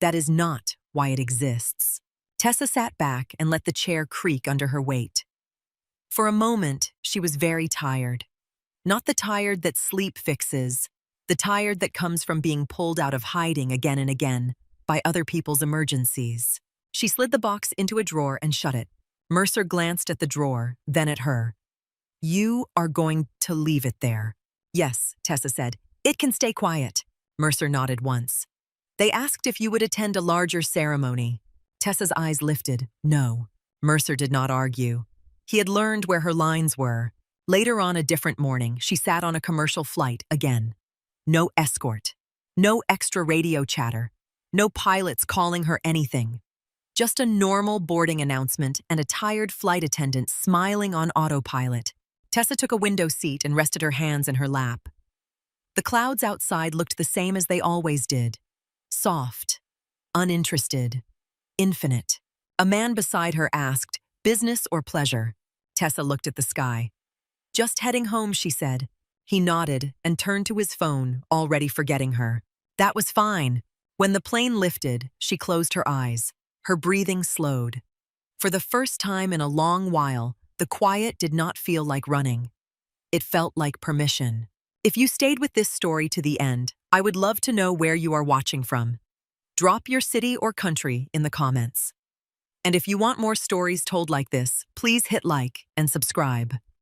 "That is not why it exists." Tessa sat back and let the chair creak under her weight. For a moment, she was very tired. Not the tired that sleep fixes, the tired that comes from being pulled out of hiding again and again by other people's emergencies. She slid the box into a drawer and shut it. Mercer glanced at the drawer, then at her. "You are going to leave it there." "Yes," Tessa said. "It can stay quiet." Mercer nodded once. "They asked if you would attend a larger ceremony." Tessa's eyes lifted. No. Mercer did not argue. He had learned where her lines were. Later on a different morning, she sat on a commercial flight again. No escort. No extra radio chatter. No pilots calling her anything. Just a normal boarding announcement and a tired flight attendant smiling on autopilot. Tessa took a window seat and rested her hands in her lap. The clouds outside looked the same as they always did. Soft. Uninterested. Infinite. A man beside her asked, "Business or pleasure?" Tessa looked at the sky. "Just heading home," she said. He nodded and turned to his phone, already forgetting her. That was fine. When the plane lifted, she closed her eyes. Her breathing slowed. For the first time in a long while, the quiet did not feel like running. It felt like permission. If you stayed with this story to the end, I would love to know where you are watching from. Drop your city or country in the comments. And if you want more stories told like this, please hit like and subscribe.